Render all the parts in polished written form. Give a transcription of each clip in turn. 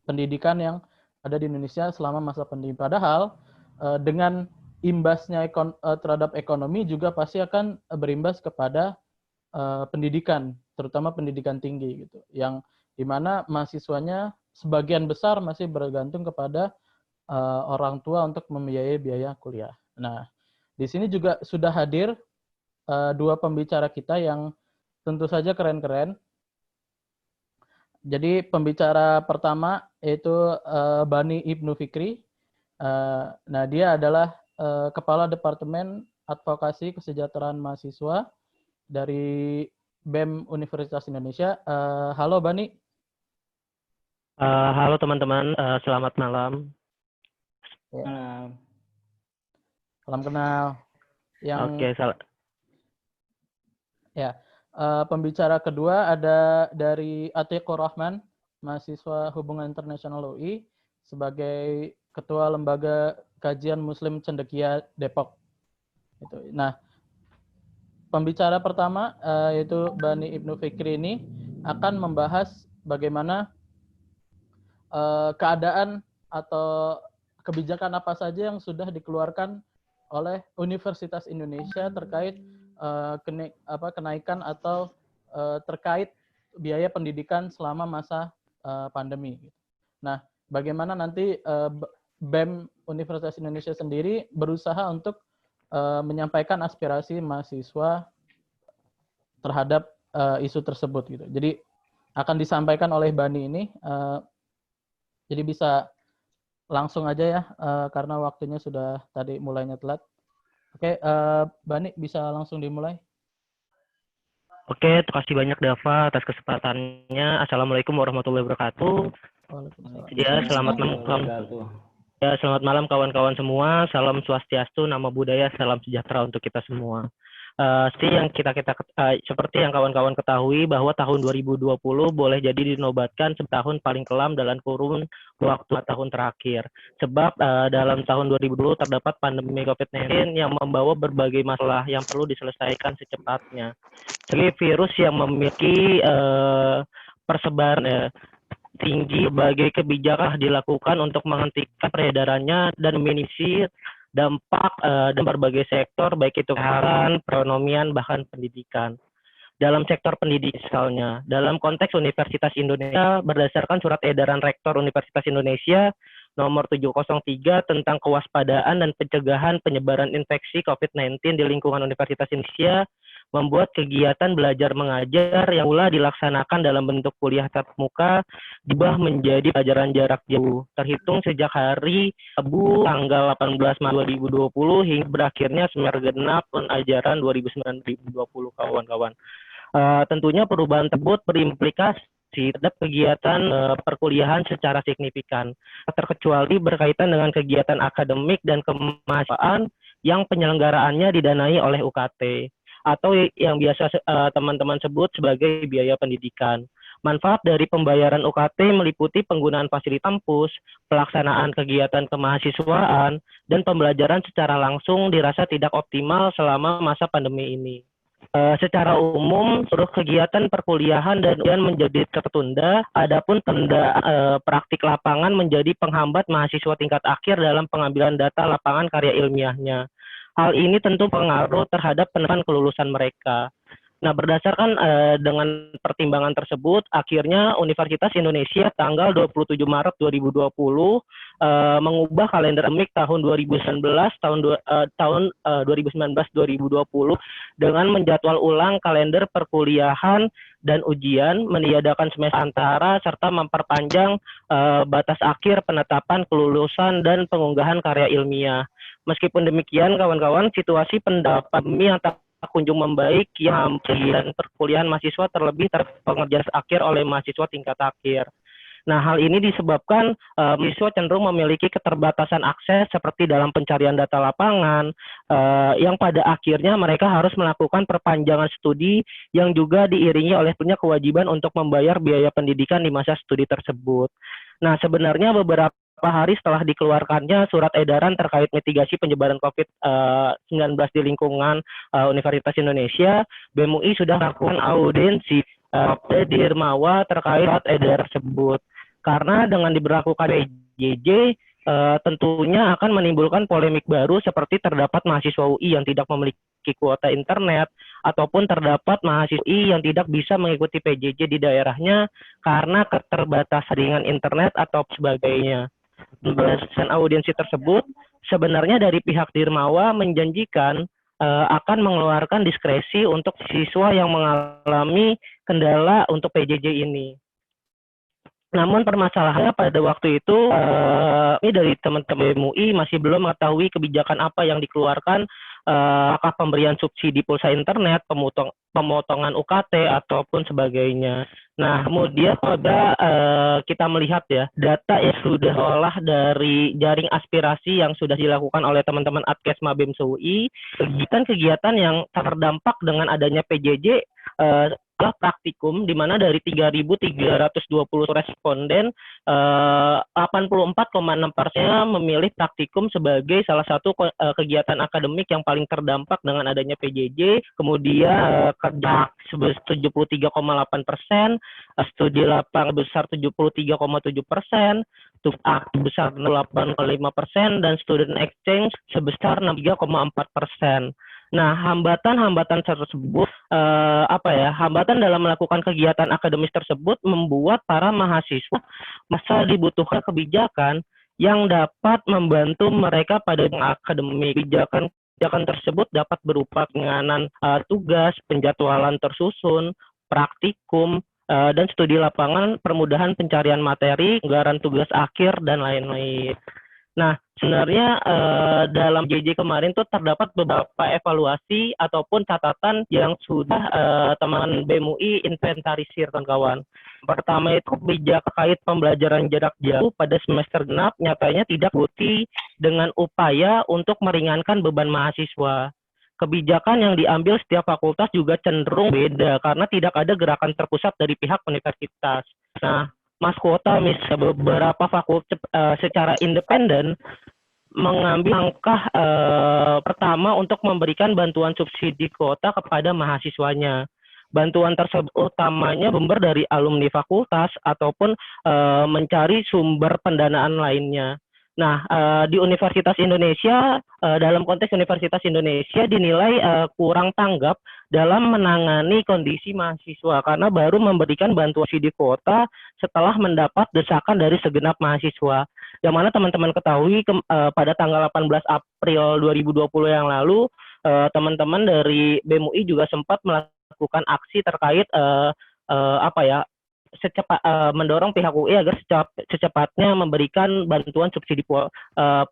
pendidikan yang ada di Indonesia selama masa pandemi. Padahal dengan imbasnya terhadap ekonomi juga pasti akan berimbas kepada pendidikan, terutama pendidikan tinggi gitu, yang dimana mahasiswanya sebagian besar masih bergantung kepada orang tua untuk membiayai biaya kuliah. Nah, di sini juga sudah hadir dua pembicara kita yang tentu saja keren-keren. Jadi pembicara pertama yaitu Bani Ibnu Fikri. Nah, dia adalah Kepala Departemen Advokasi Kesejahteraan Mahasiswa dari BEM Universitas Indonesia. Halo Bani. Halo teman-teman, selamat malam. Ya. Salam kenal. Oke, Ya. Pembicara kedua ada dari Atiqur Rahman, mahasiswa Hubungan Internasional UI, sebagai Ketua Lembaga Kajian Muslim Cendekia Depok. Nah, pembicara pertama yaitu Bani Ibnu Fikri ini akan membahas bagaimana keadaan atau kebijakan apa saja yang sudah dikeluarkan oleh Universitas Indonesia terkait kenaikan atau terkait biaya pendidikan selama masa pandemi. Nah, bagaimana nanti BEM Universitas Indonesia sendiri berusaha untuk menyampaikan aspirasi mahasiswa terhadap isu tersebut gitu. Jadi akan disampaikan oleh Bani ini. Jadi bisa langsung aja ya, karena waktunya sudah tadi mulainya telat. Oke, Bani bisa langsung dimulai. Oke, terima kasih banyak Dava atas kesempatannya. Assalamualaikum warahmatullahi wabarakatuh. Ya, selamat malam. Ya, selamat malam kawan-kawan semua. Salam swastiastu, nama budaya, salam sejahtera untuk kita semua. Seperti yang kawan-kawan ketahui bahwa tahun 2020 boleh jadi dinobatkan setahun paling kelam dalam kurun waktu tahun terakhir. Sebab dalam tahun 2020 terdapat pandemi COVID-19 yang membawa berbagai masalah yang perlu diselesaikan secepatnya. Jadi virus yang memiliki persebaran tinggi, berbagai kebijakan dilakukan untuk menghentikan peredarannya dan meminimalisir dampak dan berbagai sektor, baik itu kesehatan, perekonomian, bahkan pendidikan. Dalam sektor pendidikan misalnya, dalam konteks Universitas Indonesia, berdasarkan surat edaran Rektor Universitas Indonesia nomor 703 tentang kewaspadaan dan pencegahan penyebaran infeksi COVID-19 di lingkungan Universitas Indonesia, membuat kegiatan belajar mengajar yang mula dilaksanakan dalam bentuk kuliah tatap muka diubah menjadi pelajaran jarak jauh terhitung sejak hari Rabu tanggal 18 Maret 2020 hingga berakhirnya semester genap tahun ajaran 2019-2020 kawan-kawan. Tentunya perubahan tersebut berimplikasi terhadap kegiatan perkuliahan secara signifikan, terkecuali berkaitan dengan kegiatan akademik dan kemahasiswaan yang penyelenggaraannya didanai oleh UKT atau yang biasa teman-teman sebut sebagai biaya pendidikan. Manfaat dari pembayaran UKT meliputi penggunaan fasilitas kampus, pelaksanaan kegiatan kemahasiswaan, dan pembelajaran secara langsung dirasa tidak optimal selama masa pandemi ini. Secara umum, seluruh kegiatan perkuliahan dan ujian menjadi tertunda, adapun praktik lapangan menjadi penghambat mahasiswa tingkat akhir dalam pengambilan data lapangan karya ilmiahnya. Hal ini tentu pengaruh terhadap penerapan kelulusan mereka. Nah, berdasarkan dengan pertimbangan tersebut, akhirnya Universitas Indonesia tanggal 27 Maret 2020 mengubah kalender akademik tahun 2019-2020 dengan menjadwal ulang kalender perkuliahan dan ujian, meniadakan semester antara, serta memperpanjang batas akhir penetapan kelulusan dan pengunggahan karya ilmiah. Meskipun demikian, kawan-kawan, situasi pandemi yang tak kunjung membaik yang kegiatan perkuliahan mahasiswa terlebih pengerjaan akhir oleh mahasiswa tingkat akhir. Nah, hal ini disebabkan mahasiswa cenderung memiliki keterbatasan akses seperti dalam pencarian data lapangan, yang pada akhirnya mereka harus melakukan perpanjangan studi yang juga diiringi oleh punya kewajiban untuk membayar biaya pendidikan di masa studi tersebut. Nah, sebenarnya beberapa hari setelah dikeluarkannya surat edaran terkait mitigasi penyebaran COVID-19 di lingkungan Universitas Indonesia, BEM UI sudah melakukan audiensi di Dirmawa terkait surat edaran tersebut. Karena dengan diberlakukan PJJ, tentunya akan menimbulkan polemik baru seperti terdapat mahasiswa UI yang tidak memiliki kuota internet, ataupun terdapat mahasiswa UI yang tidak bisa mengikuti PJJ di daerahnya karena keterbatasan jaringan internet atau sebagainya. Pembahasan audiensi tersebut sebenarnya dari pihak Dirmawa menjanjikan akan mengeluarkan diskresi untuk siswa yang mengalami kendala untuk PJJ ini. Namun permasalahannya pada waktu itu ini dari teman-teman MUI masih belum mengetahui kebijakan apa yang dikeluarkan, apakah pemberian subsidi pulsa internet, pemotongan UKT ataupun sebagainya. Nah, kemudian pada kita melihat ya data yang sudah diolah dari jaring aspirasi yang sudah dilakukan oleh teman-teman Adkes Mabem UI, kegiatan-kegiatan yang terdampak dengan adanya PJJ praktikum, di mana dari 3.320 responden 84,6% memilih praktikum sebagai salah satu kegiatan akademik yang paling terdampak dengan adanya PJJ. Kemudian kerja sebesar 73,8%, studi lapang besar 73,7%, besar 8,5%, dan student exchange sebesar 63,4%. Nah, hambatan-hambatan tersebut, hambatan dalam melakukan kegiatan akademis tersebut membuat para mahasiswa masa dibutuhkan kebijakan yang dapat membantu mereka pada akademik. Kebijakan tersebut dapat berupa penanganan tugas, penjadwalan tersusun, praktikum, dan studi lapangan, permudahan pencarian materi, anggaran tugas akhir, dan lain-lain. Nah, sebenarnya dalam JJ kemarin tuh terdapat beberapa evaluasi ataupun catatan yang sudah teman BEM UI inventarisir, kawan-kawan. Pertama itu kebijakan terkait pembelajaran jarak jauh pada semester genap nyatanya tidak terbukti dengan upaya untuk meringankan beban mahasiswa. Kebijakan yang diambil setiap fakultas juga cenderung beda karena tidak ada gerakan terpusat dari pihak universitas. Nah, Mas Kuota, beberapa fakultas secara independen mengambil langkah pertama untuk memberikan bantuan subsidi kuota kepada mahasiswanya. Bantuan tersebut utamanya sumber dari alumni fakultas ataupun mencari sumber pendanaan lainnya. Nah, di Universitas Indonesia, dalam konteks Universitas Indonesia dinilai kurang tanggap dalam menangani kondisi mahasiswa karena baru memberikan bantuan subsidi kuota setelah mendapat desakan dari segenap mahasiswa. Yang mana teman-teman ketahui pada tanggal 18 April 2020 yang lalu, teman-teman dari BEM UI juga sempat melakukan aksi terkait mendorong pihak UI agar secepatnya memberikan bantuan subsidi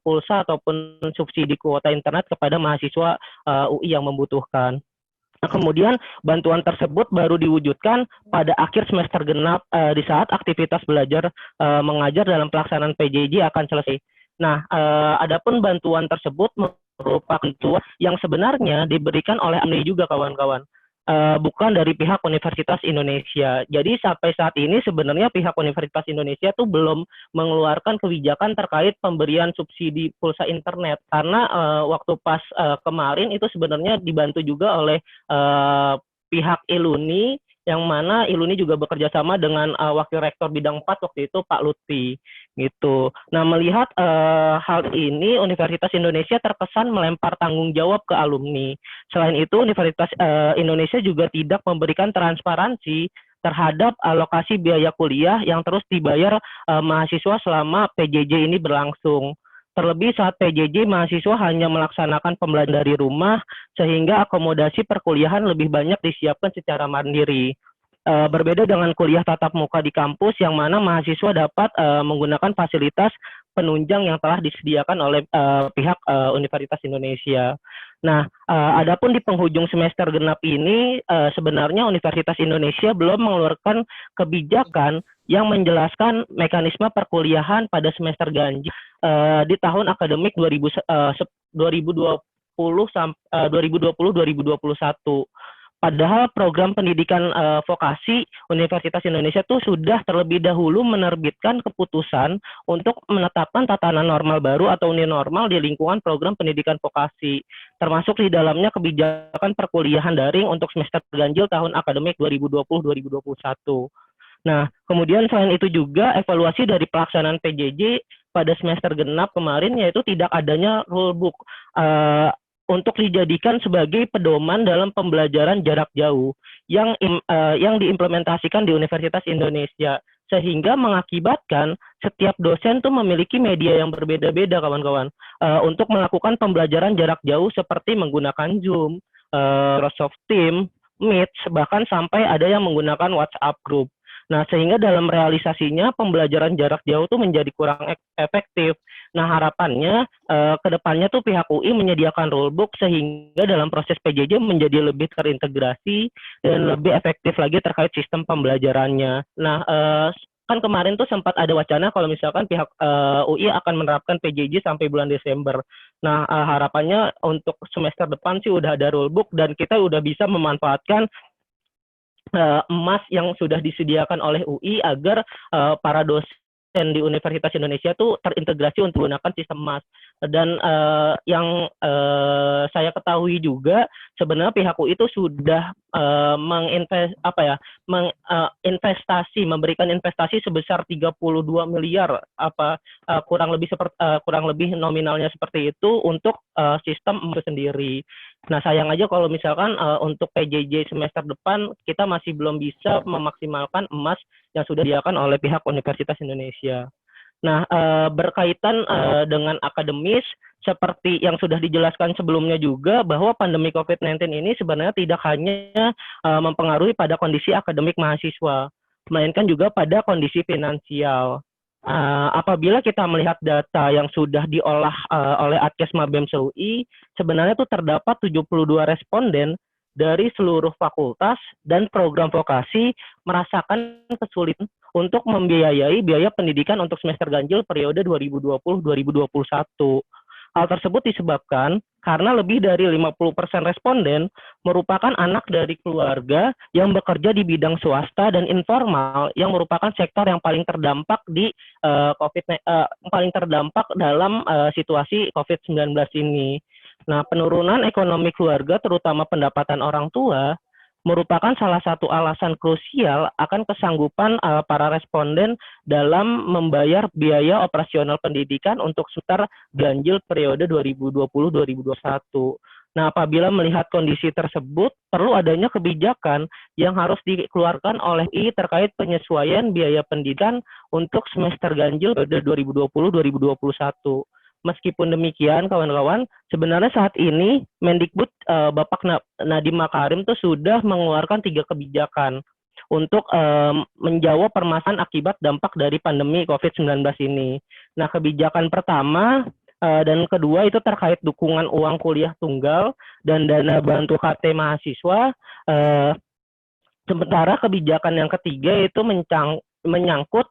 pulsa ataupun subsidi kuota internet kepada mahasiswa UI yang membutuhkan. Nah, kemudian bantuan tersebut baru diwujudkan pada akhir semester genap di saat aktivitas belajar mengajar dalam pelaksanaan PJJ akan selesai. Nah, adapun bantuan tersebut merupakan bantuan yang sebenarnya diberikan oleh AMNI juga, kawan-kawan. Bukan dari pihak Universitas Indonesia. Jadi sampai saat ini sebenarnya pihak Universitas Indonesia tuh belum mengeluarkan kebijakan terkait pemberian subsidi pulsa internet karena waktu pas kemarin itu sebenarnya dibantu juga oleh pihak Iluni, yang mana Iluni juga bekerja sama dengan Wakil Rektor Bidang 4 waktu itu Pak Lutfi gitu. Nah, melihat hal ini Universitas Indonesia terkesan melempar tanggung jawab ke alumni. Selain itu Universitas Indonesia juga tidak memberikan transparansi terhadap alokasi biaya kuliah yang terus dibayar mahasiswa selama PJJ ini berlangsung. Terlebih saat PJJ, mahasiswa hanya melaksanakan pembelajaran dari rumah, sehingga akomodasi perkuliahan lebih banyak disiapkan secara mandiri. Berbeda dengan kuliah tatap muka di kampus, yang mana mahasiswa dapat menggunakan fasilitas penunjang yang telah disediakan oleh pihak Universitas Indonesia. Nah, adapun di penghujung semester genap ini, sebenarnya Universitas Indonesia belum mengeluarkan kebijakan yang menjelaskan mekanisme perkuliahan pada semester ganjil di tahun akademik 2020-2021. Padahal program pendidikan vokasi Universitas Indonesia itu sudah terlebih dahulu menerbitkan keputusan untuk menetapkan tatanan normal baru atau new normal di lingkungan program pendidikan vokasi, termasuk di dalamnya kebijakan perkuliahan daring untuk semester ganjil tahun akademik 2020-2021. Nah, kemudian selain itu juga evaluasi dari pelaksanaan PJJ pada semester genap kemarin yaitu tidak adanya rulebook untuk dijadikan sebagai pedoman dalam pembelajaran jarak jauh yang diimplementasikan di Universitas Indonesia, sehingga mengakibatkan setiap dosen tuh memiliki media yang berbeda-beda kawan-kawan untuk melakukan pembelajaran jarak jauh seperti menggunakan Zoom, Microsoft Teams, Meet, bahkan sampai ada yang menggunakan WhatsApp Group. Nah, sehingga dalam realisasinya pembelajaran jarak jauh tuh menjadi kurang efektif. Nah, harapannya ke depannya tuh pihak UI menyediakan rulebook sehingga dalam proses PJJ menjadi lebih terintegrasi dan lebih efektif lagi terkait sistem pembelajarannya. Nah, kan kemarin tuh sempat ada wacana kalau misalkan pihak UI akan menerapkan PJJ sampai bulan Desember. Nah, harapannya untuk semester depan sih udah ada rulebook dan kita udah bisa memanfaatkan emas yang sudah disediakan oleh UI agar para dosen di Universitas Indonesia tuh terintegrasi untuk menggunakan sistem emas. Dan yang saya ketahui juga sebenarnya pihak UI itu sudah memberikan investasi sebesar 32 miliar kurang lebih nominalnya seperti itu untuk sistem emas sendiri. Nah, sayang aja kalau misalkan untuk PJJ semester depan kita masih belum bisa memaksimalkan emas yang sudah disediakan oleh pihak Universitas Indonesia. Nah, berkaitan dengan akademis, seperti yang sudah dijelaskan sebelumnya juga bahwa pandemi COVID-19 ini sebenarnya tidak hanya mempengaruhi pada kondisi akademik mahasiswa, melainkan juga pada kondisi finansial. Apabila kita melihat data yang sudah diolah oleh Adkes Mabem UI, sebenarnya itu terdapat 72 responden dari seluruh fakultas dan program vokasi merasakan kesulitan untuk membiayai biaya pendidikan untuk semester ganjil periode 2020-2021. Hal tersebut disebabkan karena lebih dari 50% responden merupakan anak dari keluarga yang bekerja di bidang swasta dan informal yang merupakan sektor yang paling terdampak di paling terdampak dalam situasi COVID-19 ini. Nah, penurunan ekonomi keluarga terutama pendapatan orang tua merupakan salah satu alasan krusial akan kesanggupan para responden dalam membayar biaya operasional pendidikan untuk semester ganjil periode 2020-2021. Nah, apabila melihat kondisi tersebut, perlu adanya kebijakan yang harus dikeluarkan oleh UI terkait penyesuaian biaya pendidikan untuk semester ganjil periode 2020-2021. Meskipun demikian, kawan-kawan, sebenarnya saat ini Mendikbud Bapak Nadiem Makarim itu sudah mengeluarkan 3 kebijakan untuk menjawab permasalahan akibat dampak dari pandemi COVID-19 ini. Nah, kebijakan pertama dan kedua itu terkait dukungan uang kuliah tunggal dan dana bantu KT mahasiswa. Sementara kebijakan yang ketiga itu menyangkut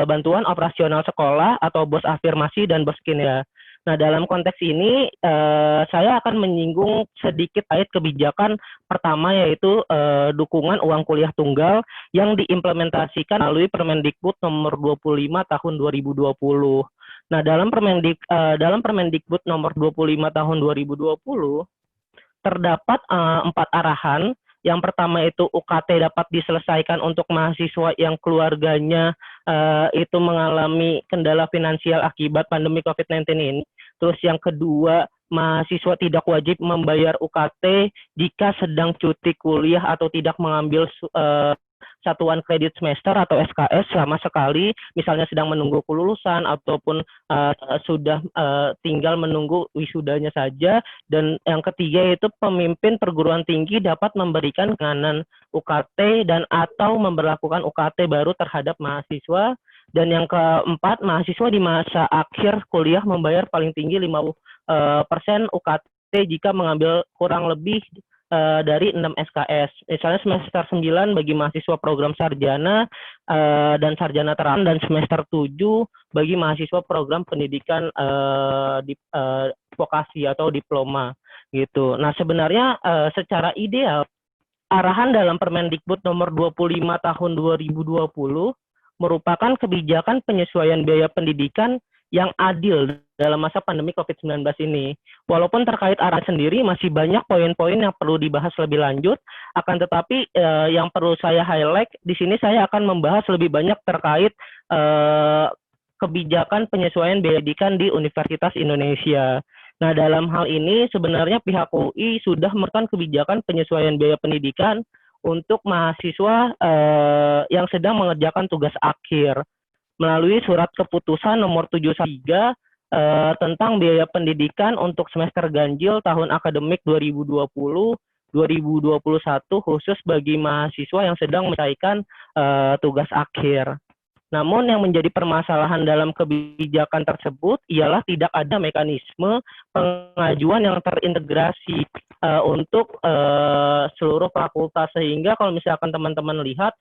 bantuan operasional sekolah atau BOS afirmasi dan BOS kinerja. Nah, dalam konteks ini saya akan menyinggung sedikit terkait kebijakan pertama yaitu dukungan uang kuliah tunggal yang diimplementasikan melalui Permendikbud nomor 25 tahun 2020. Nah, dalam Permendikbud nomor 25 tahun 2020 terdapat 4 arahan. Yang pertama itu UKT dapat diselesaikan untuk mahasiswa yang keluarganya itu mengalami kendala finansial akibat pandemi COVID-19 ini. Terus yang kedua, mahasiswa tidak wajib membayar UKT jika sedang cuti kuliah atau tidak mengambil satuan kredit semester atau SKS selama sekali, misalnya sedang menunggu kelulusan ataupun sudah tinggal menunggu wisudanya saja. Dan yang ketiga itu pemimpin perguruan tinggi dapat memberikan keringanan UKT dan atau memberlakukan UKT baru terhadap mahasiswa. Dan yang keempat, mahasiswa di masa akhir kuliah membayar paling tinggi 50% UKT jika mengambil kurang lebih dari 6 SKS. Misalnya semester 9 bagi mahasiswa program sarjana dan sarjana terang, dan semester 7 bagi mahasiswa program pendidikan vokasi atau diploma gitu. Nah, sebenarnya secara ideal arahan dalam Permendikbud nomor 25 tahun 2020 merupakan kebijakan penyesuaian biaya pendidikan yang adil dalam masa pandemi COVID-19 ini. Walaupun terkait arah sendiri masih banyak poin-poin yang perlu dibahas lebih lanjut, akan tetapi yang perlu saya highlight di sini saya akan membahas lebih banyak terkait kebijakan penyesuaian biaya pendidikan di Universitas Indonesia. Nah, dalam hal ini sebenarnya pihak UI sudah melakukan kebijakan penyesuaian biaya pendidikan untuk mahasiswa yang sedang mengerjakan tugas akhir melalui surat keputusan nomor 73 tentang biaya pendidikan untuk semester ganjil tahun akademik 2020-2021 khusus bagi mahasiswa yang sedang menyelesaikan tugas akhir. Namun yang menjadi permasalahan dalam kebijakan tersebut ialah tidak ada mekanisme pengajuan yang terintegrasi untuk seluruh fakultas, sehingga kalau misalkan teman-teman lihat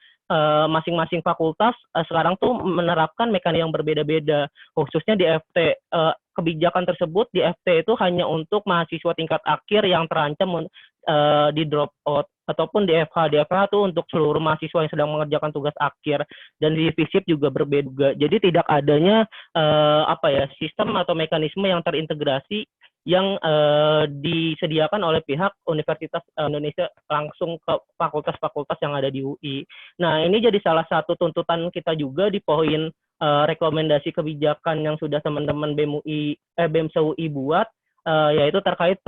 masing-masing fakultas sekarang tuh menerapkan mekanisme yang berbeda-beda, khususnya di FT. Kebijakan tersebut di FT itu hanya untuk mahasiswa tingkat akhir yang terancam di drop out, ataupun di FH. Di FH itu untuk seluruh mahasiswa yang sedang mengerjakan tugas akhir, dan di FISIP juga berbeda. Jadi tidak adanya sistem atau mekanisme yang terintegrasi yang disediakan oleh pihak Universitas Indonesia langsung ke fakultas-fakultas yang ada di UI. Nah, ini jadi salah satu tuntutan kita juga di poin rekomendasi kebijakan yang sudah teman-teman BEMSA UI buat, yaitu terkait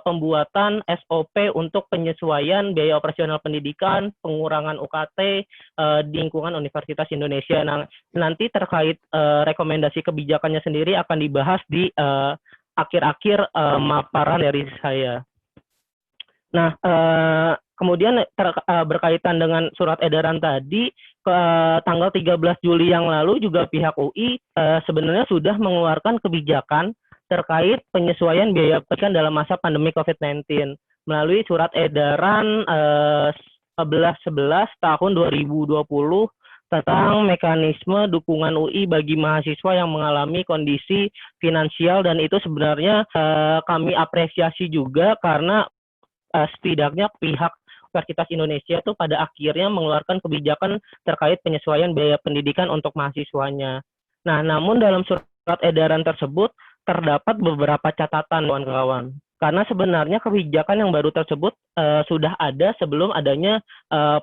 pembuatan SOP untuk penyesuaian biaya operasional pendidikan, pengurangan UKT di lingkungan Universitas Indonesia. Nah, nanti terkait rekomendasi kebijakannya sendiri akan dibahas di akhir-akhir paparan dari saya. Nah, kemudian berkaitan dengan surat edaran tadi, tanggal 13 Juli yang lalu juga pihak UI sebenarnya sudah mengeluarkan kebijakan terkait penyesuaian biaya pendidikan dalam masa pandemi COVID-19 melalui surat edaran 1111 tahun 2020 tentang mekanisme dukungan UI bagi mahasiswa yang mengalami kondisi finansial, dan itu sebenarnya kami apresiasi juga karena setidaknya pihak Universitas Indonesia itu pada akhirnya mengeluarkan kebijakan terkait penyesuaian biaya pendidikan untuk mahasiswanya. Nah, namun dalam surat edaran tersebut terdapat beberapa catatan, kawan-kawan. Karena sebenarnya kebijakan yang baru tersebut sudah ada sebelum adanya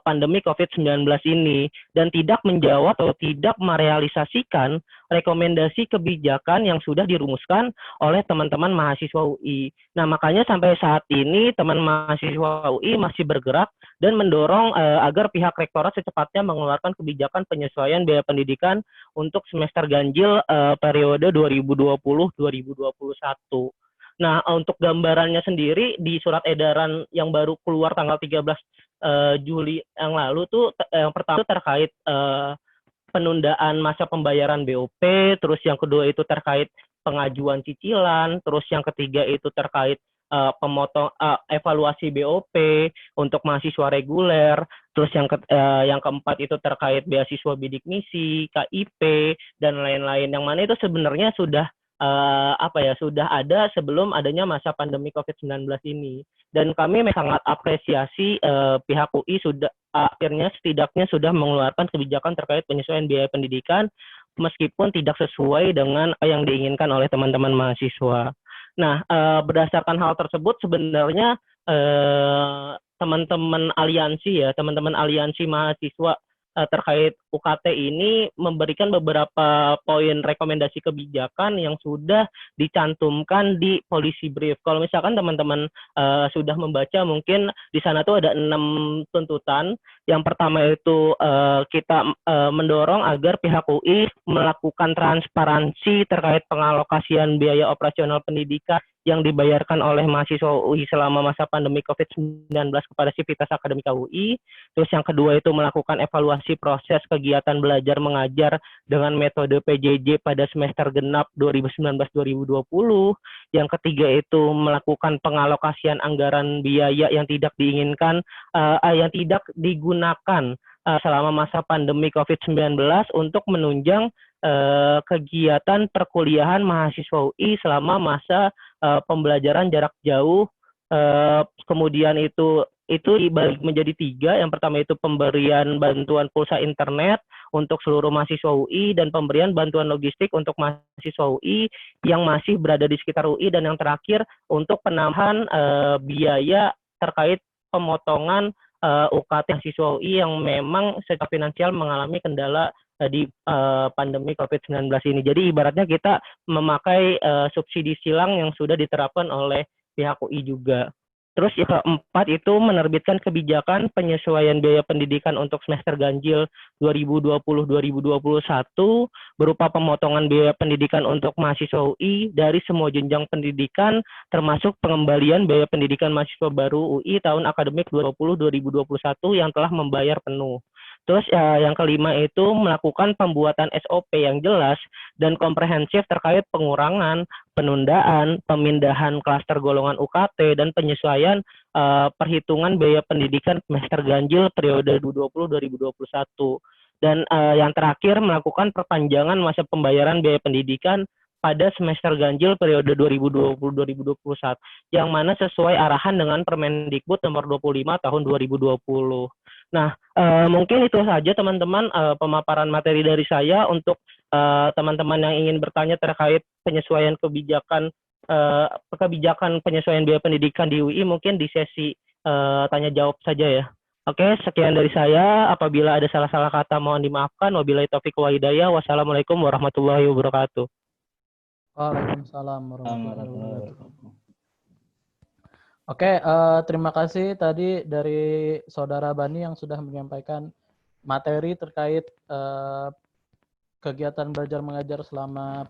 pandemi COVID-19 ini, dan tidak menjawab atau tidak merealisasikan rekomendasi kebijakan yang sudah dirumuskan oleh teman-teman mahasiswa UI. Nah, makanya sampai saat ini teman mahasiswa UI masih bergerak dan mendorong agar pihak rektorat secepatnya mengeluarkan kebijakan penyesuaian biaya pendidikan untuk semester ganjil periode 2020-2021. Nah, untuk gambarannya sendiri di surat edaran yang baru keluar tanggal 13 Juli yang lalu tuh yang pertama terkait penundaan masa pembayaran BOP, terus yang kedua itu terkait pengajuan cicilan, terus yang ketiga itu terkait evaluasi BOP untuk mahasiswa reguler, terus yang keempat itu terkait beasiswa bidik misi, KIP, dan lain-lain, yang mana itu sebenarnya sudah sudah ada sebelum adanya masa pandemi COVID-19 ini. Dan kami sangat apresiasi pihak UI sudah akhirnya setidaknya sudah mengeluarkan kebijakan terkait penyesuaian biaya pendidikan meskipun tidak sesuai dengan yang diinginkan oleh teman-teman mahasiswa. Nah, berdasarkan hal tersebut sebenarnya teman-teman aliansi mahasiswa terkait UKT ini memberikan beberapa poin rekomendasi kebijakan yang sudah dicantumkan di policy brief. Kalau misalkan teman-teman sudah membaca, mungkin di sana tuh ada 6 tuntutan. Yang pertama itu kita mendorong agar pihak UI melakukan transparansi terkait pengalokasian biaya operasional pendidikan yang dibayarkan oleh mahasiswa UI selama masa pandemi COVID-19 kepada Sivitas Akademika UI. Terus yang kedua itu melakukan evaluasi proses kegiatan belajar mengajar dengan metode PJJ pada semester genap 2019-2020. Yang ketiga itu melakukan pengalokasian anggaran biaya yang tidak diinginkan, yang tidak digunakan selama masa pandemi COVID-19 untuk menunjang kegiatan perkuliahan mahasiswa UI selama masa pembelajaran jarak jauh. Kemudian itu dibagi menjadi 3. Yang pertama itu pemberian bantuan pulsa internet untuk seluruh mahasiswa UI dan pemberian bantuan logistik untuk mahasiswa UI yang masih berada di sekitar UI, dan yang terakhir untuk penambahan biaya terkait pemotongan UKT mahasiswa UI yang memang secara finansial mengalami kendala di pandemi COVID-19 ini. Jadi ibaratnya kita memakai subsidi silang yang sudah diterapkan oleh pihak UI juga. Terus yang keempat itu menerbitkan kebijakan penyesuaian biaya pendidikan untuk semester ganjil 2020-2021 berupa pemotongan biaya pendidikan untuk mahasiswa UI dari semua jenjang pendidikan, termasuk pengembalian biaya pendidikan mahasiswa baru UI tahun akademik 2020-2021 yang telah membayar penuh. Terus yang kelima itu melakukan pembuatan SOP yang jelas dan komprehensif terkait pengurangan, penundaan, pemindahan klaster golongan UKT, dan penyesuaian perhitungan biaya pendidikan semester ganjil periode 2020-2021. Dan yang terakhir melakukan perpanjangan masa pembayaran biaya pendidikan pada semester ganjil periode 2020-2021 yang mana sesuai arahan dengan Permendikbud nomor 25 tahun 2020. Nah, mungkin itu saja teman-teman pemaparan materi dari saya. Untuk teman-teman yang ingin bertanya terkait penyesuaian kebijakan penyesuaian biaya pendidikan di UI, mungkin di sesi tanya jawab saja ya. Oke, sekian dari saya. Apabila ada salah-salah kata mohon dimaafkan. Wabillahi taufiq wa hidayah. Wassalamualaikum warahmatullahi wabarakatuh. Waalaikumsalam warahmatullahi wabarakatuh. Oke, terima kasih tadi dari Saudara Bani yang sudah menyampaikan materi terkait kegiatan belajar mengajar selama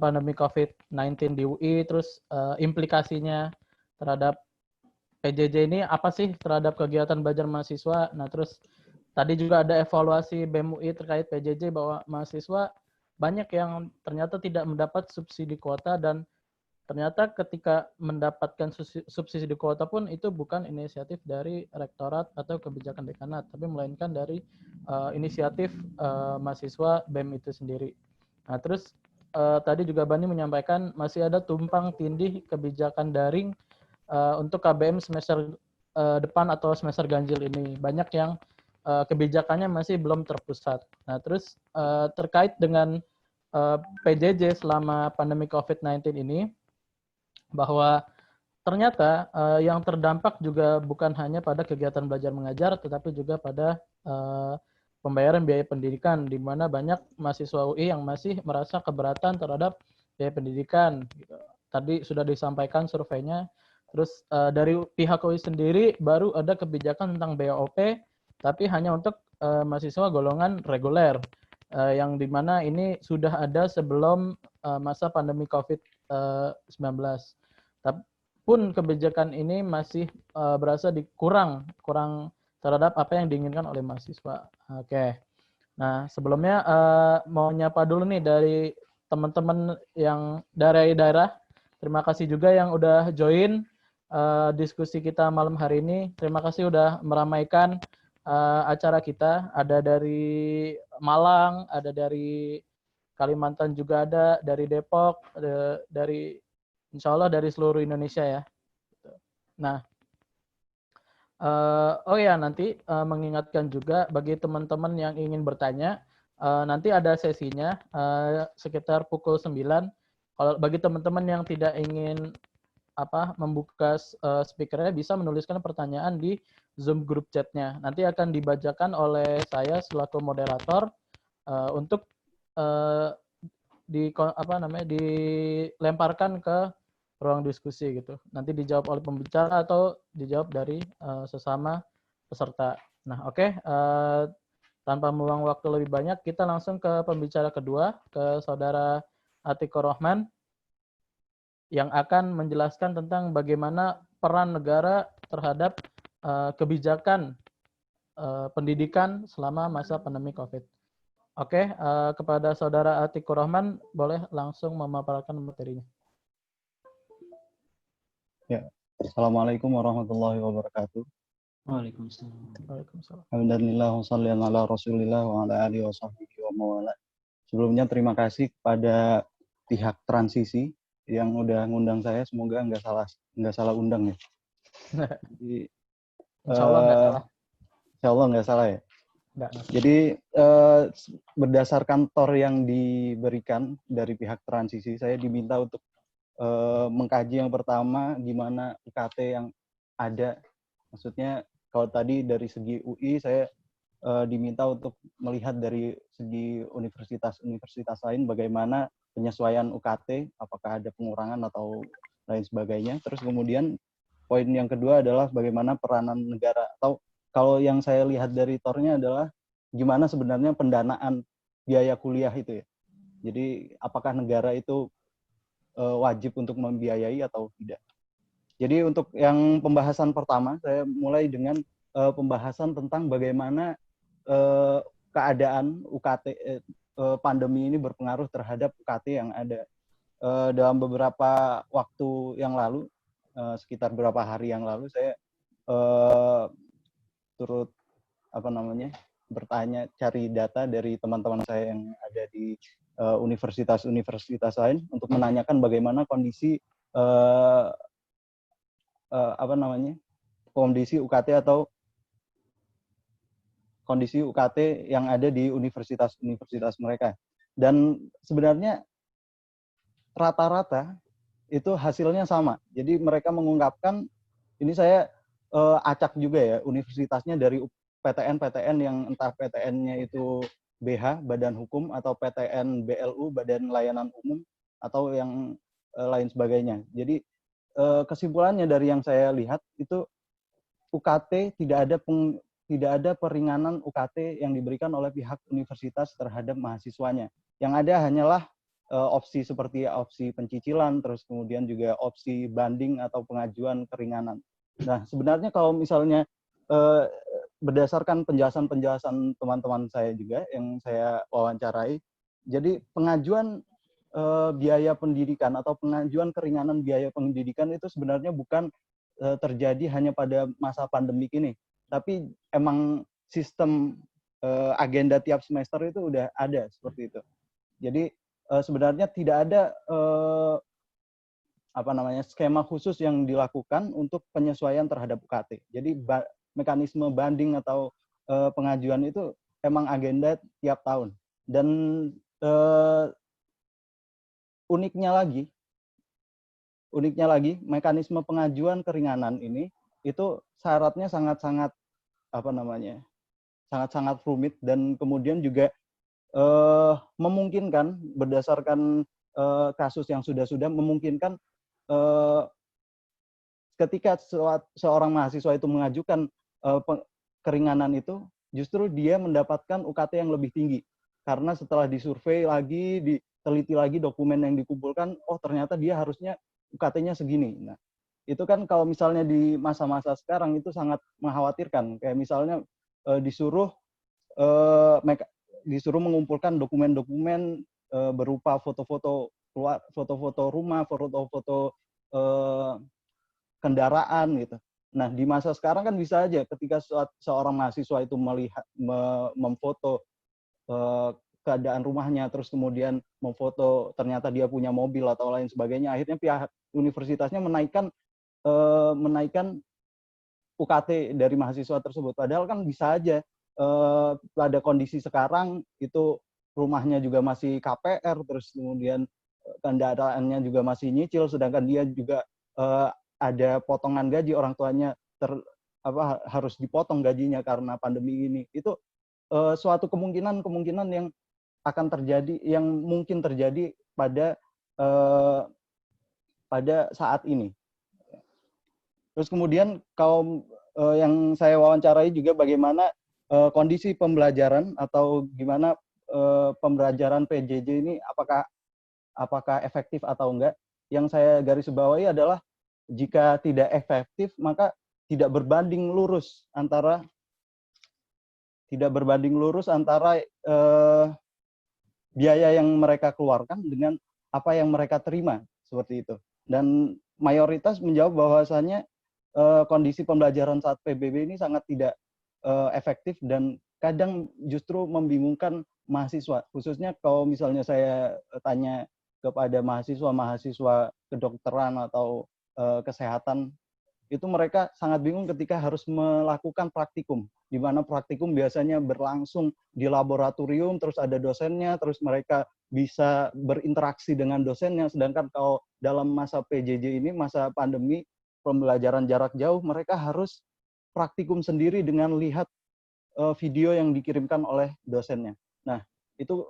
pandemi COVID-19 di UI, terus implikasinya terhadap PJJ ini apa sih terhadap kegiatan belajar mahasiswa. Nah, terus tadi juga ada evaluasi BEM UI terkait PJJ bahwa mahasiswa banyak yang ternyata tidak mendapat subsidi kuota, dan ternyata ketika mendapatkan subsidi kuota pun itu bukan inisiatif dari rektorat atau kebijakan dekanat, tapi melainkan dari inisiatif mahasiswa BEM itu sendiri. Nah, terus tadi juga Bani menyampaikan masih ada tumpang tindih kebijakan daring untuk KBM semester depan atau semester ganjil ini. Banyak yang kebijakannya masih belum terpusat. Nah, terus terkait dengan PJJ selama pandemi COVID-19 ini, bahwa ternyata yang terdampak juga bukan hanya pada kegiatan belajar mengajar, tetapi juga pada pembayaran biaya pendidikan, di mana banyak mahasiswa UI yang masih merasa keberatan terhadap biaya pendidikan. Tadi sudah disampaikan surveinya. Terus dari pihak UI sendiri baru ada kebijakan tentang BOP, tapi hanya untuk mahasiswa golongan reguler, yang dimana ini sudah ada sebelum masa pandemi COVID-19. Tapi pun kebijakan ini masih berasa kurang terhadap apa yang diinginkan oleh mahasiswa. Oke. Nah, sebelumnya mau nyapa dulu nih dari teman-teman yang dari daerah. Terima kasih juga yang udah join diskusi kita malam hari ini. Terima kasih udah meramaikan acara kita. Ada dari Malang, ada dari Kalimantan juga ada, dari Depok, dari Insya Allah dari seluruh Indonesia ya. Nah, oh ya, nanti mengingatkan juga bagi teman-teman yang ingin bertanya, nanti ada sesinya sekitar pukul 9. Kalau bagi teman-teman yang tidak ingin membuka speakernya, bisa menuliskan pertanyaan di Zoom group chatnya. Nanti akan dibacakan oleh saya selaku moderator untuk dilemparkan ke ruang diskusi gitu. Nanti dijawab oleh pembicara atau dijawab dari sesama peserta. Nah, oke. Tanpa membuang waktu lebih banyak, kita langsung ke pembicara kedua, ke Saudara Atikur Rahman, yang akan menjelaskan tentang bagaimana peran negara terhadap kebijakan pendidikan selama masa pandemi COVID. Oke, kepada Saudara Atikur Rahman, boleh langsung memaparkan materinya. Ya, Assalamualaikum warahmatullahi wabarakatuh. Waalaikumsalam. Alhamdulillah, wassalamualaikum ala rasulillah wa ala alihi wa sahbihi wa mawala. Sebelumnya terima kasih kepada pihak transisi yang udah ngundang saya. Semoga nggak salah undang ya. Jadi, Insya Allah nggak salah. Insya Allah nggak salah ya. Nggak ngerti. Jadi berdasarkan TOR yang diberikan dari pihak transisi, saya diminta untuk mengkaji yang pertama gimana UKT yang ada. Maksudnya kalau tadi dari segi UI saya diminta untuk melihat dari segi universitas-universitas lain bagaimana penyesuaian UKT, apakah ada pengurangan atau lain sebagainya. Terus kemudian poin yang kedua adalah bagaimana peranan negara, atau kalau yang saya lihat dari TOR-nya adalah gimana sebenarnya pendanaan biaya kuliah itu ya. Jadi apakah negara itu wajib untuk membiayai atau tidak. Jadi untuk yang pembahasan pertama, saya mulai dengan pembahasan tentang bagaimana keadaan UKT pandemi ini berpengaruh terhadap UKT yang ada. Dalam beberapa waktu yang lalu, sekitar beberapa hari yang lalu, saya turut bertanya, cari data dari teman-teman saya yang ada di universitas-universitas lain untuk menanyakan bagaimana kondisi kondisi UKT atau kondisi UKT yang ada di universitas-universitas mereka. Dan sebenarnya rata-rata itu hasilnya sama. Jadi mereka mengungkapkan, ini saya acak juga ya, universitasnya dari PTN-PTN yang entah PTN-nya itu BH, Badan Hukum, atau PTN BLU, Badan Layanan Umum, atau yang lain sebagainya. Jadi kesimpulannya dari yang saya lihat itu UKT tidak ada peringanan UKT yang diberikan oleh pihak universitas terhadap mahasiswanya. Yang ada hanyalah opsi seperti opsi pencicilan, terus kemudian juga opsi banding atau pengajuan keringanan. Nah, sebenarnya kalau misalnya berdasarkan penjelasan-penjelasan teman-teman saya juga yang saya wawancarai, jadi pengajuan biaya pendidikan atau pengajuan keringanan biaya pendidikan itu sebenarnya bukan terjadi hanya pada masa pandemik ini, tapi emang sistem agenda tiap semester itu udah ada seperti itu. Jadi sebenarnya tidak ada skema khusus yang dilakukan untuk penyesuaian terhadap UKT. Jadi mekanisme banding atau pengajuan itu emang agenda tiap tahun. Dan uniknya lagi mekanisme pengajuan keringanan ini itu syaratnya sangat-sangat sangat-sangat rumit, dan kemudian juga memungkinkan berdasarkan kasus yang sudah memungkinkan ketika seorang mahasiswa itu mengajukan keringanan itu, justru dia mendapatkan UKT yang lebih tinggi. Karena setelah disurvei lagi, diteliti lagi dokumen yang dikumpulkan, oh ternyata dia harusnya UKT-nya segini. Nah, itu kan kalau misalnya di masa-masa sekarang itu sangat mengkhawatirkan. Kayak misalnya disuruh mengumpulkan dokumen-dokumen berupa foto-foto rumah, foto-foto kendaraan gitu. Nah, di masa sekarang kan bisa aja ketika seorang mahasiswa itu memfoto keadaan rumahnya, terus kemudian memfoto ternyata dia punya mobil atau lain sebagainya, akhirnya pihak universitasnya menaikkan UKT dari mahasiswa tersebut. Padahal kan bisa aja pada kondisi sekarang itu rumahnya juga masih KPR, terus kemudian kendaraannya juga masih nyicil, sedangkan dia juga ada potongan gaji, orang tuanya harus dipotong gajinya karena pandemi ini. Itu suatu kemungkinan yang akan terjadi, yang mungkin terjadi pada saat ini. Terus kemudian kalau yang saya wawancarai juga bagaimana kondisi pembelajaran atau gimana pembelajaran PJJ ini apakah efektif atau enggak. Yang saya garis bawahi adalah jika tidak efektif maka tidak berbanding lurus antara biaya yang mereka keluarkan dengan apa yang mereka terima, seperti itu. Dan mayoritas menjawab bahwasannya kondisi pembelajaran saat PBB ini sangat tidak efektif dan kadang justru membingungkan mahasiswa. Khususnya kalau misalnya saya kepada mahasiswa kedokteran atau kesehatan, itu mereka sangat bingung ketika harus melakukan praktikum, di mana praktikum biasanya berlangsung di laboratorium, terus ada dosennya, terus mereka bisa berinteraksi dengan dosennya, sedangkan kalau dalam masa PJJ ini, masa pandemi, pembelajaran jarak jauh, mereka harus praktikum sendiri dengan lihat video yang dikirimkan oleh dosennya. Nah, itu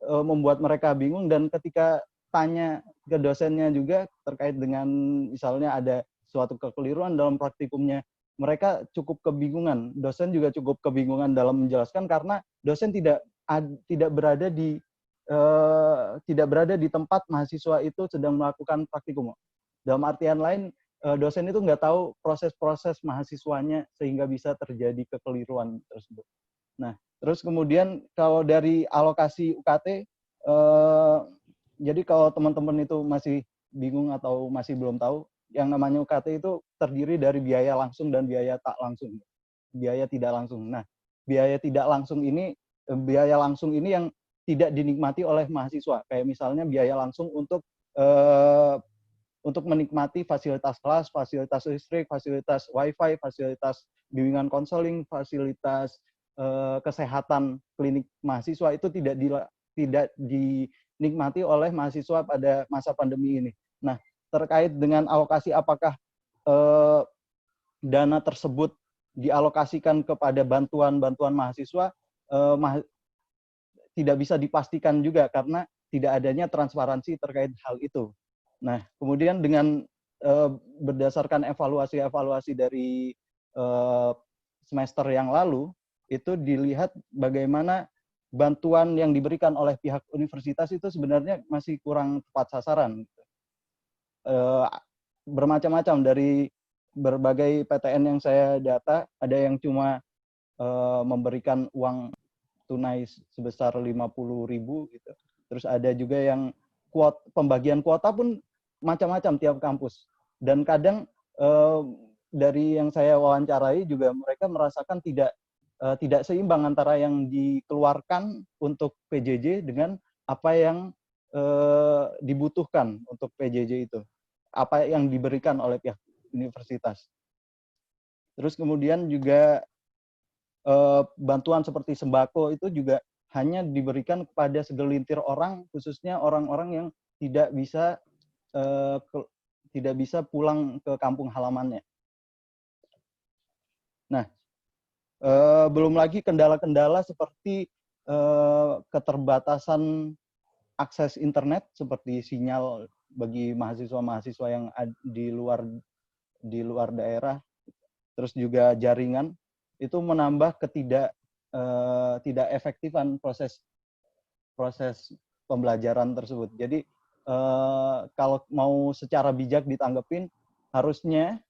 membuat mereka bingung, dan ketika tanya ke dosennya juga terkait dengan misalnya ada suatu kekeliruan dalam praktikumnya, mereka cukup kebingungan. Dosen juga cukup kebingungan dalam menjelaskan karena dosen tidak berada di tempat mahasiswa itu sedang melakukan praktikum. Dalam artian lain, dosen itu nggak tahu proses-proses mahasiswanya sehingga bisa terjadi kekeliruan tersebut. Nah, terus kemudian kalau dari alokasi UKT, jadi kalau teman-teman itu masih bingung atau masih belum tahu, yang namanya UKT itu terdiri dari biaya langsung dan biaya tak langsung, biaya tidak langsung. Nah, biaya langsung ini yang tidak dinikmati oleh mahasiswa, kayak misalnya biaya langsung untuk menikmati fasilitas kelas, fasilitas listrik, fasilitas wifi, fasilitas bimbingan konseling, fasilitas kesehatan klinik mahasiswa itu tidak dinikmati oleh mahasiswa pada masa pandemi ini. Nah, terkait dengan alokasi, apakah dana tersebut dialokasikan kepada bantuan mahasiswa, tidak bisa dipastikan juga karena tidak adanya transparansi terkait hal itu. Nah, kemudian dengan berdasarkan evaluasi dari semester yang lalu, itu dilihat bagaimana bantuan yang diberikan oleh pihak universitas itu sebenarnya masih kurang tepat sasaran. Bermacam-macam, dari berbagai PTN yang saya data, ada yang cuma memberikan uang tunai sebesar 50.000 gitu. Terus ada juga yang pembagian kuota pun macam-macam tiap kampus. Dan kadang dari yang saya wawancarai juga mereka merasakan tidak seimbang antara yang dikeluarkan untuk PJJ dengan apa yang dibutuhkan untuk PJJ itu. Apa yang diberikan oleh pihak universitas. Terus kemudian juga bantuan seperti sembako itu juga hanya diberikan kepada segelintir orang, khususnya orang-orang yang tidak bisa pulang ke kampung halamannya. Nah, belum lagi kendala-kendala seperti keterbatasan akses internet, seperti sinyal bagi mahasiswa-mahasiswa yang di luar daerah, terus juga jaringan, itu menambah tidak efektifan proses pembelajaran tersebut. Jadi kalau mau secara bijak ditanggepin, harusnya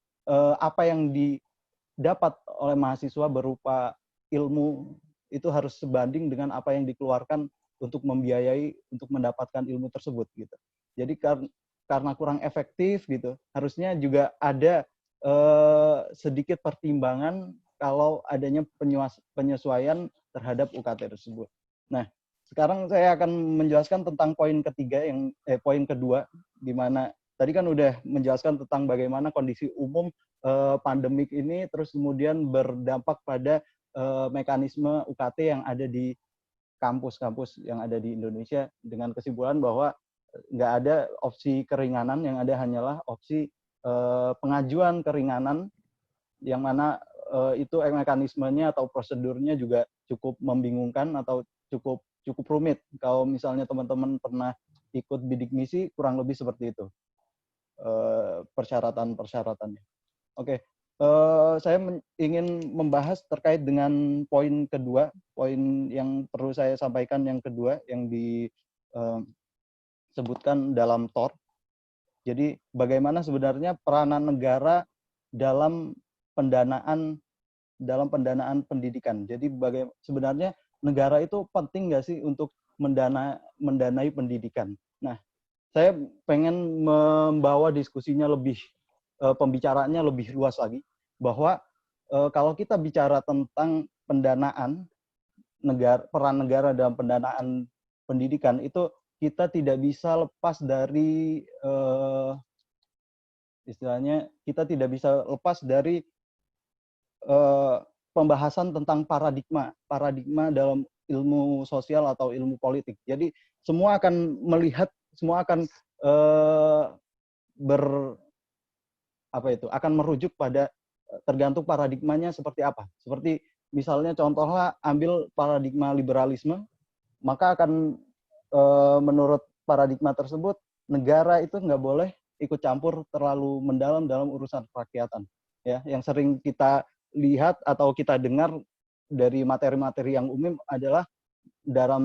apa yang didapat oleh mahasiswa berupa ilmu itu harus sebanding dengan apa yang dikeluarkan untuk membiayai untuk mendapatkan ilmu tersebut gitu. Jadi karena kurang efektif gitu, harusnya juga ada sedikit pertimbangan kalau adanya penyesuaian terhadap UKT tersebut. Nah, sekarang saya akan menjelaskan tentang poin kedua, di mana tadi kan udah menjelaskan tentang bagaimana kondisi umum pandemik ini, terus kemudian berdampak pada mekanisme UKT yang ada di kampus-kampus yang ada di Indonesia, dengan kesimpulan bahwa nggak ada opsi keringanan, yang ada hanyalah opsi pengajuan keringanan, yang mana itu mekanismenya atau prosedurnya juga cukup membingungkan atau cukup rumit. Kalau misalnya teman-teman pernah ikut bidik misi, kurang lebih seperti itu persyaratan-persyaratannya. Oke, saya ingin membahas terkait dengan poin kedua, poin yang perlu saya sampaikan yang kedua yang disebutkan dalam TOR. Jadi bagaimana sebenarnya peranan negara dalam pendanaan pendidikan. Jadi sebenarnya negara itu penting nggak sih untuk mendanai pendidikan. Nah, saya pengen membawa diskusinya pembicaraannya lebih luas lagi, bahwa kalau kita bicara tentang pendanaan peran negara dalam pendanaan pendidikan, itu kita tidak bisa lepas dari Istilahnya kita tidak bisa lepas dari pembahasan tentang paradigma dalam ilmu sosial atau ilmu politik. Jadi semua akan melihat, semua akan akan merujuk pada tergantung paradigmanya seperti apa. Seperti misalnya contohnya ambil paradigma liberalisme, maka akan menurut paradigma tersebut negara itu nggak boleh ikut campur terlalu mendalam dalam urusan kerakyatan. Ya, yang sering kita lihat atau kita dengar dari materi-materi yang umum adalah dalam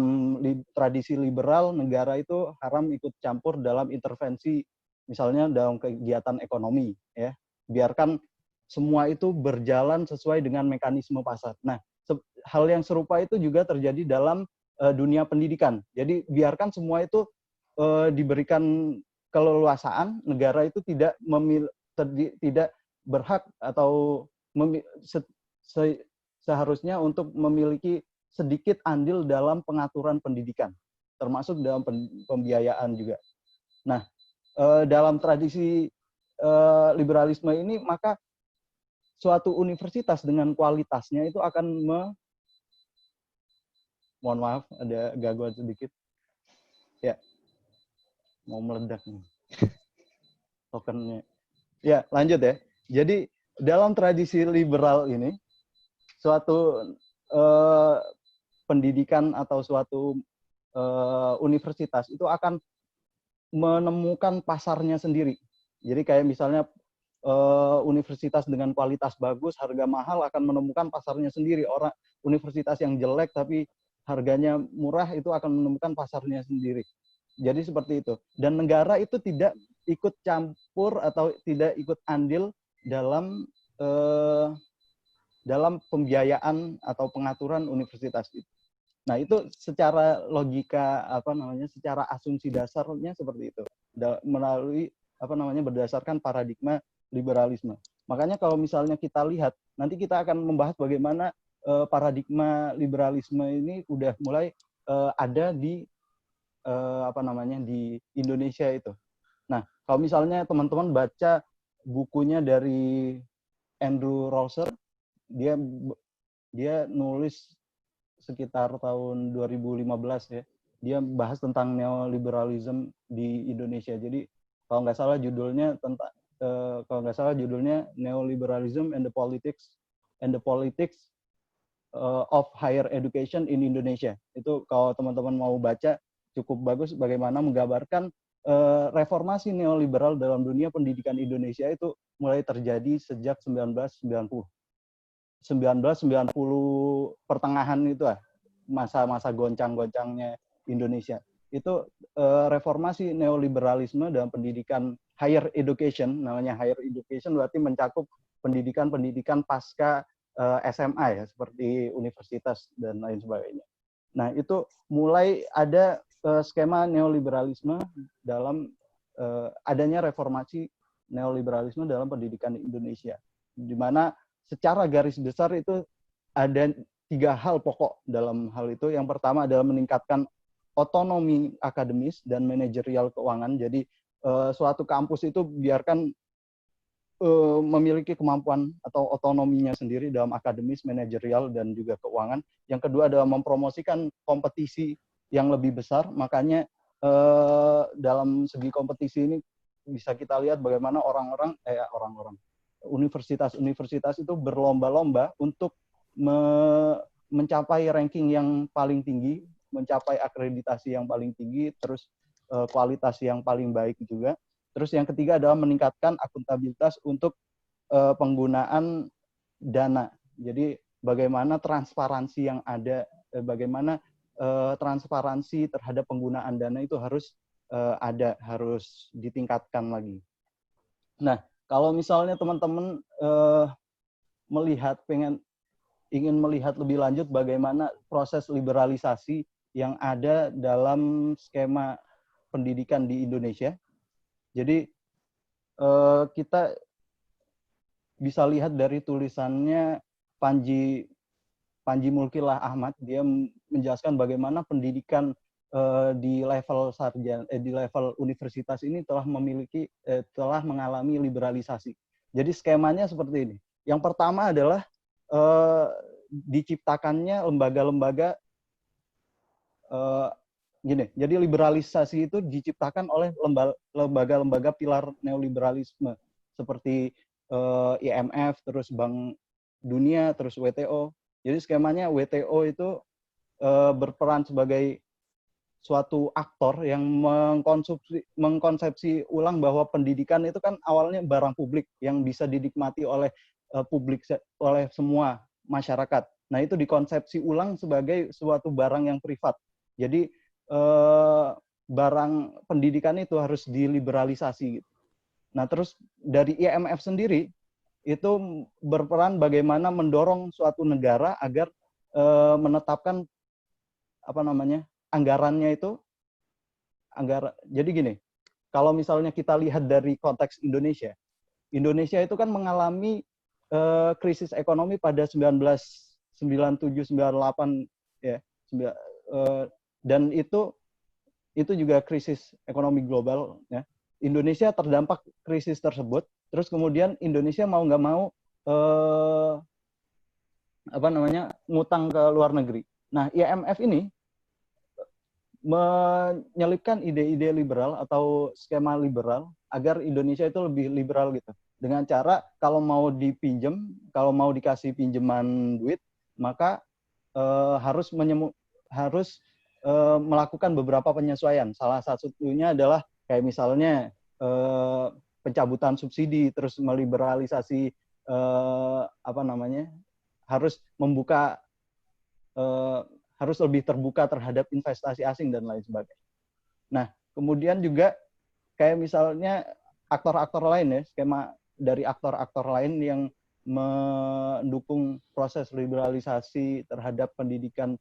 tradisi liberal negara itu haram ikut campur dalam intervensi misalnya dalam kegiatan ekonomi, ya. Biarkan semua itu berjalan sesuai dengan mekanisme pasar. Nah, hal yang serupa itu juga terjadi dalam dunia pendidikan. Jadi biarkan semua itu diberikan keleluasaan, negara itu tidak berhak atau seharusnya untuk memiliki sedikit andil dalam pengaturan pendidikan, termasuk dalam pembiayaan juga. Nah, dalam tradisi liberalisme ini, maka suatu universitas dengan kualitasnya itu akan mohon maaf, ada gangguan sedikit. Ya, mau meledak nih tokennya. Ya, lanjut ya. Jadi, dalam tradisi liberal ini, suatu pendidikan atau suatu universitas itu akan menemukan pasarnya sendiri. Jadi kayak misalnya universitas dengan kualitas bagus, harga mahal akan menemukan pasarnya sendiri. Orang universitas yang jelek tapi harganya murah itu akan menemukan pasarnya sendiri. Jadi seperti itu. Dan negara itu tidak ikut campur atau tidak ikut andil dalam pembiayaan atau pengaturan universitas itu. Nah, itu secara logika secara asumsi dasarnya seperti itu. Melalui berdasarkan paradigma liberalisme. Makanya kalau misalnya kita lihat, nanti kita akan membahas bagaimana paradigma liberalisme ini udah mulai ada di di Indonesia itu. Nah, kalau misalnya teman-teman baca bukunya dari Andrew Rosser, dia nulis sekitar tahun 2015 ya. Dia bahas tentang neoliberalism di Indonesia. Jadi kalau nggak salah judulnya Neoliberalism and the Politics of Higher Education in Indonesia. Itu kalau teman-teman mau baca cukup bagus bagaimana menggambarkan reformasi neoliberal dalam dunia pendidikan Indonesia itu mulai terjadi sejak 1990 pertengahan itu masa-masa goncang-goncangnya Indonesia. Itu reformasi neoliberalisme dalam pendidikan higher education, namanya higher education berarti mencakup pendidikan pasca SMA ya, seperti universitas dan lain sebagainya. Nah, itu mulai ada skema neoliberalisme dalam adanya reformasi neoliberalisme dalam pendidikan Indonesia, di mana secara garis besar itu ada 3 hal pokok dalam hal itu. Yang pertama adalah meningkatkan otonomi akademis dan manajerial keuangan. Jadi suatu kampus itu biarkan memiliki kemampuan atau otonominya sendiri dalam akademis, manajerial, dan juga keuangan. Yang kedua adalah mempromosikan kompetisi yang lebih besar. Makanya dalam segi kompetisi ini bisa kita lihat bagaimana universitas itu berlomba-lomba untuk mencapai ranking yang paling tinggi, mencapai akreditasi yang paling tinggi, terus kualitas yang paling baik juga. Terus yang ketiga adalah meningkatkan akuntabilitas untuk penggunaan dana. Jadi bagaimana transparansi yang ada, bagaimana transparansi terhadap penggunaan dana itu harus harus ditingkatkan lagi. Nah, kalau misalnya teman-teman ingin melihat lebih lanjut bagaimana proses liberalisasi yang ada dalam skema pendidikan di Indonesia, jadi kita bisa lihat dari tulisannya Panji Mulkilah Ahmad, dia menjelaskan bagaimana pendidikan di level di level universitas ini telah mengalami liberalisasi. Jadi skemanya seperti ini. Yang pertama adalah diciptakannya lembaga-lembaga gini. Jadi liberalisasi itu diciptakan oleh lembaga-lembaga pilar neoliberalisme seperti IMF, terus Bank Dunia, terus WTO. Jadi skemanya WTO itu berperan sebagai suatu aktor yang mengkonsepsi ulang bahwa pendidikan itu kan awalnya barang publik yang bisa dinikmati oleh publik, oleh semua masyarakat. Nah, itu dikonsepsi ulang sebagai suatu barang yang privat. Jadi barang pendidikan itu harus diliberalisasi. Nah, terus dari IMF sendiri itu berperan bagaimana mendorong suatu negara agar menetapkan anggarannya itu jadi gini, kalau misalnya kita lihat dari konteks Indonesia itu kan mengalami krisis ekonomi pada 1997-98 ya, dan itu juga krisis ekonomi global ya. Indonesia terdampak krisis tersebut, terus kemudian Indonesia mau nggak mau ngutang ke luar negeri. Nah, IMF ini menyelipkan ide-ide liberal atau skema liberal agar Indonesia itu lebih liberal gitu. Dengan cara kalau mau dipinjam, kalau mau dikasih pinjaman duit, maka harus melakukan beberapa penyesuaian. Salah satunya adalah kayak misalnya pencabutan subsidi, terus meliberalisasi harus membuka harus lebih terbuka terhadap investasi asing dan lain sebagainya. Nah, kemudian juga kayak misalnya aktor-aktor lain ya, skema dari aktor-aktor lain yang mendukung proses liberalisasi terhadap pendidikan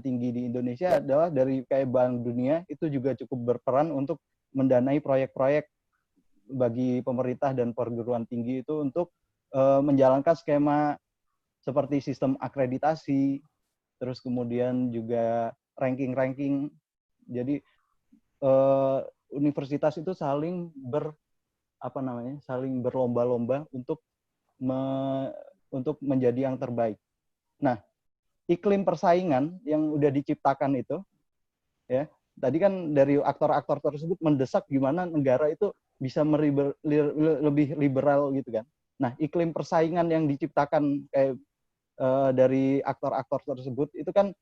tinggi di Indonesia adalah dari kayak Bank Dunia, itu juga cukup berperan untuk mendanai proyek-proyek bagi pemerintah dan perguruan tinggi itu untuk menjalankan skema seperti sistem akreditasi, terus kemudian juga ranking-ranking. Jadi universitas itu saling berlomba-lomba untuk menjadi yang terbaik. Nah, iklim persaingan yang udah diciptakan itu, ya, tadi kan dari aktor-aktor tersebut mendesak gimana negara itu bisa lebih liberal gitu kan. Nah, iklim persaingan yang diciptakan kayak dari aktor-aktor tersebut itu kan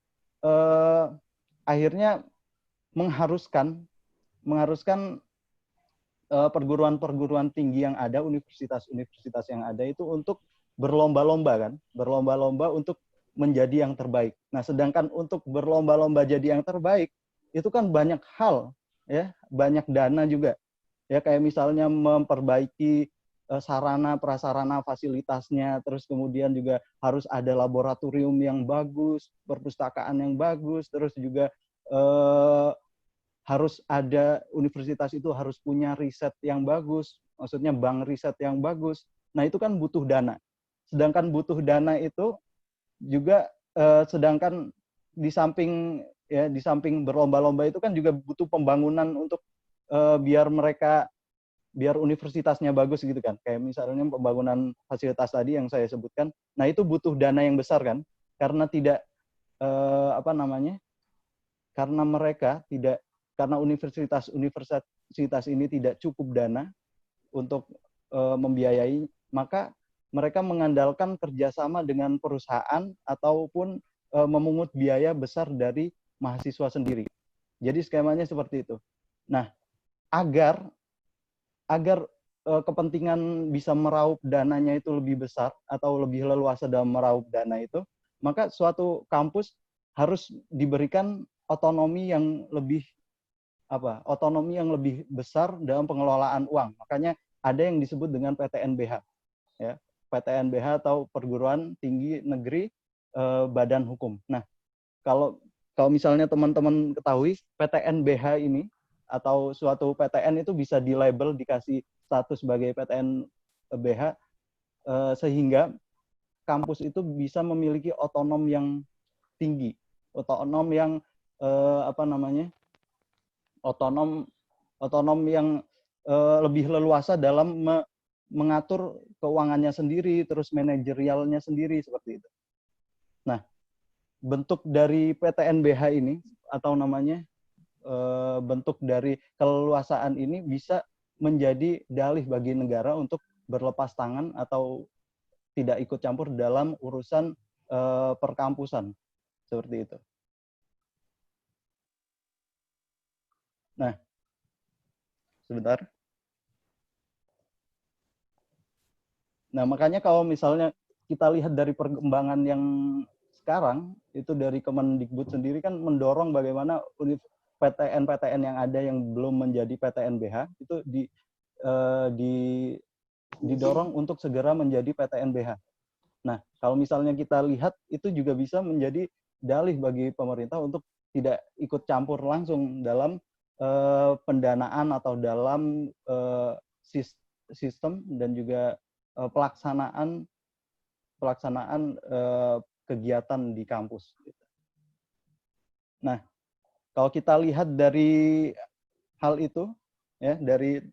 akhirnya mengharuskan perguruan-perguruan tinggi yang ada, universitas-universitas yang ada itu untuk berlomba-lomba untuk menjadi yang terbaik. Nah, sedangkan untuk berlomba-lomba jadi yang terbaik itu kan banyak hal ya, banyak dana juga. Ya, kayak misalnya memperbaiki sarana prasarana fasilitasnya, terus kemudian juga harus ada laboratorium yang bagus, perpustakaan yang bagus, terus juga harus ada, universitas itu harus punya riset yang bagus, maksudnya bank riset yang bagus. Nah, itu kan butuh dana. Sedangkan butuh dana itu juga sedangkan di samping berlomba-lomba itu kan juga butuh pembangunan untuk biar universitasnya bagus gitu kan. Kayak misalnya pembangunan fasilitas tadi yang saya sebutkan. Nah, itu butuh dana yang besar kan. Karena karena universitas ini tidak cukup dana untuk membiayai, maka mereka mengandalkan kerjasama dengan perusahaan ataupun memungut biaya besar dari mahasiswa sendiri. Jadi skemanya seperti itu. Nah, agar kepentingan bisa meraup dananya itu lebih besar atau lebih leluasa dalam meraup dana itu, maka suatu kampus harus diberikan otonomi yang lebih besar dalam pengelolaan uang. Makanya ada yang disebut dengan PTNBH, ya, PTNBH atau Perguruan Tinggi Negeri Badan Hukum. Nah, kalau misalnya teman-teman ketahui, PTNBH ini atau suatu PTN itu bisa dilabel, dikasih status sebagai PTNBH sehingga kampus itu bisa memiliki otonom yang tinggi, otonom yang apa namanya, otonom yang lebih leluasa dalam mengatur keuangannya sendiri, terus manajerialnya sendiri seperti itu. Nah, bentuk dari PTNBH ini atau namanya bentuk dari keleluasaan ini bisa menjadi dalih bagi negara untuk berlepas tangan atau tidak ikut campur dalam urusan perkampusan seperti itu. Nah, sebentar. Nah, makanya kalau misalnya kita lihat dari perkembangan yang sekarang, itu dari Kemendikbud sendiri kan mendorong bagaimana PTN-PTN yang ada yang belum menjadi PTNBH itu didorong untuk segera menjadi PTNBH. Nah, kalau misalnya kita lihat, itu juga bisa menjadi dalih bagi pemerintah untuk tidak ikut campur langsung dalam pendanaan atau dalam sistem dan juga pelaksanaan kegiatan di kampus. Nah, kalau kita lihat dari hal itu, ya, dari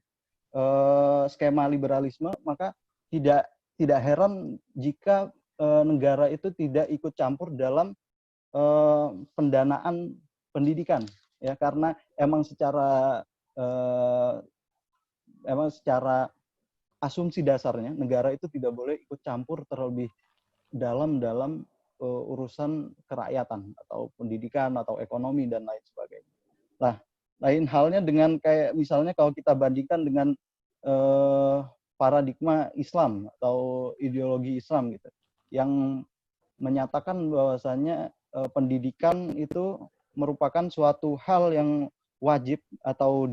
skema liberalisme, maka tidak heran jika negara itu tidak ikut campur dalam pendanaan pendidikan, ya, karena emang secara asumsi dasarnya negara itu tidak boleh ikut campur terlebih dalam urusan kerakyatan atau pendidikan atau ekonomi dan lain sebagainya. Nah, lain halnya dengan kayak misalnya kalau kita bandingkan dengan paradigma Islam atau ideologi Islam gitu, yang menyatakan bahwasanya pendidikan itu merupakan suatu hal yang wajib atau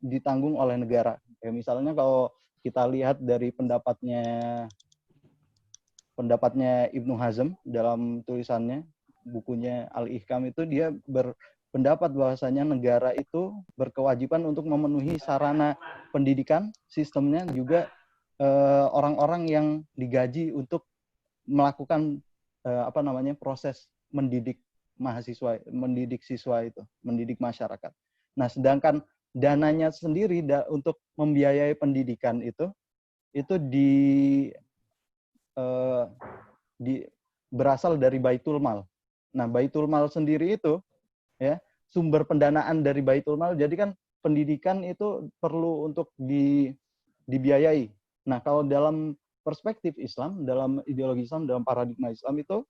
ditanggung oleh negara. Kayak misalnya kalau kita lihat dari pendapatnya Ibnu Hazm dalam tulisannya, bukunya Al-Ihkam, itu dia berpendapat bahwasanya negara itu berkewajiban untuk memenuhi sarana pendidikan, sistemnya juga orang-orang yang digaji untuk melakukan proses mendidik mahasiswa, mendidik siswa itu, mendidik masyarakat. Nah, sedangkan dananya sendiri untuk membiayai pendidikan itu berasal dari Baitul Mal. Nah, Baitul Mal sendiri itu, ya, sumber pendanaan dari Baitul Mal. Jadi kan pendidikan itu perlu untuk dibiayai. Nah, kalau dalam perspektif Islam, dalam ideologi Islam, dalam paradigma Islam itu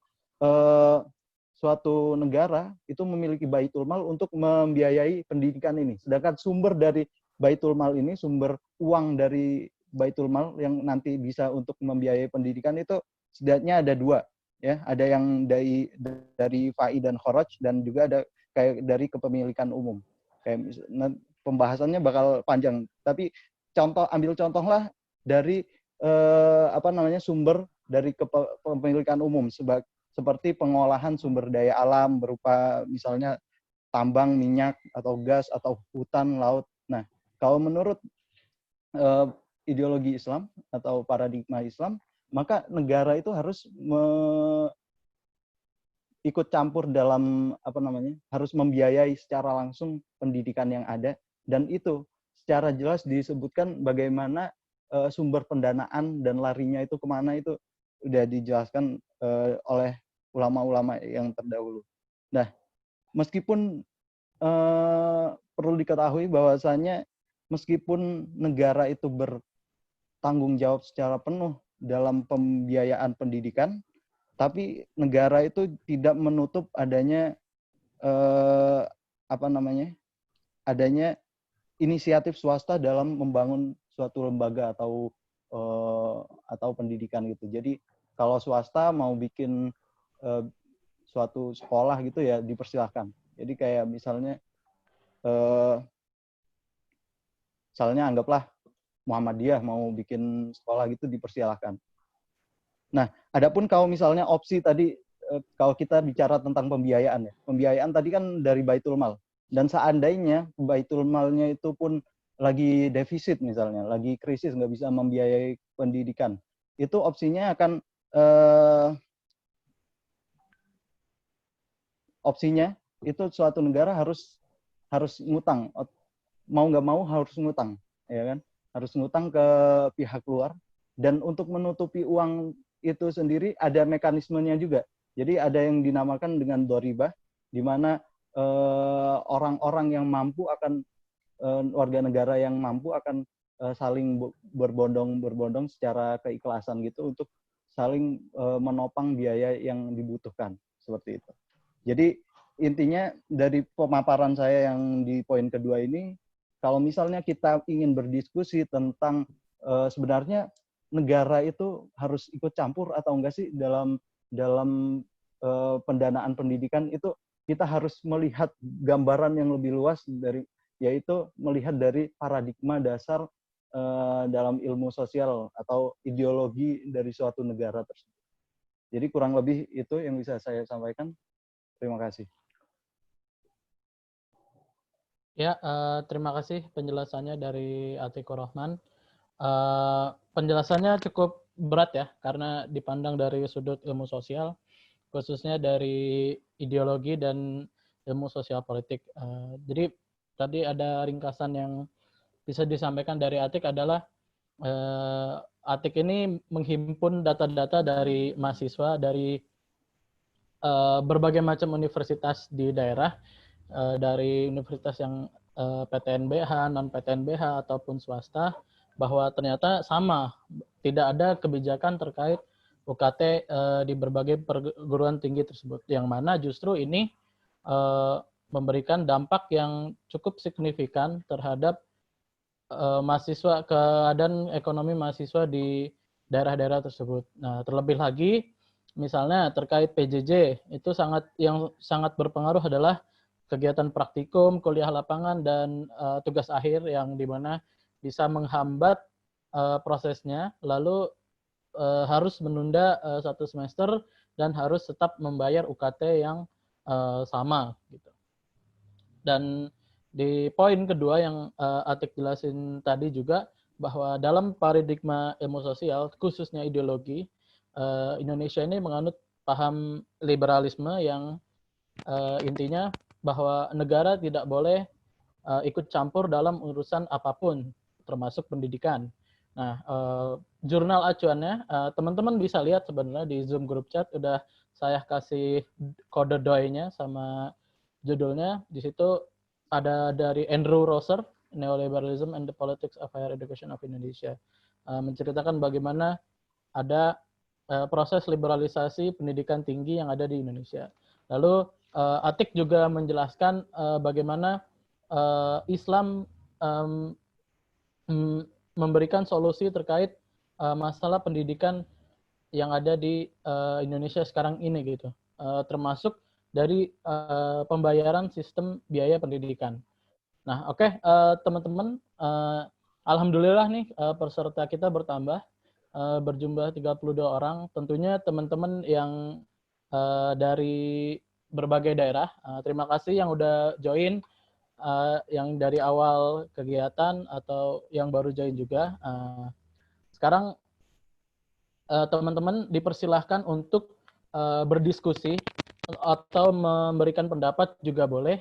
suatu negara itu memiliki Baitul Mal untuk membiayai pendidikan ini. Sedangkan sumber dari Baitul Mal ini, sumber uang dari Baitul Mal yang nanti bisa untuk membiayai pendidikan itu setidaknya ada dua, ya. Ada yang dari fai dan kharaj, dan juga ada kayak dari kepemilikan umum. Kayak pembahasannya bakal panjang, tapi ambil contohlah dari sumber dari kepemilikan umum seperti pengolahan sumber daya alam berupa misalnya tambang, minyak, atau gas, atau hutan, laut. Nah, kalau menurut ideologi Islam atau paradigma Islam, maka negara itu harus ikut campur dalam harus membiayai secara langsung pendidikan yang ada, dan itu secara jelas disebutkan bagaimana sumber pendanaan dan larinya itu kemana, itu udah dijelaskan oleh ulama-ulama yang terdahulu. Nah, meskipun perlu diketahui bahwasanya meskipun negara itu bertanggung jawab secara penuh dalam pembiayaan pendidikan, tapi negara itu tidak menutup adanya adanya inisiatif swasta dalam membangun suatu lembaga atau pendidikan gitu. Jadi kalau swasta mau bikin suatu sekolah gitu, ya dipersilahkan. Jadi kayak misalnya anggaplah Muhammadiyah mau bikin sekolah gitu, dipersilahkan. Nah, adapun kalau misalnya opsi tadi, kalau kita bicara tentang pembiayaan, ya, pembiayaan tadi kan dari Baitul Mal. Dan seandainya Baitul Malnya itu pun lagi defisit misalnya, lagi krisis, nggak bisa membiayai pendidikan, itu opsinya akan, itu suatu negara harus ngutang, mau nggak mau harus ngutang, ya kan? Harus ngutang ke pihak luar, dan untuk menutupi uang itu sendiri ada mekanismenya juga. Jadi ada yang dinamakan dengan doribah, di mana orang-orang yang mampu akan warga negara yang mampu akan saling berbondong-berbondong secara keikhlasan gitu untuk saling menopang biaya yang dibutuhkan, seperti itu. Jadi intinya dari pemaparan saya yang di poin kedua ini, kalau misalnya kita ingin berdiskusi tentang sebenarnya negara itu harus ikut campur atau enggak sih dalam pendanaan pendidikan, itu kita harus melihat gambaran yang lebih luas, yaitu melihat dari paradigma dasar dalam ilmu sosial atau ideologi dari suatu negara tersebut. Jadi kurang lebih itu yang bisa saya sampaikan. Terima kasih. Ya, terima kasih penjelasannya dari Atikur Rahman. Penjelasannya cukup berat ya, karena dipandang dari sudut ilmu sosial, khususnya dari ideologi dan ilmu sosial politik. Jadi tadi ada ringkasan yang bisa disampaikan dari Atik adalah Atik ini menghimpun data-data dari mahasiswa dari berbagai macam universitas di daerah, dari universitas yang PTNBH, non-PTNBH, ataupun swasta, bahwa ternyata sama, tidak ada kebijakan terkait UKT di berbagai perguruan tinggi tersebut, yang mana justru ini memberikan dampak yang cukup signifikan terhadap mahasiswa, keadaan ekonomi mahasiswa di daerah-daerah tersebut. Nah, terlebih lagi, misalnya terkait PJJ, itu yang sangat berpengaruh adalah kegiatan praktikum, kuliah lapangan, dan tugas akhir yang dimana bisa menghambat prosesnya, lalu harus menunda 1 semester dan harus tetap membayar UKT yang sama gitu. Dan di poin kedua yang Atik jelasin tadi juga, bahwa dalam paradigma ilmu sosial, khususnya ideologi, Indonesia ini menganut paham liberalisme yang intinya bahwa negara tidak boleh ikut campur dalam urusan apapun, termasuk pendidikan. Nah, jurnal acuannya, teman-teman bisa lihat sebenarnya di Zoom group chat, udah saya kasih kode doi-nya sama judulnya. Di situ ada dari Andrew Rosser, Neoliberalism and the Politics of Higher Education of Indonesia, menceritakan bagaimana ada proses liberalisasi pendidikan tinggi yang ada di Indonesia. Lalu Atik juga menjelaskan bagaimana Islam memberikan solusi terkait masalah pendidikan yang ada di Indonesia sekarang ini gitu, termasuk dari pembayaran sistem biaya pendidikan. Nah, oke, teman-teman, alhamdulillah nih peserta kita bertambah, berjumlah 32 orang. Tentunya teman-teman yang dari berbagai daerah, terima kasih yang udah join, yang dari awal kegiatan atau yang baru join juga. Sekarang teman-teman dipersilahkan untuk berdiskusi atau memberikan pendapat juga boleh.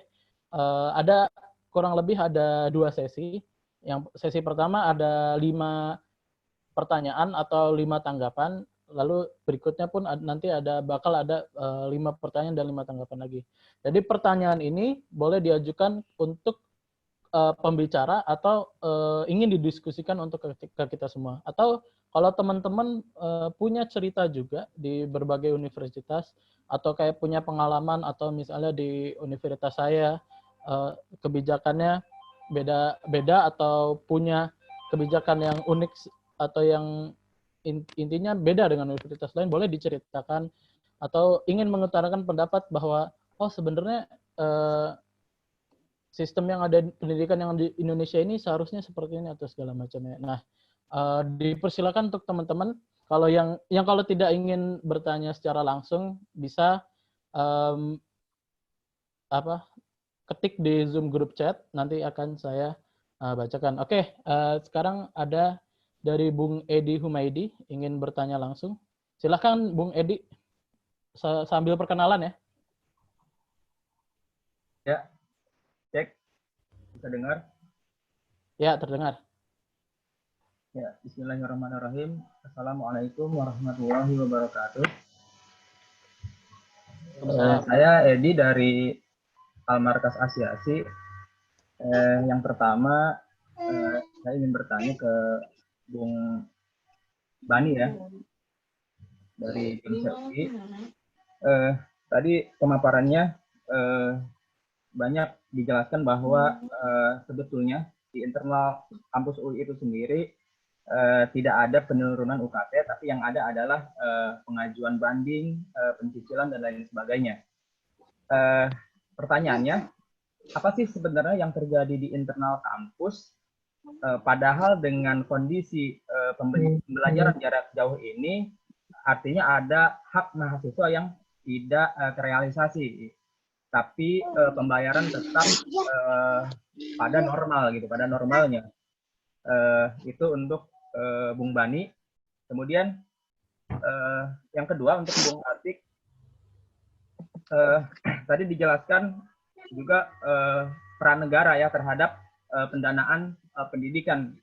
Ada kurang lebih ada 2 sesi. Yang sesi pertama ada 5 pertanyaan atau 5 tanggapan. Lalu berikutnya pun nanti bakal ada 5 pertanyaan dan 5 tanggapan lagi. Jadi pertanyaan ini boleh diajukan untuk pembicara atau ingin didiskusikan untuk ke kita semua. Atau kalau teman-teman punya cerita juga di berbagai universitas, atau kayak punya pengalaman, atau misalnya di universitas saya kebijakannya beda atau punya kebijakan yang unik atau yang intinya beda dengan universitas lain, boleh diceritakan, atau ingin mengutarakan pendapat bahwa sebenarnya sistem yang ada, pendidikan yang di Indonesia ini seharusnya seperti ini atau segala macamnya. Nah, dipersilakan untuk teman-teman, kalau yang kalau tidak ingin bertanya secara langsung bisa ketik di Zoom group chat, nanti akan saya bacakan. Oke, sekarang ada dari Bung Edi Humaydi ingin bertanya langsung. Silakan Bung Edi, sambil perkenalan ya. Ya, cek. Bisa dengar? Ya, terdengar. Ya, bismillahirrahmanirrahim. Assalamualaikum warahmatullahi wabarakatuh. Saya Edi dari Almarkas Asiasi. Yang pertama, saya ingin bertanya ke Bung Bani ya, dari Inserti. Tadi pemaparannya banyak dijelaskan bahwa sebetulnya di internal kampus UI itu sendiri tidak ada penurunan UKT, tapi yang ada adalah pengajuan banding, pencicilan, dan lain sebagainya. Pertanyaannya, apa sih sebenarnya yang terjadi di internal kampus? Padahal dengan kondisi pembelajaran jarak jauh ini, artinya ada hak mahasiswa yang tidak terrealisasi, tapi pembayaran tetap pada normal gitu, pada normalnya. Itu untuk Bung Bani. Kemudian yang kedua untuk Bung Atik, tadi dijelaskan juga peran negara ya terhadap pendanaan pendidikan.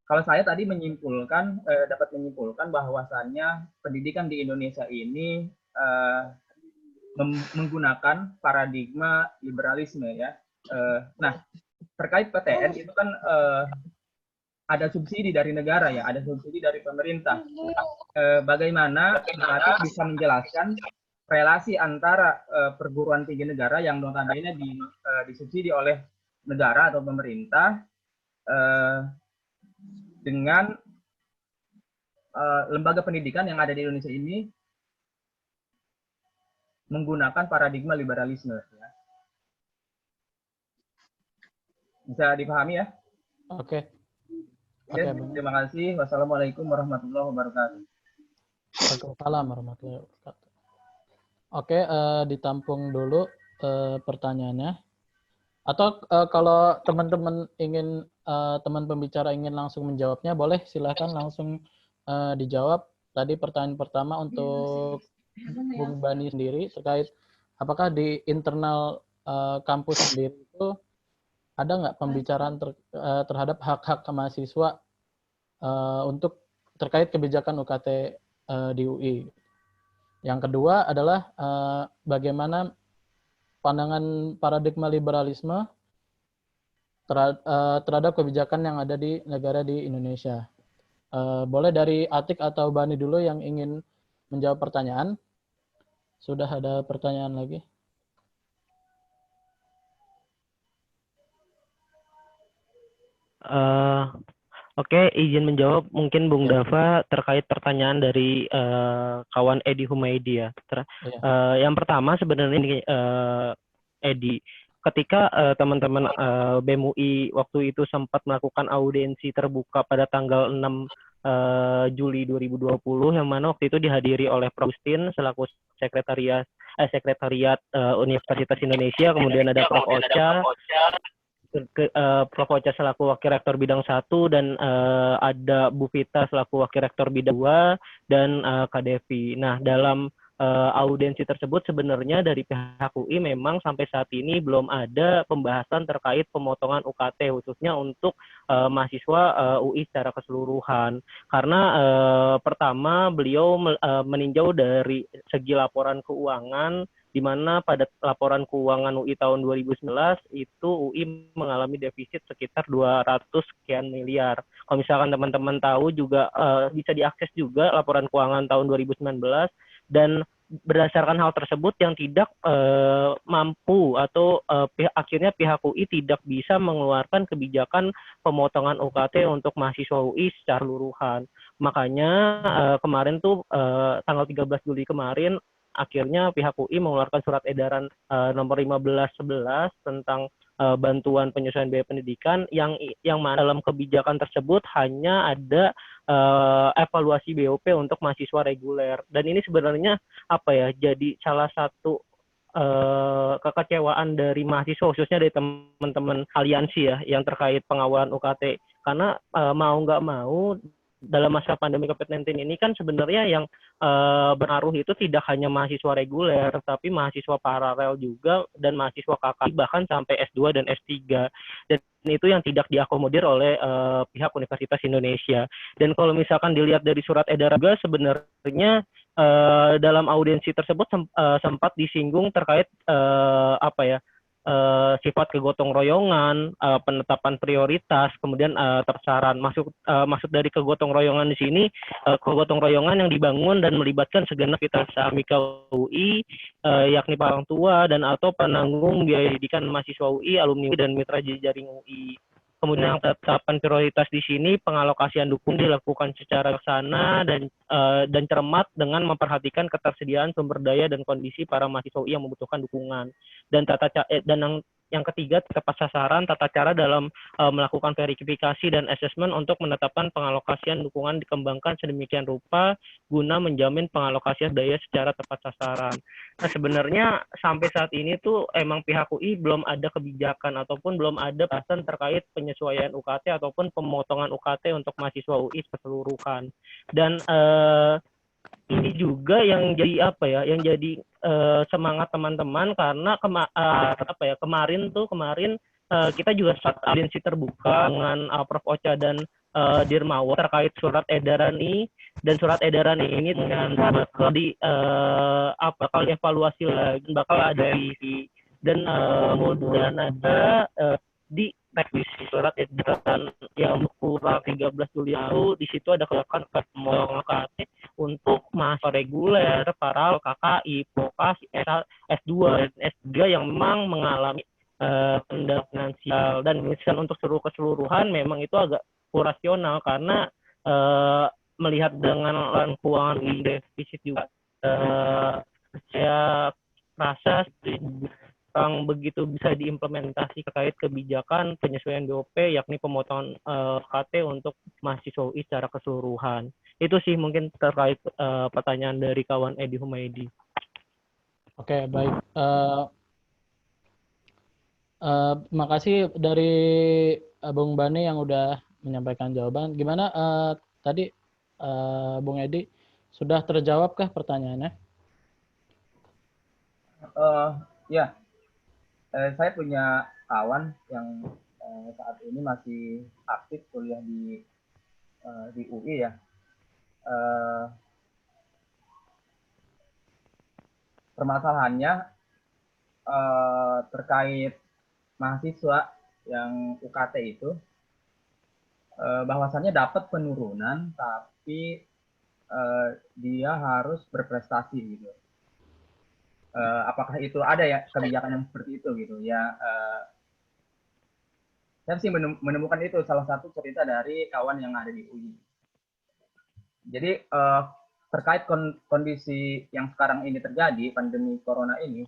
Kalau saya tadi menyimpulkan, dapat menyimpulkan bahwasannya pendidikan di Indonesia ini menggunakan paradigma liberalisme ya. Nah, terkait PTN itu kan ada subsidi dari negara ya, ada subsidi dari pemerintah. Bagaimana Atik bisa menjelaskan relasi antara perguruan tinggi negara yang notabene disubsidi oleh negara atau pemerintah dengan lembaga pendidikan yang ada di Indonesia ini menggunakan paradigma liberalisme. Ya. Bisa dipahami ya? Oke. Oke, terima kasih. Wassalamualaikum warahmatullahi wabarakatuh. Waalaikumsalam warahmatullahi wabarakatuh. Oke, ditampung dulu pertanyaannya. Atau kalau teman-teman ingin, teman pembicara ingin langsung menjawabnya, boleh silahkan langsung dijawab. Tadi pertanyaan pertama untuk Bung Bani sendiri terkait apakah di internal kampus sendiri itu ada nggak pembicaraan terhadap hak-hak mahasiswa untuk terkait kebijakan UKT di UI. Yang kedua adalah bagaimana pandangan paradigma liberalisme terhadap kebijakan yang ada di negara di Indonesia. Boleh dari Atik atau Bani dulu yang ingin menjawab pertanyaan. Sudah ada pertanyaan lagi? Oke, izin menjawab mungkin Bung Dava terkait pertanyaan dari kawan Edi Humaydi ya. Yang pertama sebenarnya ini Edi, ketika teman-teman BEM UI waktu itu sempat melakukan audiensi terbuka pada tanggal 6 Juli 2020, yang mana waktu itu dihadiri oleh Prof. Agustin selaku sekretariat Universitas Indonesia, kemudian ada Prof. Ocha, Prof. Ocha selaku Wakil Rektor Bidang 1, dan ada Bu Vita selaku Wakil Rektor Bidang 2, dan Kak Devi. Nah, dalam audiensi tersebut sebenarnya dari pihak UI memang sampai saat ini belum ada pembahasan terkait pemotongan UKT, khususnya untuk mahasiswa UI secara keseluruhan. Karena pertama beliau meninjau dari segi laporan keuangan, di mana pada laporan keuangan UI tahun 2019 itu UI mengalami defisit sekitar 200 sekian miliar. Kalau misalkan teman-teman tahu juga bisa diakses juga laporan keuangan tahun 2019, dan berdasarkan hal tersebut yang tidak mampu atau akhirnya pihak UI tidak bisa mengeluarkan kebijakan pemotongan UKT untuk mahasiswa UI secara keseluruhan. Makanya kemarin tuh tanggal 13 Juli kemarin akhirnya pihak UI mengeluarkan surat edaran nomor 1511 tentang bantuan penyesuaian biaya pendidikan yang mana dalam kebijakan tersebut hanya ada evaluasi BOP untuk mahasiswa reguler. Dan ini sebenarnya jadi salah satu kekecewaan dari mahasiswa, khususnya dari teman-teman aliansi ya yang terkait pengawalan UKT, karena mau nggak mau dalam masa pandemi COVID-19 ini kan sebenarnya yang berpengaruh itu tidak hanya mahasiswa reguler, tapi mahasiswa paralel juga dan mahasiswa KKI bahkan sampai S2 dan S3. Dan itu yang tidak diakomodir oleh pihak Universitas Indonesia. Dan kalau misalkan dilihat dari surat edaran juga sebenarnya dalam audiensi tersebut sempat disinggung terkait sifat kegotong royongan, penetapan prioritas, kemudian tersaran maksud dari kegotong royongan di sini kegotong royongan yang dibangun dan melibatkan segenap kita Amika UI, yakni para orang tua dan atau penanggung biaya pendidikan mahasiswa UI, alumni UI dan mitra jejaring UI. Kemudian penetapan prioritas di sini pengalokasian dukung dilakukan secara laksana dan cermat dengan memperhatikan ketersediaan sumber daya dan kondisi para mahasiswa UI yang membutuhkan dukungan. Dan yang ketiga, tepat sasaran, tata cara dalam melakukan verifikasi dan asesmen untuk menetapkan pengalokasian dukungan dikembangkan sedemikian rupa guna menjamin pengalokasian daya secara tepat sasaran. Nah, sebenarnya sampai saat ini tuh emang pihak UI belum ada kebijakan ataupun belum ada bahasan terkait penyesuaian UKT ataupun pemotongan UKT untuk mahasiswa UI keseluruhan. Dan ini juga yang jadi yang jadi semangat teman-teman karena kemarin kita juga saat audiensi terbuka dengan Prof. Ocha dan Dirmawan terkait surat edaran ini, dan surat edaran ini dengan bakal evaluasi lagi, bakal ada dan kemudian ada di revisi surat edaran yang kurang 13 Juli lalu. Di situ ada keluarkan UKT untuk mahasiswa reguler, para KKI, vokasi, S2 dan S3 yang memang mengalami kendala finansial. Dan misalnya untuk keseluruhan memang itu agak kurasional karena melihat dengan keuangan defisit juga saya rasa yang begitu bisa diimplementasi terkait kebijakan penyesuaian BOP yakni pemotongan KT untuk mahasiswa UI secara keseluruhan. Itu sih mungkin terkait pertanyaan dari kawan Edi Humaydi. Oke, baik. Terima kasih dari Bung Bani yang udah menyampaikan jawaban. Gimana tadi Bung Edi, sudah terjawabkah pertanyaannya? Ya, saya punya kawan yang saat ini masih aktif kuliah di UI ya. Permasalahannya terkait mahasiswa yang UKT itu bahwasannya dapat penurunan tapi dia harus berprestasi gitu. Apakah itu ada ya kebijakan yang seperti itu gitu ya? Saya sih menemukan itu salah satu cerita dari kawan yang ada di UI. Jadi terkait kondisi yang sekarang ini terjadi, pandemi corona ini,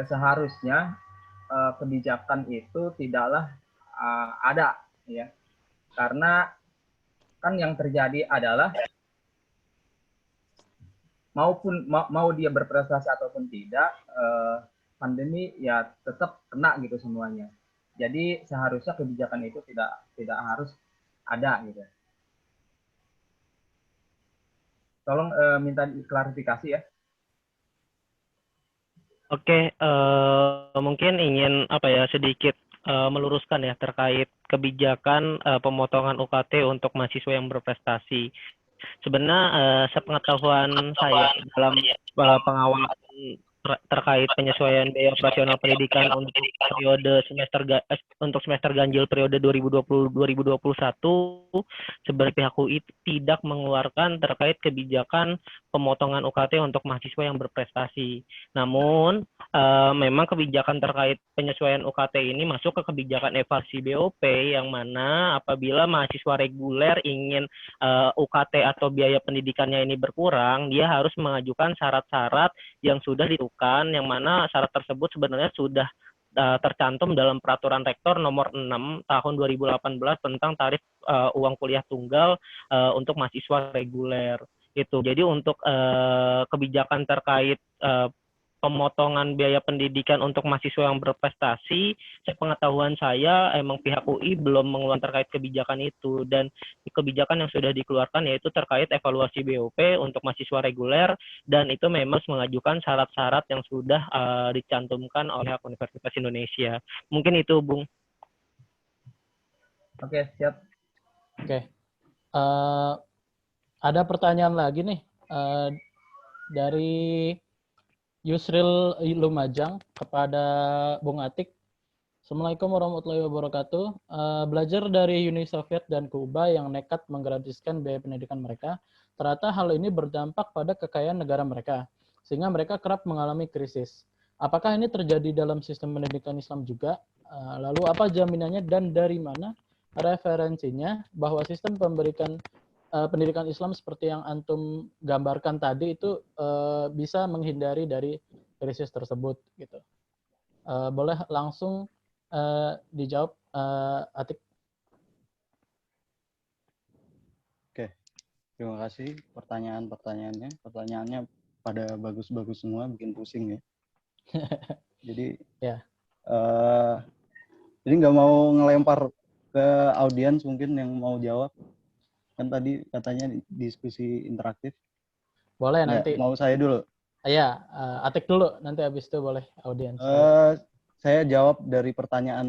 seharusnya kebijakan itu tidaklah ada ya, karena kan yang terjadi adalah mau dia berprestasi ataupun tidak, pandemi ya tetap kena gitu semuanya. Jadi seharusnya kebijakan itu tidak harus ada gitu. Tolong minta klarifikasi ya. Oke, mungkin ingin sedikit meluruskan ya terkait kebijakan pemotongan UKT untuk mahasiswa yang berprestasi. Sebenarnya sepengetahuan saya dalam pengawalan terkait penyesuaian biaya operasional pendidikan untuk periode semester ganjil periode 2020-2021 sebenarnya pihak UI tidak mengeluarkan terkait kebijakan pemotongan UKT untuk mahasiswa yang berprestasi. Namun memang kebijakan terkait penyesuaian UKT ini masuk ke kebijakan evaluasi BOP yang mana apabila mahasiswa reguler ingin UKT atau biaya pendidikannya ini berkurang, dia harus mengajukan syarat-syarat yang sudah ditentukan, yang mana syarat tersebut sebenarnya sudah tercantum dalam Peraturan Rektor Nomor 6 Tahun 2018 tentang tarif uang kuliah tunggal untuk mahasiswa reguler. Itu. Jadi untuk kebijakan terkait pemotongan biaya pendidikan untuk mahasiswa yang berprestasi, sepengetahuan saya emang pihak UI belum mengeluarkan terkait kebijakan itu, dan kebijakan yang sudah dikeluarkan yaitu terkait evaluasi BOP untuk mahasiswa reguler, dan itu memang harus mengajukan syarat-syarat yang sudah dicantumkan oleh Universitas Indonesia. Mungkin itu, Bung. Oke, siap. Oke. Ada pertanyaan lagi nih dari Yusril Lumajang kepada Bung Atik. Assalamualaikum warahmatullahi wabarakatuh. Belajar dari Uni Soviet dan Kuba yang nekat menggratiskan biaya pendidikan mereka, ternyata hal ini berdampak pada kekayaan negara mereka, sehingga mereka kerap mengalami krisis. Apakah ini terjadi dalam sistem pendidikan Islam juga? Lalu apa jaminannya dan dari mana referensinya bahwa sistem pendidikan Islam seperti yang antum gambarkan tadi itu bisa menghindari dari krisis tersebut gitu. Boleh langsung dijawab, Atik. Oke, terima kasih pertanyaannya. Pertanyaannya pada bagus-bagus semua, bikin pusing ya. Jadi, ya. Jadi nggak mau ngelempar ke audiens mungkin yang mau jawab. Kan tadi katanya diskusi interaktif. Boleh Nggak, nanti. mau saya dulu. Iya, Atik dulu, nanti habis itu boleh audiens. Saya jawab dari pertanyaan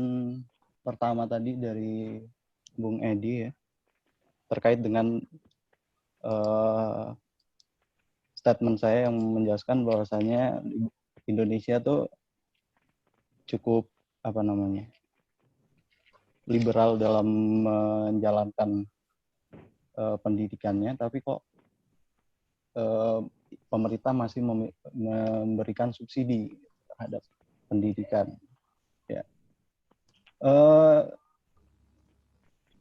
pertama tadi dari Bung Edi ya, terkait dengan statement saya yang menjelaskan bahwasanya Indonesia tuh cukup liberal dalam menjalankan pendidikannya, tapi kok pemerintah masih memberikan subsidi terhadap pendidikan. Ya.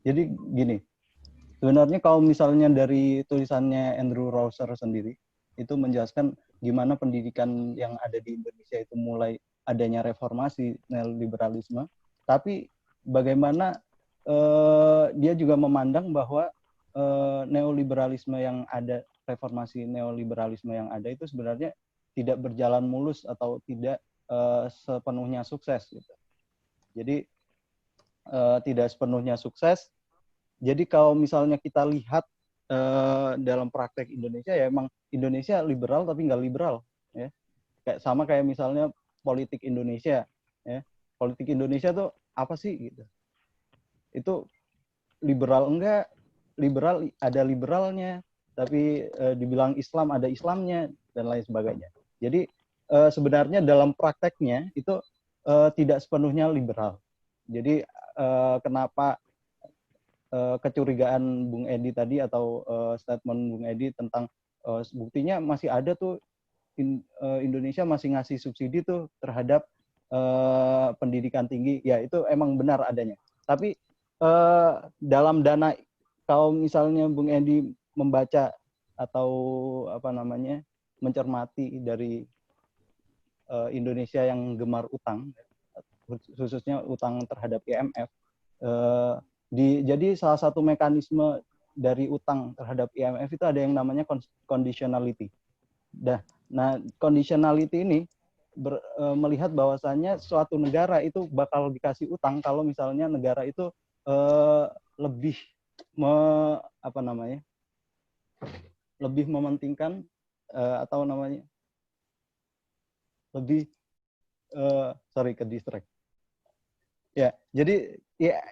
Jadi gini, sebenarnya kalau misalnya dari tulisannya Andrew Rouser sendiri, itu menjelaskan gimana pendidikan yang ada di Indonesia itu mulai adanya reformasi neoliberalisme, tapi bagaimana dia juga memandang bahwa neoliberalisme yang ada, reformasi neoliberalisme yang ada itu sebenarnya tidak berjalan mulus atau tidak sepenuhnya sukses gitu. Jadi tidak sepenuhnya sukses. Jadi kalau misalnya kita lihat dalam praktek Indonesia, ya emang Indonesia liberal tapi nggak liberal, ya. Kayak misalnya politik Indonesia, ya. Politik Indonesia tuh apa sih gitu? Itu liberal enggak? Liberal ada liberalnya, tapi dibilang Islam ada Islamnya dan lain sebagainya. Jadi sebenarnya dalam prakteknya itu tidak sepenuhnya liberal. Jadi kenapa kecurigaan Bung Edi tadi atau statement Bung Edi tentang buktinya masih ada tuh Indonesia masih ngasih subsidi tuh terhadap pendidikan tinggi, ya itu emang benar adanya. Tapi dalam dana, kalau misalnya Bung Edi membaca atau mencermati dari Indonesia yang gemar utang, khususnya utang terhadap IMF, jadi salah satu mekanisme dari utang terhadap IMF itu ada yang namanya conditionality. Nah, conditionality ini melihat bahwasannya suatu negara itu bakal dikasih utang kalau misalnya negara itu lebih lebih mementingkan ke distract. Ya, jadi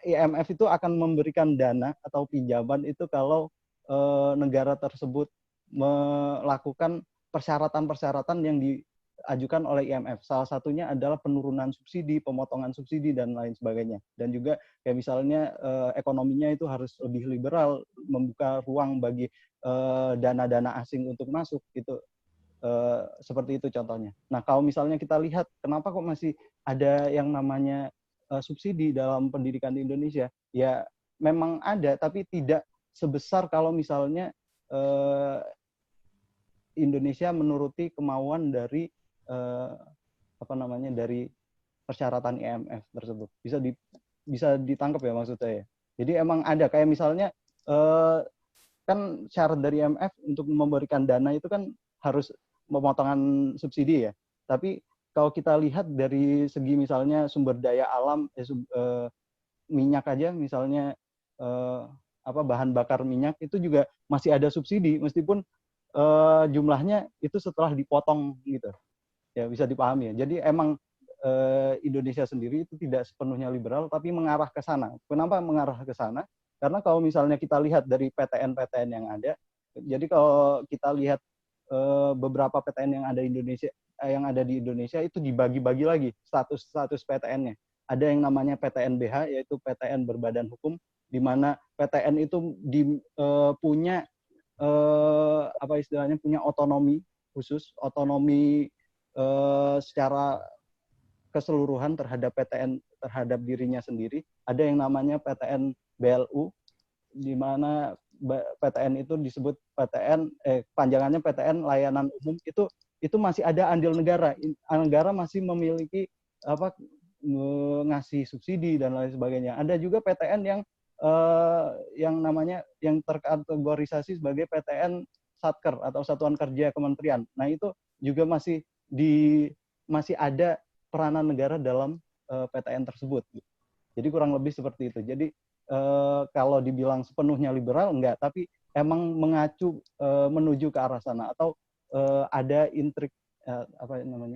IMF itu akan memberikan dana atau pinjaman itu kalau negara tersebut melakukan persyaratan-persyaratan yang diajukan oleh IMF. Salah satunya adalah penurunan subsidi, pemotongan subsidi, dan lain sebagainya. Dan juga kayak misalnya ekonominya itu harus lebih liberal, membuka ruang bagi dana-dana asing untuk masuk, gitu. Seperti itu contohnya. Nah, kalau misalnya kita lihat kenapa kok masih ada yang namanya subsidi dalam pendidikan di Indonesia, ya memang ada, tapi tidak sebesar kalau misalnya Indonesia menuruti kemauan dari dari persyaratan IMF tersebut. Bisa ditangkap ya maksud saya. Jadi emang ada, kayak misalnya kan syarat dari IMF untuk memberikan dana itu kan harus pemotongan subsidi ya. Tapi kalau kita lihat dari segi misalnya sumber daya alam, minyak aja misalnya bahan bakar minyak itu juga masih ada subsidi meskipun jumlahnya itu setelah dipotong gitu. Ya bisa dipahami ya. Jadi emang Indonesia sendiri itu tidak sepenuhnya liberal tapi mengarah ke sana. Kenapa mengarah ke sana? Karena kalau misalnya kita lihat dari PTN-PTN yang ada, jadi kalau kita lihat beberapa PTN yang ada di Indonesia itu dibagi-bagi lagi status PTN-nya. Ada yang namanya PTN BH, yaitu PTN berbadan hukum, di mana PTN itu punya punya otonomi khusus, otonomi secara keseluruhan terhadap PTN, terhadap dirinya sendiri. Ada yang namanya PTN BLU, di mana PTN itu disebut panjangannya PTN layanan umum, itu masih ada andil negara. Negara masih memiliki ngasih subsidi dan lain sebagainya. Ada juga PTN yang namanya yang terkategorisasi sebagai PTN Satker atau Satuan Kerja Kementerian. Nah, itu juga masih ada peranan negara dalam PTN tersebut. Jadi kurang lebih seperti itu. Jadi kalau dibilang sepenuhnya liberal enggak, tapi emang mengacu menuju ke arah sana, atau ada intrik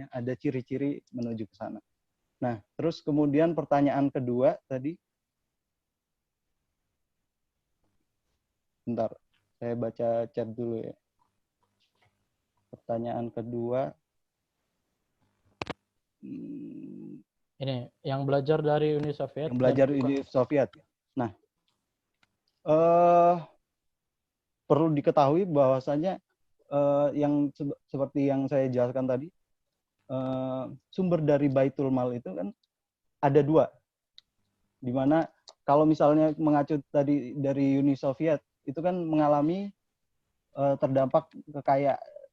ada ciri-ciri menuju ke sana. Nah, terus kemudian pertanyaan kedua tadi, bentar, saya baca chat dulu ya. Pertanyaan kedua, ini yang belajar dari Uni Soviet. Yang belajar Uni Soviet. Nah, perlu diketahui bahwasanya yang seperti yang saya jelaskan tadi, sumber dari Baitul Mal itu kan ada dua, dimana kalau misalnya mengacu tadi dari Uni Soviet itu kan mengalami terdampak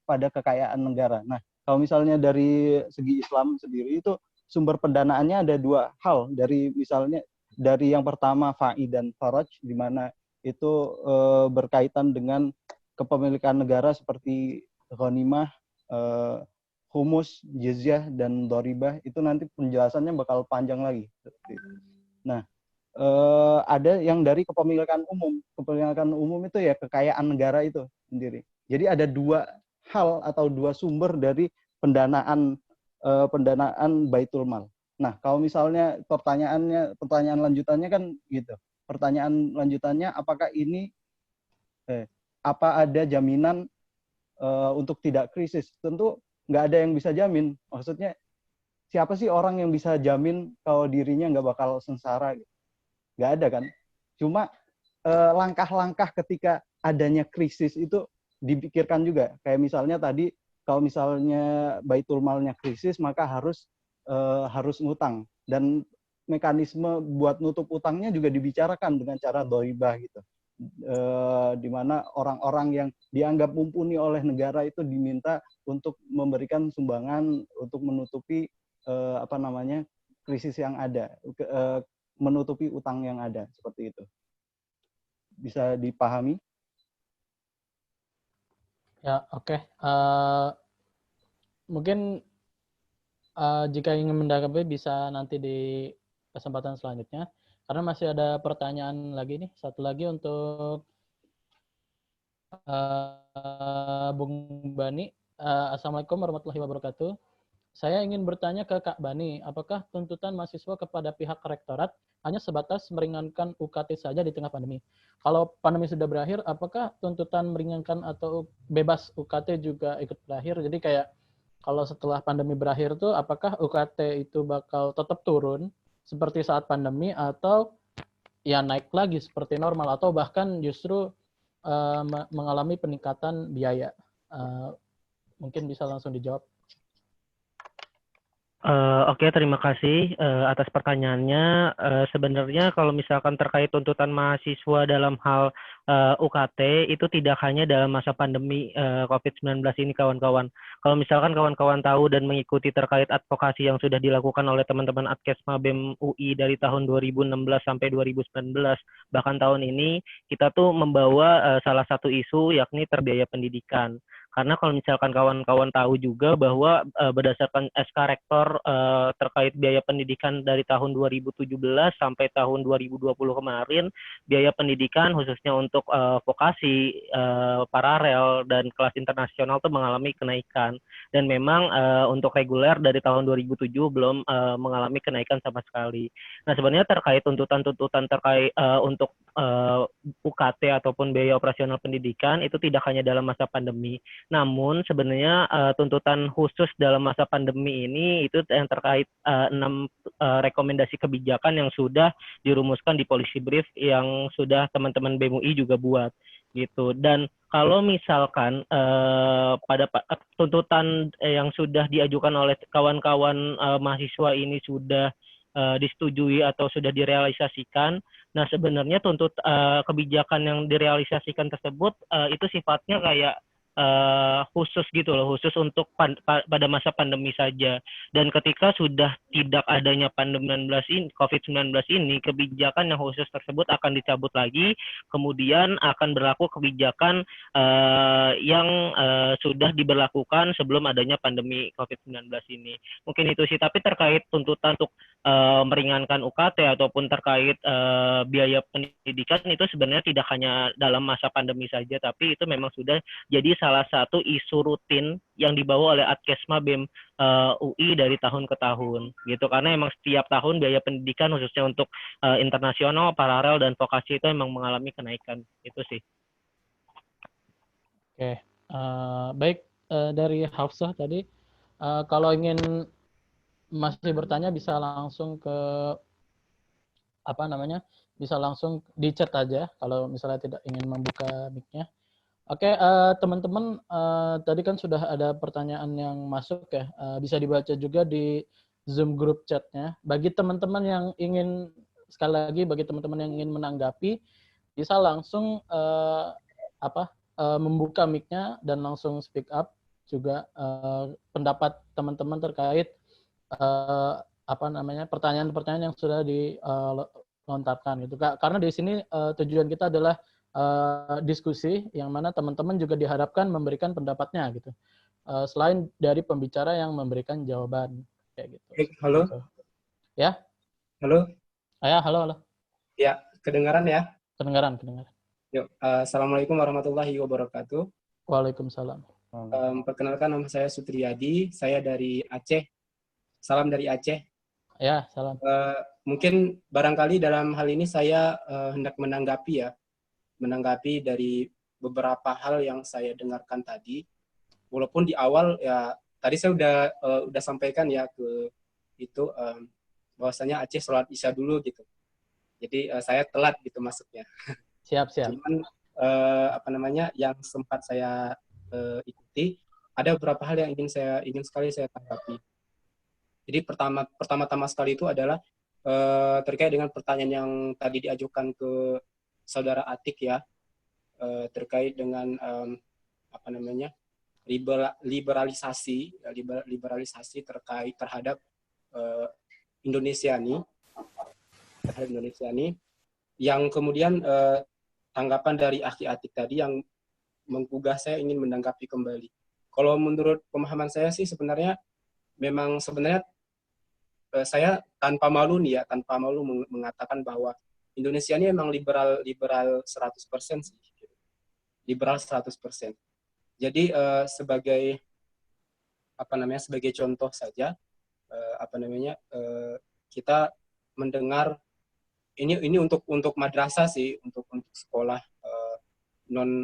pada kekayaan negara. Nah, kalau misalnya dari segi Islam sendiri itu sumber pendanaannya ada dua hal, dari yang pertama fa'i dan faraj, di mana itu berkaitan dengan kepemilikan negara seperti ghanimah, humus, jizyah, dan doribah. Itu nanti penjelasannya bakal panjang lagi. Nah, ada yang dari kepemilikan umum. Kepemilikan umum itu ya kekayaan negara itu sendiri. Jadi ada dua hal atau dua sumber dari pendanaan Baitul Mal. Nah, kalau misalnya pertanyaan lanjutannya kan gitu. Pertanyaan lanjutannya, apakah ini apa ada jaminan untuk tidak krisis? Tentu nggak ada yang bisa jamin. Maksudnya siapa sih orang yang bisa jamin kalau dirinya nggak bakal sengsara? Nggak ada kan? Cuma langkah-langkah ketika adanya krisis itu dipikirkan juga. Kayak misalnya tadi, kalau misalnya Baitul Malnya krisis, maka harus ngutang, dan mekanisme buat nutup utangnya juga dibicarakan dengan cara doribah gitu. Di mana orang-orang yang dianggap mumpuni oleh negara itu diminta untuk memberikan sumbangan untuk menutupi krisis yang ada, menutupi utang yang ada, seperti itu. Bisa dipahami? Ya, oke. Mungkin jika ingin mendalami bisa nanti di kesempatan selanjutnya. Karena masih ada pertanyaan lagi nih. Satu lagi untuk Bung Bani. Assalamualaikum warahmatullahi wabarakatuh. Saya ingin bertanya ke Kak Bani, apakah tuntutan mahasiswa kepada pihak rektorat hanya sebatas meringankan UKT saja di tengah pandemi? Kalau pandemi sudah berakhir, apakah tuntutan meringankan atau bebas UKT juga ikut berakhir? Jadi kayak kalau setelah pandemi berakhir tuh, apakah UKT itu bakal tetap turun seperti saat pandemi, atau ya naik lagi seperti normal, atau bahkan justru mengalami peningkatan biaya? Mungkin bisa langsung dijawab. Oke, terima kasih atas pertanyaannya. Sebenarnya kalau misalkan terkait tuntutan mahasiswa dalam hal UKT, itu tidak hanya dalam masa pandemi COVID-19 ini, kawan-kawan. Kalau misalkan kawan-kawan tahu dan mengikuti terkait advokasi yang sudah dilakukan oleh teman-teman Adkesma BEM UI dari tahun 2016 sampai 2019, bahkan tahun ini, kita tuh membawa salah satu isu yakni terbiaya pendidikan. Karena kalau misalkan kawan-kawan tahu juga bahwa berdasarkan SK Rektor terkait biaya pendidikan dari tahun 2017 sampai tahun 2020 kemarin, biaya pendidikan khususnya untuk vokasi, paralel, dan kelas internasional itu mengalami kenaikan. Dan memang untuk reguler dari tahun 2007 belum mengalami kenaikan sama sekali. Nah, sebenarnya terkait tuntutan-tuntutan terkait untuk UKT ataupun biaya operasional pendidikan itu tidak hanya dalam masa pandemi. Namun sebenarnya tuntutan khusus dalam masa pandemi ini itu yang terkait 6 rekomendasi kebijakan yang sudah dirumuskan di policy brief yang sudah teman-teman BMUI juga buat gitu. Dan kalau misalkan pada tuntutan yang sudah diajukan oleh kawan-kawan mahasiswa ini sudah disetujui atau sudah direalisasikan, nah sebenarnya kebijakan yang direalisasikan tersebut itu sifatnya kayak khusus gitu loh, khusus untuk pada masa pandemi saja. Dan ketika sudah tidak adanya pandemi COVID-19 ini, kebijakan yang khusus tersebut akan dicabut lagi, kemudian akan berlaku kebijakan yang sudah diberlakukan sebelum adanya pandemi COVID-19 ini. Mungkin itu sih, tapi terkait tuntutan untuk meringankan UKT ataupun terkait biaya pendidikan itu sebenarnya tidak hanya dalam masa pandemi saja, tapi itu memang sudah jadi salah satu isu rutin yang dibawa oleh Adkesma BEM UI dari tahun ke tahun gitu, karena emang setiap tahun biaya pendidikan khususnya untuk internasional, paralel, dan vokasi itu emang mengalami kenaikan. Itu sih. Oke, baik, dari Hafsah tadi, kalau ingin masih bertanya bisa langsung ke bisa langsung di chat aja kalau misalnya tidak ingin membuka mic-nya. Oke, teman-teman, tadi kan sudah ada pertanyaan yang masuk ya, bisa dibaca juga di Zoom group chat-nya. Bagi teman-teman yang ingin, sekali lagi, bagi teman-teman yang ingin menanggapi, bisa langsung membuka mic-nya dan langsung speak up juga pendapat teman-teman terkait pertanyaan-pertanyaan yang sudah dilontarkan gitu. Karena di sini tujuan kita adalah diskusi yang mana teman-teman juga diharapkan memberikan pendapatnya gitu. Selain dari pembicara yang memberikan jawaban kayak gitu. Halo. Gitu. Ya. Halo. Ya, halo. Ya, kedengaran ya? Kedengaran. Yuk, assalamualaikum warahmatullahi wabarakatuh. Waalaikumsalam. Perkenalkan, nama saya Sutriyadi, saya dari Aceh. Salam dari Aceh. Ya, salam. Mungkin barangkali dalam hal ini saya hendak menanggapi dari beberapa hal yang saya dengarkan tadi. Walaupun di awal ya tadi saya udah sampaikan ya ke itu bahwasanya Aceh sholat Isya dulu gitu. Jadi saya telat gitu masuknya. Siap. Cuman yang sempat saya ikuti, ada beberapa hal yang ingin sekali saya tanggapi. Jadi pertama-tama sekali itu adalah terkait dengan pertanyaan yang tadi diajukan ke saudara Atik ya, terkait dengan liberalisasi terkait terhadap Indonesia ini, yang kemudian tanggapan dari Akhi Atik tadi yang menggugah saya ingin menanggapi kembali. Kalau menurut pemahaman saya sih sebenarnya saya tanpa malu mengatakan bahwa Indonesia ini memang liberal 100% sih. Liberal 100%. Jadi sebagai contoh saja kita mendengar ini untuk madrasah sih, untuk sekolah non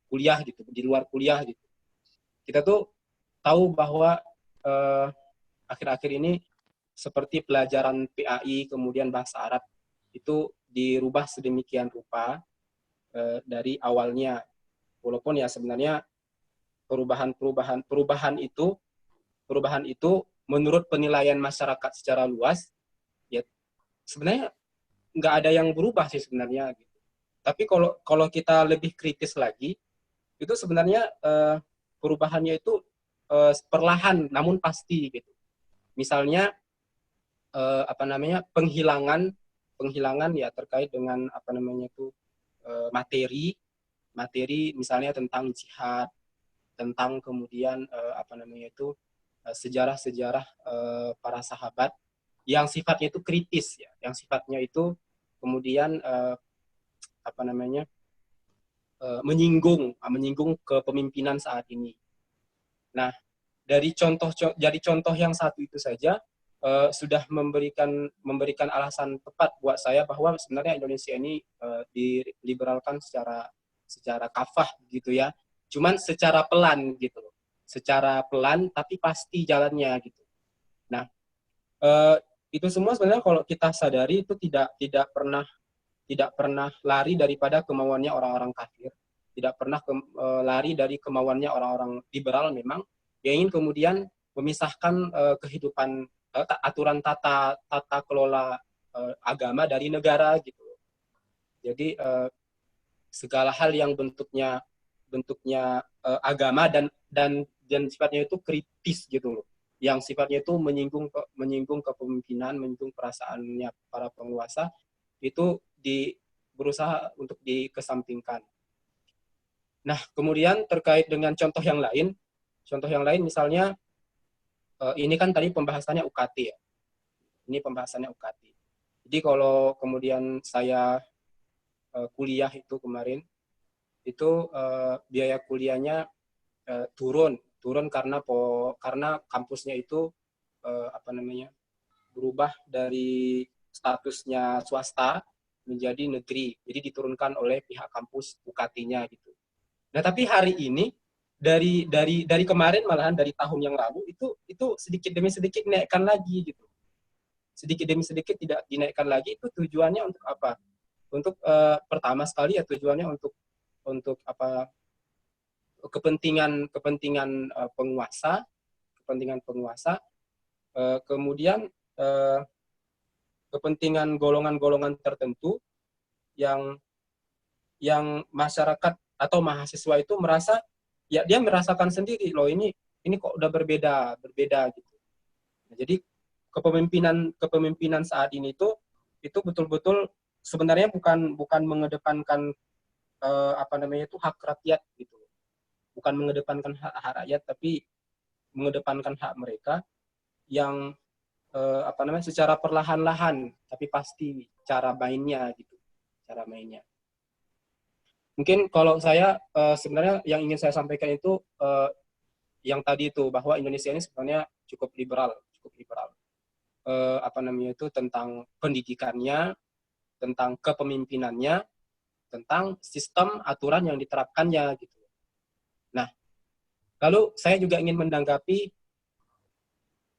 kuliah gitu, di luar kuliah gitu. Kita tuh tahu bahwa akhir-akhir ini seperti pelajaran PAI kemudian bahasa Arab itu dirubah sedemikian rupa dari awalnya, walaupun ya sebenarnya perubahan itu menurut penilaian masyarakat secara luas ya sebenarnya nggak ada yang berubah sih sebenarnya gitu. Tapi kalau kita lebih kritis lagi itu sebenarnya perubahannya itu perlahan namun pasti gitu. Misalnya penghilangan ya terkait dengan materi materi misalnya tentang jihad, tentang kemudian sejarah-sejarah para sahabat yang sifatnya itu kritis ya, yang sifatnya itu kemudian menyinggung kepemimpinan saat ini. Nah, dari contoh yang satu itu saja sudah memberikan alasan tepat buat saya bahwa sebenarnya Indonesia ini diliberalkan secara kafah gitu ya. Cuman secara pelan gitu loh. Secara pelan tapi pasti jalannya gitu. Nah, itu semua sebenarnya kalau kita sadari itu tidak pernah lari daripada kemauannya orang-orang kafir, tidak pernah lari dari kemauannya orang-orang liberal memang yang ingin kemudian memisahkan kehidupan aturan tata kelola agama dari negara gitu. Jadi segala hal yang bentuknya agama dan sifatnya itu kritis gitu loh. Yang sifatnya itu menyinggung kepemimpinan, menyinggung perasaannya para penguasa itu berusaha untuk dikesampingkan. Nah, kemudian terkait dengan contoh yang lain misalnya ini kan tadi pembahasannya UKT ya. Ini pembahasannya UKT. Jadi kalau kemudian saya kuliah itu kemarin, itu biaya kuliahnya turun karena kampusnya itu berubah dari statusnya swasta menjadi negeri. Jadi diturunkan oleh pihak kampus UKT-nya gitu. Nah, tapi hari ini dari kemarin malahan dari tahun yang lalu itu sedikit demi sedikit dinaikkan lagi gitu. Sedikit demi sedikit tidak dinaikkan lagi, itu tujuannya untuk apa? Untuk pertama sekali ya tujuannya untuk apa? kepentingan penguasa, kemudian kepentingan golongan-golongan tertentu yang masyarakat atau mahasiswa itu merasa ya dia merasakan sendiri loh ini kok udah berbeda gitu. Nah, jadi kepemimpinan saat ini itu betul-betul sebenarnya bukan mengedepankan hak rakyat gitu. Bukan mengedepankan hak rakyat tapi mengedepankan hak mereka yang secara perlahan-lahan tapi pasti cara mainnya gitu. Cara mainnya. Mungkin kalau saya sebenarnya yang ingin saya sampaikan itu yang tadi itu bahwa Indonesia ini sebenarnya cukup liberal. Tentang pendidikannya, tentang kepemimpinannya, tentang sistem aturan yang diterapkannya gitu. Nah, lalu saya juga ingin menanggapi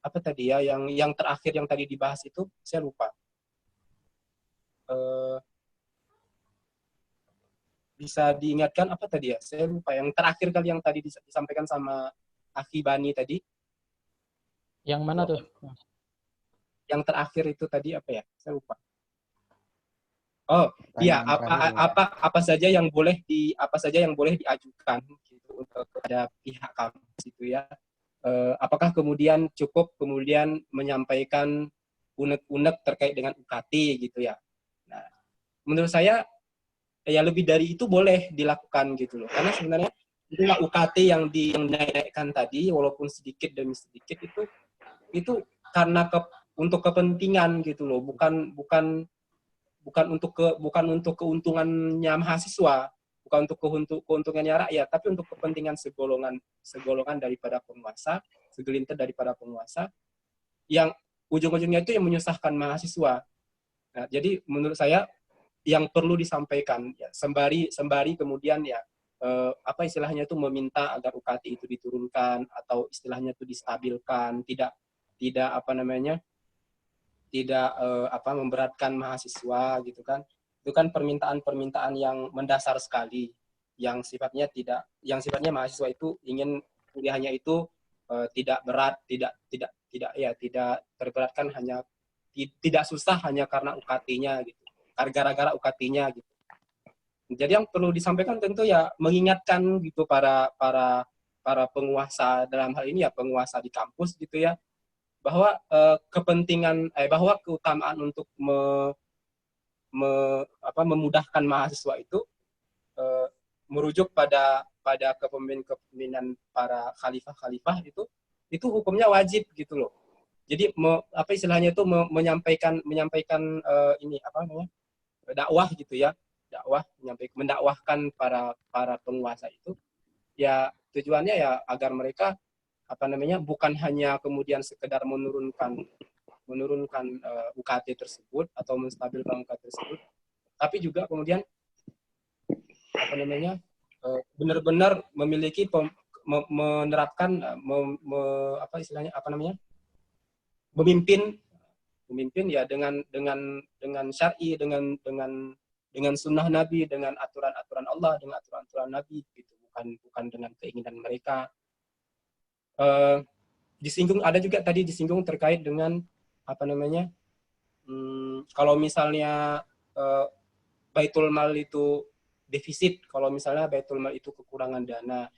apa tadi ya yang terakhir yang tadi dibahas itu saya lupa. Bisa diingatkan apa tadi ya? Saya lupa. Yang terakhir kali yang tadi disampaikan sama Akhi Bani tadi. Yang mana tuh? Yang terakhir itu tadi apa ya? Saya lupa. Oh, iya, apa saja yang boleh diajukan gitu untuk kepada pihak kampus itu ya. Apakah kemudian cukup menyampaikan unek-unek terkait dengan UKT gitu ya. Nah, menurut saya ya lebih dari itu boleh dilakukan gitu loh. Karena sebenarnya itulah UKT yang dinaikkan tadi walaupun sedikit demi sedikit itu karena untuk kepentingan gitu loh, bukan untuk keuntungannya mahasiswa, bukan untuk keuntungannya rakyat, tapi untuk kepentingan segolongan daripada penguasa, segelintir daripada penguasa yang ujung-ujungnya itu yang menyusahkan mahasiswa. Nah, jadi menurut saya yang perlu disampaikan ya, sembari kemudian ya istilahnya itu meminta agar UKT itu diturunkan atau istilahnya itu distabilkan, tidak memberatkan mahasiswa gitu kan. Itu kan permintaan yang mendasar sekali yang sifatnya mahasiswa itu ingin kuliahnya itu tidak berat, tidak terberatkan, hanya tidak susah hanya karena UKT-nya gitu. Gara-gara UKT-nya gitu. Jadi yang perlu disampaikan tentu ya mengingatkan gitu para penguasa dalam hal ini ya penguasa di kampus gitu ya, bahwa bahwa keutamaan untuk memudahkan mahasiswa itu merujuk pada kepemimpinan para khalifah itu hukumnya wajib gitu loh. Jadi apa istilahnya itu menyampaikan ini apa namanya, dakwah gitu ya, mendakwahkan para penguasa itu ya, tujuannya ya agar mereka apa namanya, bukan hanya kemudian sekedar menurunkan UKT tersebut atau menstabilkan UKT tersebut, tapi juga kemudian apa namanya, benar-benar memiliki menerapkan apa istilahnya apa namanya, memimpin ya dengan syar'i, dengan sunnah Nabi, dengan aturan-aturan Allah, dengan aturan-aturan Nabi gitu, bukan dengan keinginan mereka. Disinggung terkait dengan apa namanya, kalau misalnya Baitul Mal itu defisit, kalau misalnya Baitul Mal itu kekurangan dana,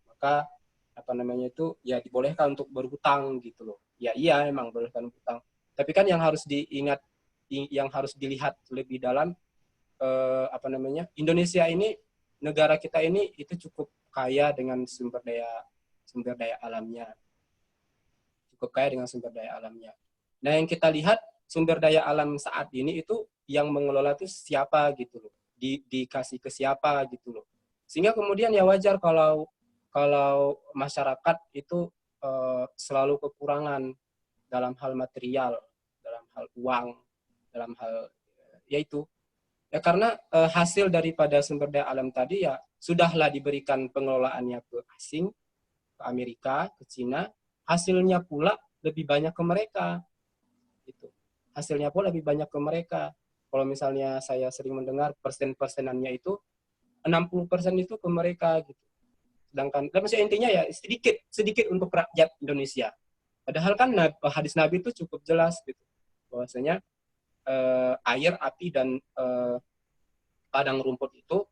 maka apa namanya itu ya dibolehkan untuk berhutang gitu loh. Ya iya, emang bolehkan berhutang. Tapi kan yang harus diingat, yang harus dilihat lebih dalam, apa namanya, Indonesia ini, negara kita ini itu cukup kaya dengan sumber daya alamnya. Cukup kaya dengan sumber daya alamnya. Nah, yang kita lihat sumber daya alam saat ini itu yang mengelola itu siapa gitu loh. Dikasih ke siapa gitu loh. Sehingga kemudian ya wajar kalau masyarakat itu selalu kekurangan dalam hal material, dalam hal uang, dalam hal yaitu ya, karena hasil daripada sumber daya alam tadi ya sudahlah diberikan pengelolaannya ke asing, ke Amerika, ke Cina, hasilnya pula lebih banyak ke mereka. Gitu. Hasilnya pula lebih banyak ke mereka. Kalau misalnya saya sering mendengar persenannya itu 60% itu ke mereka gitu. Sedangkan maksudnya intinya ya sedikit untuk rakyat Indonesia. Padahal kan hadis Nabi itu cukup jelas gitu, bahwasanya air, api, dan padang rumput itu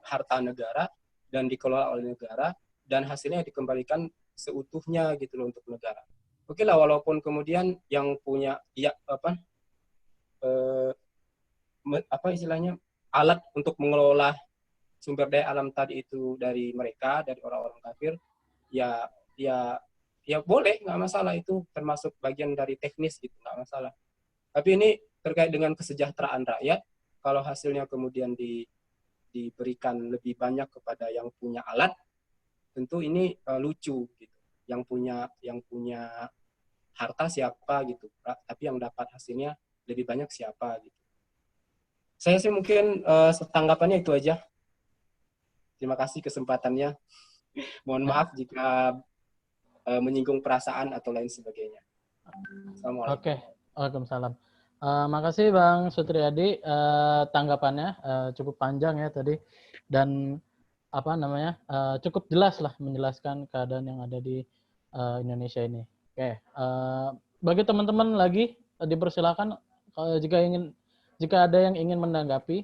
harta negara dan dikelola oleh negara, dan hasilnya dikembalikan seutuhnya gitu loh untuk negara. Oke lah, walaupun kemudian yang punya ya apa istilahnya, alat untuk mengelola sumber daya alam tadi itu dari mereka, dari orang-orang kafir, ya boleh, nggak masalah, itu termasuk bagian dari teknis gitu, nggak masalah. Tapi ini terkait dengan kesejahteraan rakyat, kalau hasilnya kemudian diberikan lebih banyak kepada yang punya alat, tentu ini lucu gitu. Yang punya harta siapa gitu, tapi yang dapat hasilnya lebih banyak siapa gitu. Saya sih mungkin tanggapannya itu aja. Terima kasih kesempatannya. Mohon maaf jika menyinggung perasaan atau lain sebagainya. Assalamualaikum. Oke, waalaikumsalam. Makasih Bang Sutriyadi, tanggapannya cukup panjang ya tadi, dan apa namanya, cukup jelas lah menjelaskan keadaan yang ada di Indonesia ini. Oke, bagi teman-teman lagi dipersilakan jika ada yang ingin menanggapi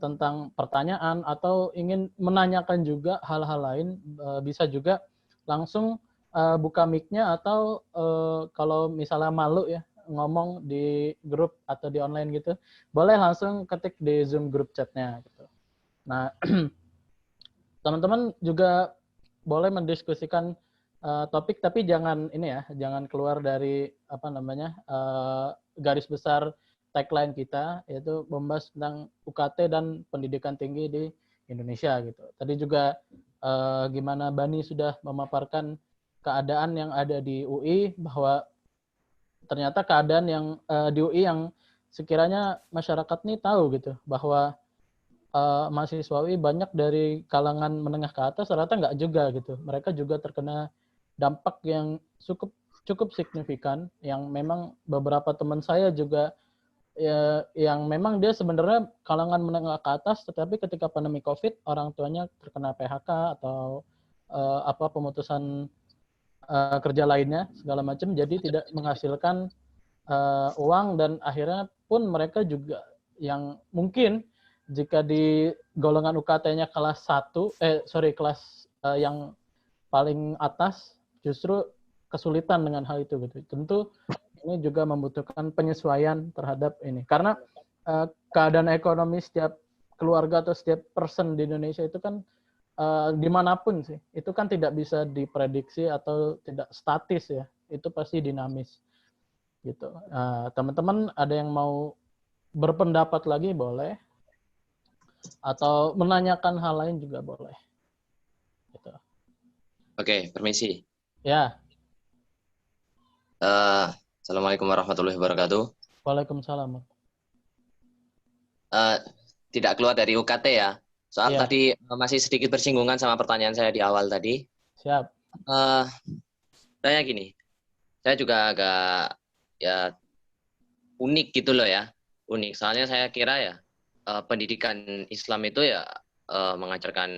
tentang pertanyaan atau ingin menanyakan juga hal-hal lain, bisa juga langsung buka mic-nya, atau kalau misalnya malu ya ngomong di grup atau di online gitu, boleh langsung ketik di Zoom grup chatnya gitu. Nah, teman-teman juga boleh mendiskusikan topik, tapi jangan ini ya, jangan keluar dari apa namanya garis besar tagline kita, yaitu membahas tentang UKT dan pendidikan tinggi di Indonesia gitu. Tadi juga gimana Bani sudah memaparkan keadaan yang ada di UI, bahwa ternyata keadaan yang di UI yang sekiranya masyarakat nih tahu gitu, bahwa mahasiswa UI banyak dari kalangan menengah ke atas, ternyata nggak juga gitu. Mereka juga terkena dampak yang cukup signifikan, yang memang beberapa teman saya juga ya, yang memang dia sebenarnya kalangan menengah ke atas, tetapi ketika pandemi COVID orang tuanya terkena PHK atau pemutusan kerja lainnya segala macam, jadi tidak menghasilkan uang, dan akhirnya pun mereka juga yang mungkin jika di golongan UKT-nya kelas yang paling atas justru kesulitan dengan hal itu gitu. Tentu ini juga membutuhkan penyesuaian terhadap ini, karena keadaan ekonomi setiap keluarga atau setiap person di Indonesia itu kan dimanapun sih, itu kan tidak bisa diprediksi atau tidak statis ya, itu pasti dinamis gitu. Teman-teman ada yang mau berpendapat lagi boleh, atau menanyakan hal lain juga boleh. Gitu. Oke, permisi. Ya, Assalamualaikum warahmatullahi wabarakatuh. waalaikumsalam. Tidak keluar dari UKT ya. Soal Iya. tadi masih sedikit bersinggungan sama pertanyaan saya di awal tadi. Siap. Saya gini, saya juga agak ya unik gitu loh ya. Unik, soalnya saya kira ya pendidikan Islam itu ya mengajarkan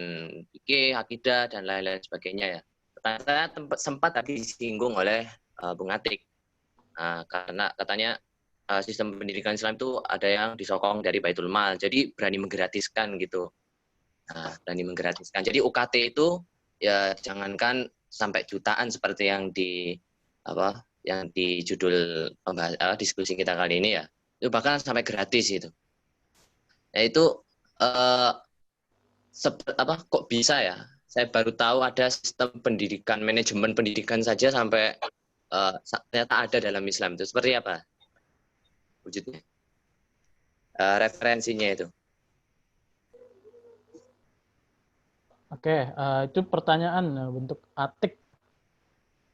fikih, akidah, dan lain-lain sebagainya ya. Saya sempat tadi disinggung oleh Bung Atik. Karena katanya sistem pendidikan Islam itu ada yang disokong dari Baitul Mal, jadi berani menggratiskan gitu. Berani menggratiskan. Jadi UKT itu ya jangankan sampai jutaan seperti yang di judul diskusi kita kali ini ya, itu bahkan sampai gratis itu. Nah itu kok bisa ya? Saya baru tahu ada sistem pendidikan, manajemen pendidikan saja sampai ternyata ada dalam Islam itu. Seperti apa wujudnya? Referensinya itu. Oke, itu pertanyaan untuk Atik.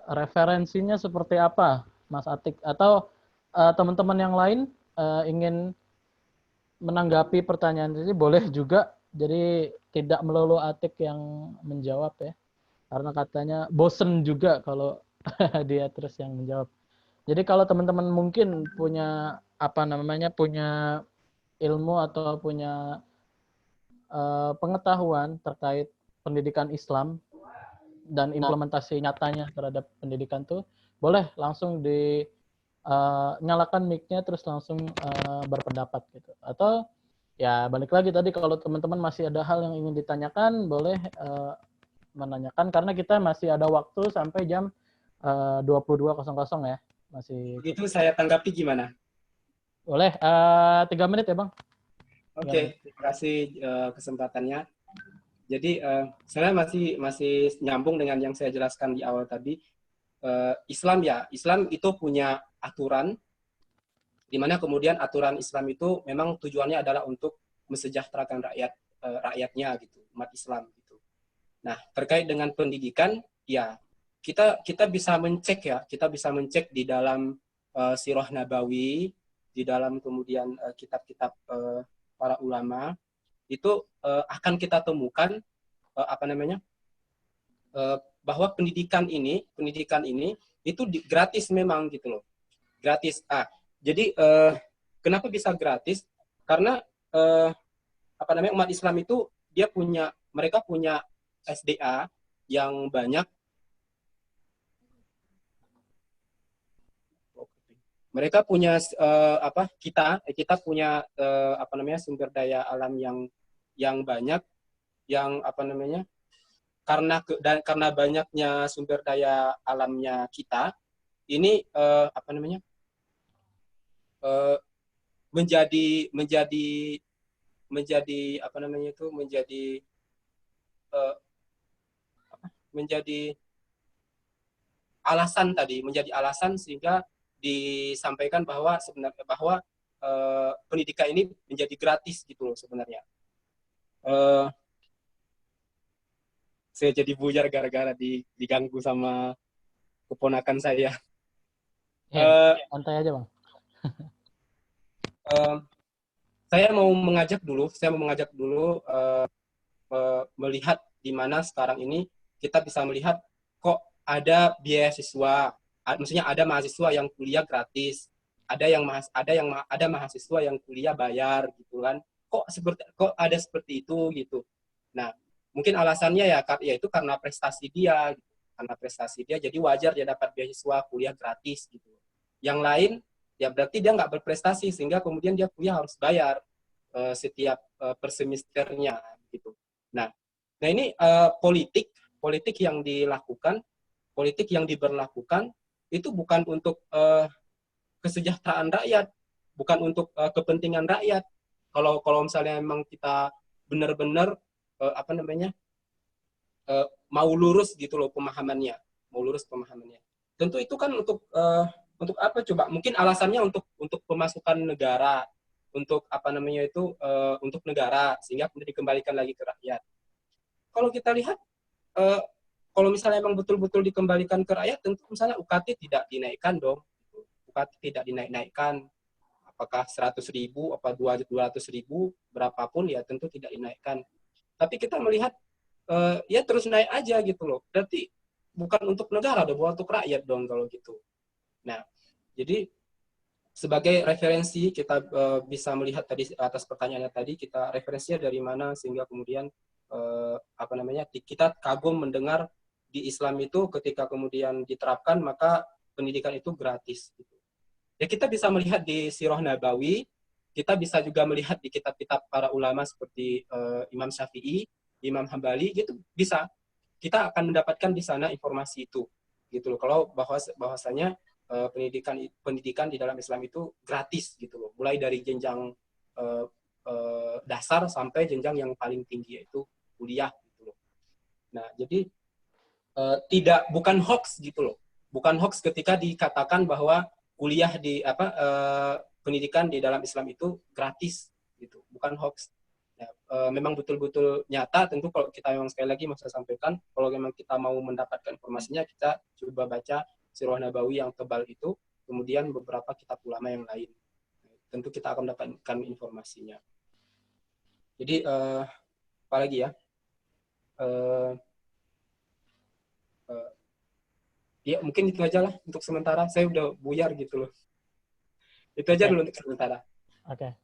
Referensinya seperti apa, Mas Atik? Atau teman-teman yang lain ingin menanggapi pertanyaan ini boleh juga. Jadi tidak melulu Atik yang menjawab ya. Karena katanya bosen juga kalau dia terus yang menjawab. Jadi kalau teman-teman mungkin punya punya ilmu atau punya pengetahuan terkait pendidikan Islam dan implementasi nyatanya terhadap pendidikan tuh, boleh langsung nyalakan mic-nya terus langsung berpendapat gitu. Atau ya balik lagi tadi, kalau teman-teman masih ada hal yang ingin ditanyakan, boleh menanyakan karena kita masih ada waktu sampai jam 22.00 ya. Masih. Itu saya tanggapi gimana? Boleh 3 menit ya, Bang. Oke, terima kasih kesempatannya. Jadi saya masih nyambung dengan yang saya jelaskan di awal tadi. Islam itu punya aturan, di mana kemudian aturan Islam itu memang tujuannya adalah untuk mensejahterakan rakyatnya gitu, umat Islam gitu. Nah, terkait dengan pendidikan, ya kita bisa mencek di dalam Sirah Nabawi, di dalam kemudian kitab-kitab para ulama, itu akan kita temukan bahwa pendidikan ini itu gratis memang gitu loh, gratis. Jadi kenapa bisa gratis? Karena umat Islam itu mereka punya SDA yang banyak. Mereka punya kita punya sumber daya alam yang banyak, yang karena banyaknya sumber daya alamnya kita ini menjadi alasan sehingga disampaikan bahwa pendidikan ini menjadi gratis gitu loh sebenarnya. Saya jadi buyar gara-gara diganggu sama keponakan saya. Santai aja, Bang. Saya mau mengajak dulu melihat di mana sekarang ini kita bisa melihat kok ada beasiswa, maksudnya ada mahasiswa yang kuliah gratis, ada mahasiswa yang kuliah bayar gitu kan. Kok ada seperti itu gitu. Nah, mungkin alasannya yaitu karena prestasi dia gitu. Karena prestasi dia jadi wajar dia dapat beasiswa kuliah gratis gitu. Yang lain ya berarti dia nggak berprestasi sehingga kemudian dia kuliah harus bayar setiap per semesternya gitu. Nah ini politik yang diberlakukan itu bukan untuk kesejahteraan rakyat, bukan untuk kepentingan rakyat. Kalau misalnya memang kita benar-benar mau lurus gitu loh pemahamannya, Tentu itu kan untuk apa coba? Mungkin alasannya untuk pemasukan negara, untuk apa namanya itu untuk negara sehingga kemudian dikembalikan lagi ke rakyat. Kalau kita lihat kalau misalnya memang betul-betul dikembalikan ke rakyat, tentu misalnya UKT tidak dinaikkan dong. UKT tidak dinaik-naikkan. Apakah 100.000, apa 200.000, berapapun ya tentu tidak dinaikkan. Tapi kita melihat ya terus naik aja gitu loh. Berarti bukan untuk negara, udah bukan untuk rakyat dong kalau gitu. Nah, jadi sebagai referensi kita bisa melihat tadi atas pertanyaannya tadi, kita referensinya dari mana sehingga kemudian apa namanya kita kagum mendengar di Islam itu ketika kemudian diterapkan maka pendidikan itu gratis. Ya kita bisa melihat di Sirah Nabawi, kita bisa juga melihat di kitab-kitab para ulama seperti Imam Syafi'i, Imam Hambali, gitu bisa. Kita akan mendapatkan di sana informasi itu, gitu loh. Kalau bahwasanya pendidikan di dalam Islam itu gratis, gitu loh. Mulai dari jenjang dasar sampai jenjang yang paling tinggi yaitu kuliah, gitu loh. Nah, jadi bukan hoax gitu loh. Bukan hoax ketika dikatakan bahwa kuliah di pendidikan di dalam Islam itu gratis gitu. Bukan hoax. Ya, memang betul-betul nyata. Tentu kalau kita memang sekali lagi mau saya sampaikan, kalau memang kita mau mendapatkan informasinya, kita coba baca Sirah Nabawi yang tebal itu, kemudian beberapa kitab ulama yang lain. Tentu kita akan mendapatkan informasinya. Jadi apa lagi ya? Ya mungkin itu aja lah untuk sementara. Saya udah buyar gitu loh. Itu aja dulu untuk sementara. Oke.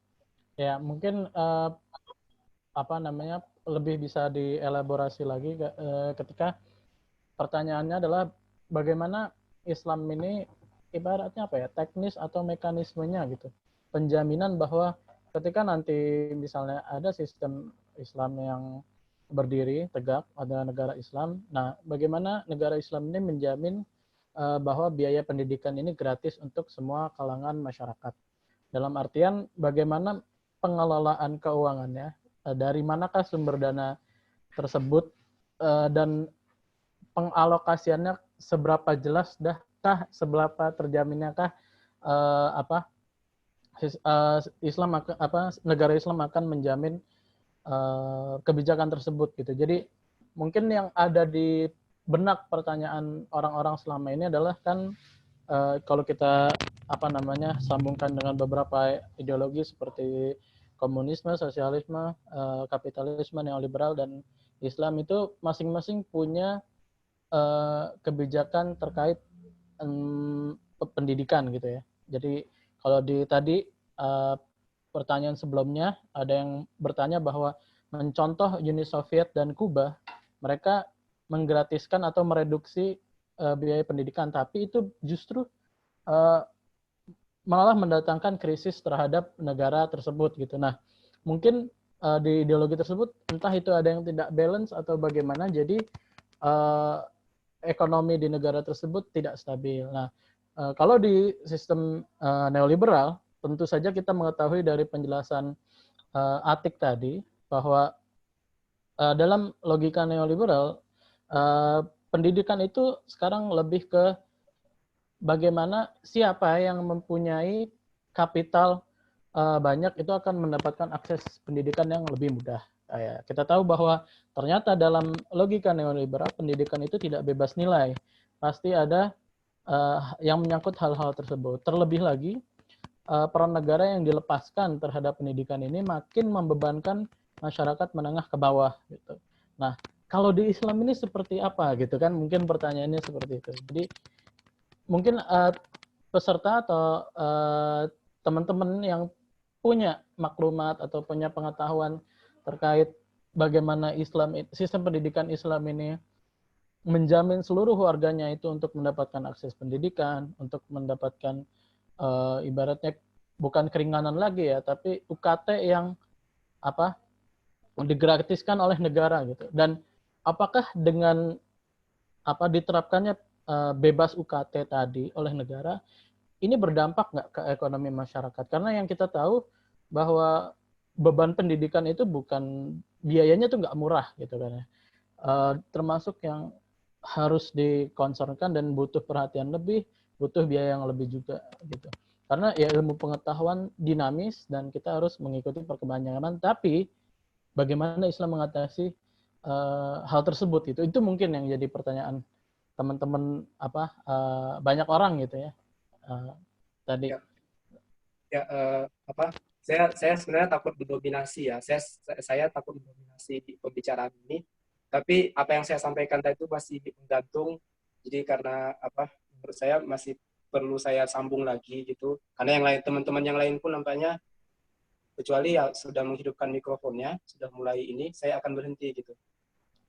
Ya mungkin apa namanya lebih bisa dielaborasi lagi ketika pertanyaannya adalah bagaimana Islam ini ibaratnya apa ya, teknis atau mekanismenya gitu. Penjaminan bahwa ketika nanti misalnya ada sistem Islam yang berdiri tegak, ada negara Islam. Nah, bagaimana negara Islam ini menjamin bahwa biaya pendidikan ini gratis untuk semua kalangan masyarakat. Dalam artian bagaimana pengelolaan keuangannya, dari manakah sumber dana tersebut, dan pengalokasiannya seberapa jelas seberapa terjaminkah Islam negara Islam akan menjamin kebijakan tersebut gitu. Jadi mungkin yang ada di benak pertanyaan orang-orang selama ini adalah kan kalau kita sambungkan dengan beberapa ideologi seperti komunisme, sosialisme, kapitalisme, neoliberal dan Islam itu masing-masing punya kebijakan terkait pendidikan gitu ya. Jadi kalau tadi pertanyaan sebelumnya ada yang bertanya bahwa mencontoh Uni Soviet dan Kuba, mereka menggratiskan atau mereduksi biaya pendidikan, tapi itu justru malah mendatangkan krisis terhadap negara tersebut gitu. Nah, mungkin di ideologi tersebut entah itu ada yang tidak balance atau bagaimana, jadi ekonomi di negara tersebut tidak stabil. Nah, kalau di sistem neoliberal, tentu saja kita mengetahui dari penjelasan Atik tadi bahwa dalam logika neoliberal pendidikan itu sekarang lebih ke bagaimana siapa yang mempunyai kapital banyak itu akan mendapatkan akses pendidikan yang lebih mudah. Kita tahu bahwa ternyata dalam logika neoliberal pendidikan itu tidak bebas nilai, pasti ada yang menyangkut hal-hal tersebut. Terlebih lagi peran negara yang dilepaskan terhadap pendidikan ini makin membebankan masyarakat menengah ke bawah gitu. Nah, kalau di Islam ini seperti apa gitu kan? Mungkin pertanyaannya seperti itu. Jadi mungkin peserta atau teman-teman yang punya maklumat atau punya pengetahuan terkait bagaimana sistem pendidikan Islam ini menjamin seluruh warganya itu untuk mendapatkan akses pendidikan, untuk mendapatkan ibaratnya bukan keringanan lagi ya, tapi UKT yang digratiskan oleh negara gitu. Dan apakah dengan diterapkannya bebas UKT tadi oleh negara, ini berdampak nggak ke ekonomi masyarakat? Karena yang kita tahu bahwa beban pendidikan itu biayanya tuh nggak murah gitu kan ya. termasuk yang harus dikonsernkan dan butuh perhatian lebih, butuh biaya yang lebih juga gitu. Karena ya ilmu pengetahuan dinamis dan kita harus mengikuti perkembangan. Tapi bagaimana Islam mengatasi hal tersebut itu mungkin yang jadi pertanyaan teman-teman banyak orang gitu ya tadi. Ya, saya sebenarnya takut didominasi ya. Saya takut didominasi di pembicaraan ini. Tapi apa yang saya sampaikan tadi itu masih menggantung. Jadi karena menurut saya masih perlu saya sambung lagi gitu. Karena yang lain, teman-teman yang lain pun nampaknya, kecuali ya sudah menghidupkan mikrofonnya, sudah mulai ini, saya akan berhenti gitu.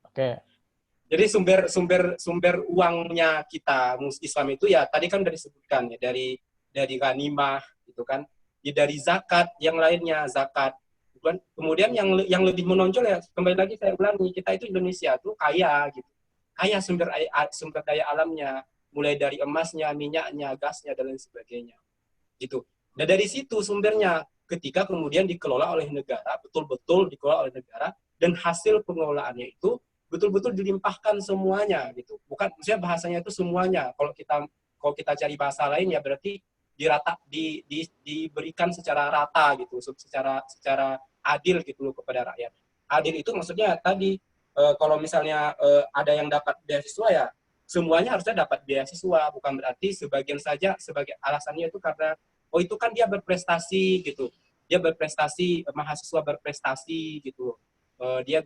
Oke. Jadi sumber uangnya kita Islam itu ya tadi kan sudah disebutkan ya, dari ghanimah gitu kan, ya dari zakat, yang lainnya zakat. Kemudian yang lebih menonjol ya, kembali lagi saya ulangi, kita itu Indonesia tuh kaya gitu, kaya sumber daya alamnya, mulai dari emasnya, minyaknya, gasnya dan lain sebagainya gitu. Nah dari situ sumbernya, ketika kemudian dikelola oleh negara, betul-betul dikelola oleh negara, dan hasil pengelolaannya itu betul-betul dilimpahkan semuanya gitu. Bukan, maksudnya bahasanya itu semuanya. Kalau kita cari bahasa lain ya berarti diberikan secara rata gitu, secara adil gitu loh kepada rakyat. Adil itu maksudnya tadi kalau misalnya ada yang dapat beasiswa ya semuanya harusnya dapat beasiswa, bukan berarti sebagian saja, sebagai alasannya itu karena itu kan dia berprestasi gitu. Dia berprestasi, mahasiswa berprestasi gitu. Dia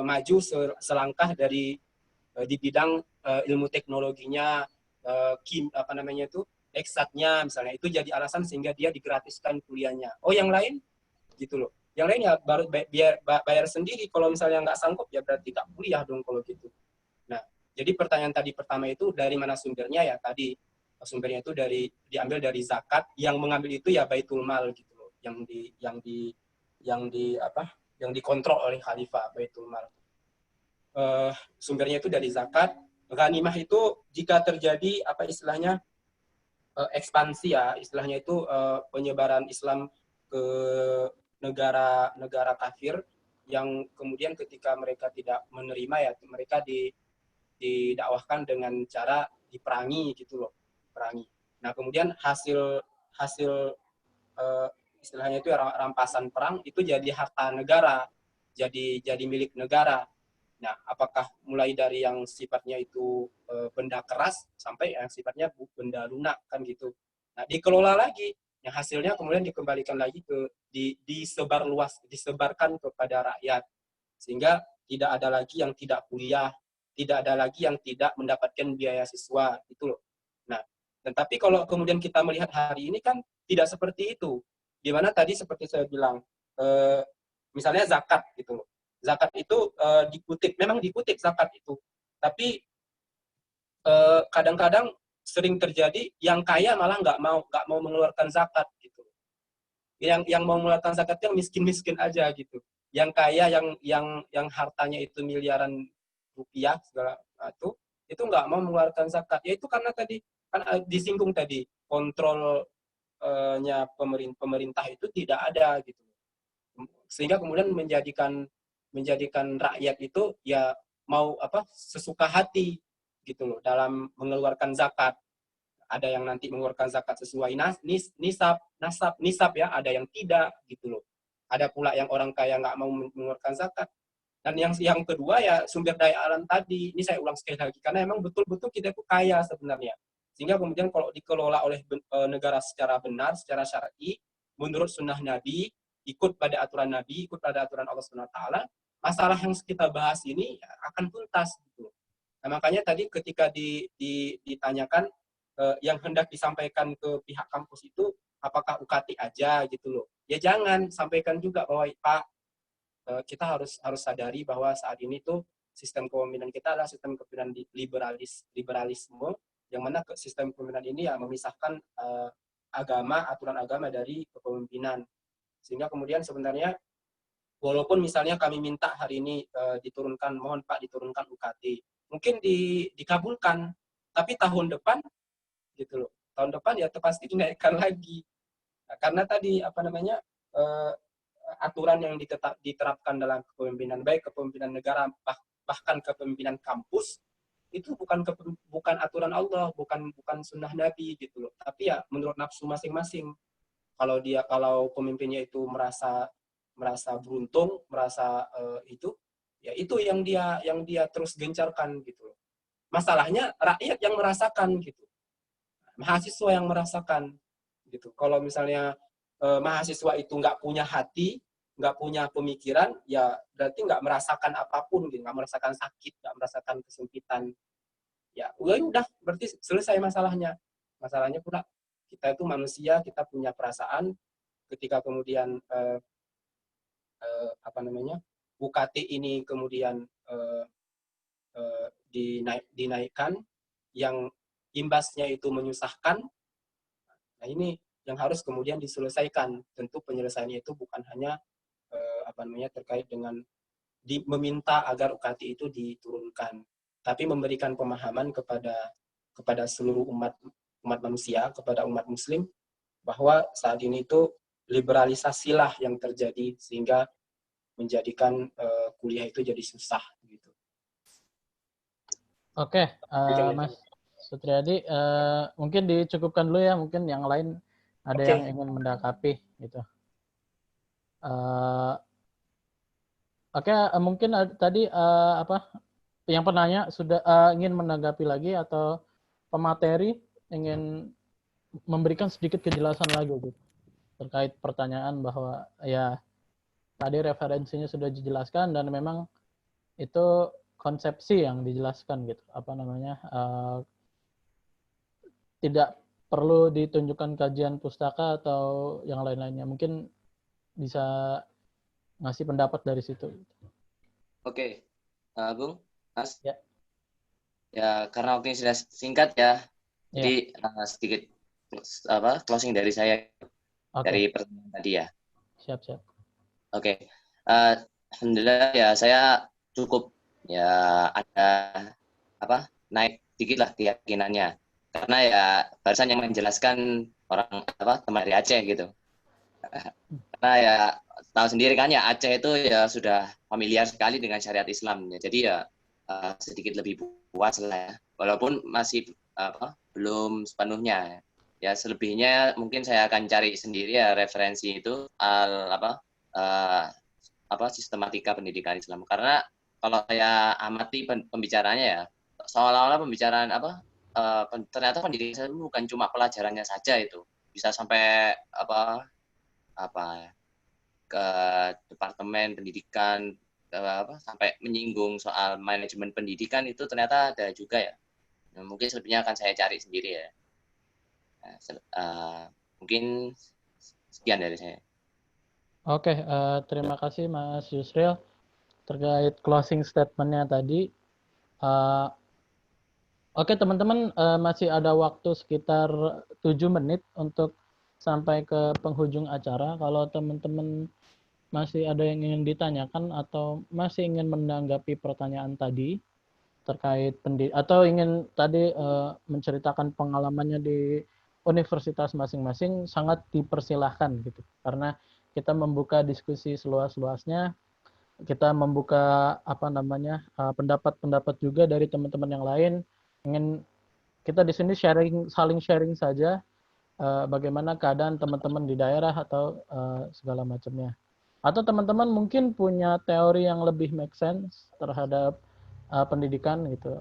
maju selangkah dari di bidang ilmu teknologinya, eksatnya misalnya, itu jadi alasan sehingga dia digratiskan kuliahnya. Oh yang lain gitu loh, yang lain ya baru bayar sendiri. Kalau misalnya nggak sanggup ya berarti nggak kuliah dong kalau gitu. Nah jadi pertanyaan tadi pertama itu dari mana sumbernya, ya tadi sumbernya itu diambil dari zakat, yang mengambil itu ya Baitul Mal gitu loh, yang dikontrol oleh khalifah, Baitul Mal. Sumbernya itu dari zakat. Ghanimah itu jika terjadi ekspansi ya, istilahnya itu penyebaran Islam ke negara kafir, yang kemudian ketika mereka tidak menerima ya mereka didakwahkan dengan cara diperangi gitu loh, perangi. Nah kemudian hasil istilahnya itu rampasan perang itu jadi harta negara, jadi milik negara. Nah, apakah mulai dari yang sifatnya itu benda keras sampai yang sifatnya benda lunak kan gitu. Nah, dikelola lagi, yang hasilnya kemudian dikembalikan lagi disebarkan kepada rakyat, sehingga tidak ada lagi yang tidak kuliah, tidak ada lagi yang tidak mendapatkan biaya siswa itu loh. Nah, tetapi kalau kemudian kita melihat hari ini kan tidak seperti itu. Di mana tadi seperti saya bilang, misalnya zakat gitu loh. Zakat itu memang dikutip zakat itu, tapi kadang-kadang sering terjadi yang kaya malah nggak mau mengeluarkan zakat gitu. Yang mau mengeluarkan zakat yang miskin aja gitu. Yang kaya yang hartanya itu miliaran rupiah segala itu nggak mau mengeluarkan zakat. Ya itu karena tadi kan disinggung tadi, kontrolnya pemerintah itu tidak ada gitu. Sehingga kemudian menjadikan rakyat itu ya mau sesuka hati gitu loh dalam mengeluarkan zakat. Ada yang nanti mengeluarkan zakat sesuai nisab ya, ada yang tidak gitu loh. Ada pula yang orang kaya nggak mau mengeluarkan zakat. Dan yang kedua ya sumber daya alam tadi. Ini saya ulang sekali lagi karena memang betul-betul kita itu kaya sebenarnya. Sehingga kemudian kalau dikelola oleh negara secara benar, secara syar'i, menurut sunnah Nabi, ikut pada aturan Nabi, ikut pada aturan Allah SWT, masalah yang kita bahas ini akan tuntas gitu. Nah, makanya tadi ketika ditanyakan yang hendak disampaikan ke pihak kampus itu apakah UKT aja gitu loh. Ya jangan, sampaikan juga bahwa Pak, kita harus sadari bahwa saat ini tuh sistem kepemimpinan kita adalah sistem kepemimpinan liberalisme, yang mana sistem kepemimpinan ini ya memisahkan aturan agama dari kepemimpinan. Sehingga kemudian sebenarnya walaupun misalnya kami minta hari ini diturunkan, mohon Pak diturunkan UKT, mungkin dikabulkan, tapi tahun depan gitu loh, tahun depan ya pasti dinaikkan lagi. Nah, karena tadi aturan yang diterapkan dalam kepemimpinan, baik kepemimpinan negara bahkan kepemimpinan kampus, itu bukan aturan Allah, bukan sunnah Nabi gitu loh. Tapi ya menurut nafsu masing-masing. Kalau pemimpinnya itu merasa beruntung, merasa itu, ya itu yang dia terus gencarkan gitu loh. Masalahnya rakyat yang merasakan gitu, mahasiswa yang merasakan gitu. Kalau misalnya mahasiswa itu nggak punya hati, nggak punya pemikiran, ya berarti nggak merasakan apapun, gitu. Nggak merasakan sakit, nggak merasakan kesempitan. Ya udah, berarti selesai masalahnya. Masalahnya pula kita itu manusia, kita punya perasaan. Ketika kemudian UKT ini kemudian dinaikkan, yang imbasnya itu menyusahkan. Nah ini yang harus kemudian diselesaikan. Tentu penyelesaiannya itu bukan hanya terkait dengan meminta agar UKT itu diturunkan, tapi memberikan pemahaman kepada seluruh umat manusia, kepada umat Muslim, bahwa saat ini itu liberalisasilah yang terjadi sehingga menjadikan kuliah itu jadi susah gitu. Oke, Mas Sutriyadi, mungkin dicukupkan dulu ya, mungkin yang lain ada yang ingin mendakapi gitu. Oke, mungkin tadi yang penanya sudah ingin menanggapi lagi atau pemateri ingin memberikan sedikit kejelasan lagi gitu terkait pertanyaan bahwa ya tadi referensinya sudah dijelaskan dan memang itu konsepsi yang dijelaskan gitu, tidak perlu ditunjukkan kajian pustaka atau yang lain-lainnya. Mungkin bisa ngasih pendapat dari situ. Oke, Bung, Mas. Ya. Ya, karena waktunya sudah singkat ya, jadi sedikit closing dari saya dari pertanyaan tadi ya. Siap. Oke, alhamdulillah ya saya cukup ya ada naik dikit lah keyakinannya, karena ya barusan yang menjelaskan teman dari Aceh gitu. Karena ya tahu sendiri kan ya Aceh itu ya sudah familiar sekali dengan syariat Islam ya, jadi ya sedikit lebih puas lah ya, walaupun masih belum sepenuhnya ya. Selebihnya mungkin saya akan cari sendiri ya referensi itu sistematika pendidikan Islam, karena kalau saya amati pembicaranya ya seolah-olah pembicaraan ternyata pendidikan Islam bukan cuma pelajarannya saja, itu bisa sampai ke departemen pendidikan, sampai menyinggung soal manajemen pendidikan, itu ternyata ada juga ya. Nah, mungkin selebihnya akan saya cari sendiri ya. Mungkin sekian dari saya. Oke, terima kasih Mas Yusril terkait closing statement-nya tadi. Oke teman-teman, masih ada waktu sekitar 7 menit untuk sampai ke penghujung acara. Kalau teman-teman masih ada yang ingin ditanyakan atau masih ingin menanggapi pertanyaan tadi terkait atau ingin tadi menceritakan pengalamannya di universitas masing-masing, sangat dipersilahkan gitu. Karena kita membuka diskusi seluas-luasnya, kita membuka pendapat-pendapat juga dari teman-teman yang lain. Ingin kita di sini saling sharing saja bagaimana keadaan teman-teman di daerah atau segala macamnya. Atau teman-teman mungkin punya teori yang lebih make sense terhadap pendidikan gitu.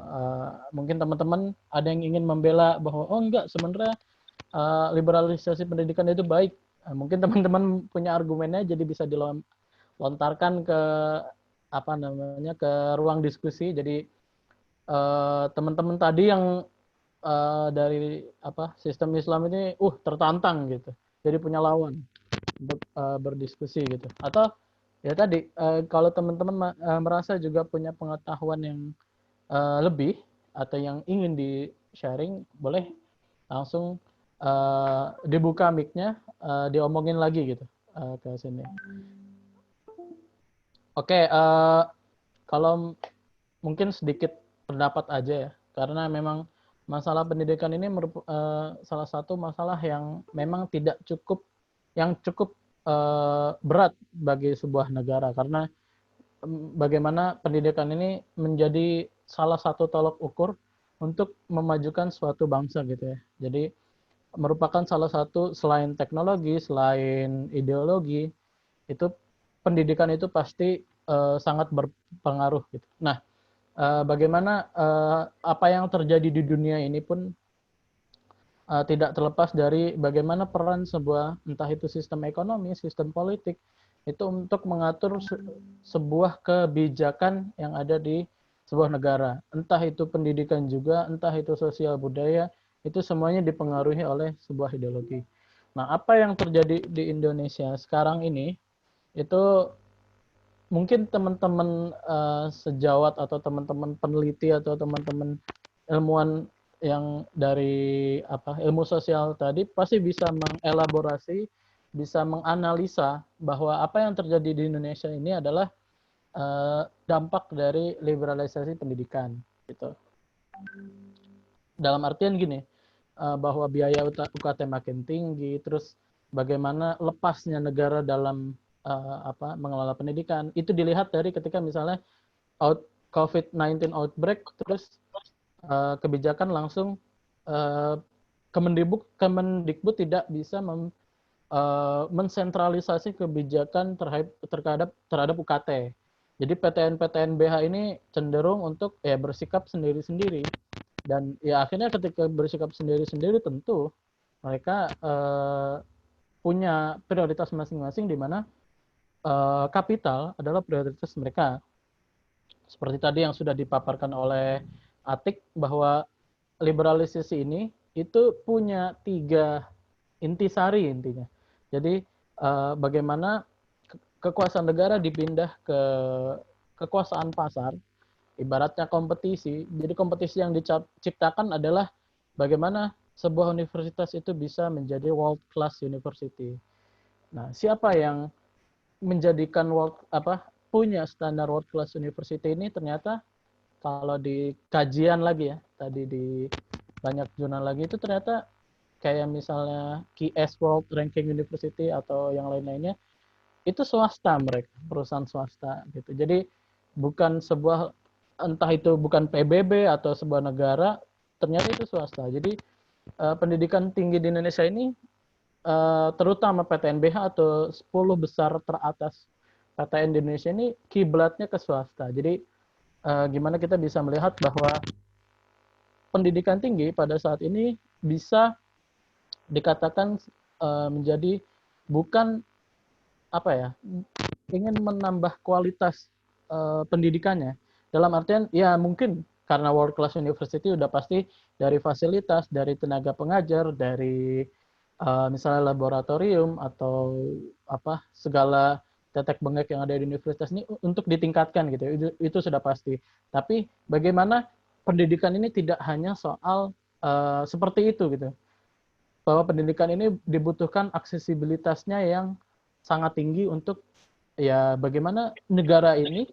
Mungkin teman-teman ada yang ingin membela bahwa enggak, sebenarnya liberalisasi pendidikan itu baik. Mungkin teman-teman punya argumennya, jadi bisa dilontarkan ke ke ruang diskusi. Jadi teman-teman tadi yang dari sistem Islam ini tertantang gitu, jadi punya lawan untuk berdiskusi gitu. Atau ya tadi kalau teman-teman merasa juga punya pengetahuan yang lebih atau yang ingin di sharing, boleh langsung dibuka mic-nya, diomongin lagi gitu ke sini. Oke, kalau mungkin sedikit pendapat aja ya, karena memang masalah pendidikan ini salah satu masalah yang memang cukup berat bagi sebuah negara, karena bagaimana pendidikan ini menjadi salah satu tolok ukur untuk memajukan suatu bangsa gitu ya. Jadi merupakan salah satu, selain teknologi, selain ideologi, itu pendidikan itu pasti sangat berpengaruh gitu. Nah, bagaimana apa yang terjadi di dunia ini pun tidak terlepas dari bagaimana peran sebuah, entah itu sistem ekonomi, sistem politik, itu untuk mengatur sebuah kebijakan yang ada di sebuah negara. Entah itu pendidikan juga, entah itu sosial budaya, itu semuanya dipengaruhi oleh sebuah ideologi. Nah, apa yang terjadi di Indonesia sekarang ini, itu mungkin teman-teman sejawat atau teman-teman peneliti atau teman-teman ilmuwan yang dari ilmu sosial tadi pasti bisa mengelaborasi, bisa menganalisa bahwa apa yang terjadi di Indonesia ini adalah dampak dari liberalisasi pendidikan gitu. Dalam artian gini, bahwa biaya UKT makin tinggi, terus bagaimana lepasnya negara dalam mengelola pendidikan, itu dilihat dari ketika misalnya COVID-19 outbreak, terus kebijakan langsung Kemendikbud tidak bisa mensentralisasi kebijakan terhadap UKT. Jadi PTN BH ini cenderung untuk bersikap sendiri-sendiri, dan ya akhirnya ketika bersikap sendiri-sendiri tentu mereka punya prioritas masing-masing, di mana kapital adalah prioritas mereka. Seperti tadi yang sudah dipaparkan oleh Atik, bahwa liberalisasi ini itu punya 3 intisari intinya. Jadi bagaimana kekuasaan negara dipindah ke kekuasaan pasar, ibaratnya kompetisi. Jadi kompetisi yang diciptakan adalah bagaimana sebuah universitas itu bisa menjadi world class university. Nah, siapa yang menjadikan punya standar world class university ini? Ternyata kalau di kajian lagi ya, tadi di banyak jurnal lagi, itu ternyata kayak misalnya QS World Ranking University atau yang lain-lainnya, itu swasta mereka, perusahaan swasta gitu. Jadi bukan sebuah, entah itu bukan PBB atau sebuah negara, ternyata itu swasta. Jadi pendidikan tinggi di Indonesia ini, terutama PTNBH atau 10 besar teratas PTN di Indonesia ini, kiblatnya ke swasta. Jadi gimana kita bisa melihat bahwa pendidikan tinggi pada saat ini bisa dikatakan menjadi bukan ingin menambah kualitas pendidikannya, dalam artian ya mungkin karena world class university udah pasti dari fasilitas, dari tenaga pengajar, dari misalnya laboratorium atau segala tetek bengek yang ada di universitas ini untuk ditingkatkan gitu. Itu sudah pasti. Tapi bagaimana pendidikan ini tidak hanya soal seperti itu gitu. Bahwa pendidikan ini dibutuhkan aksesibilitasnya yang sangat tinggi untuk ya bagaimana negara ini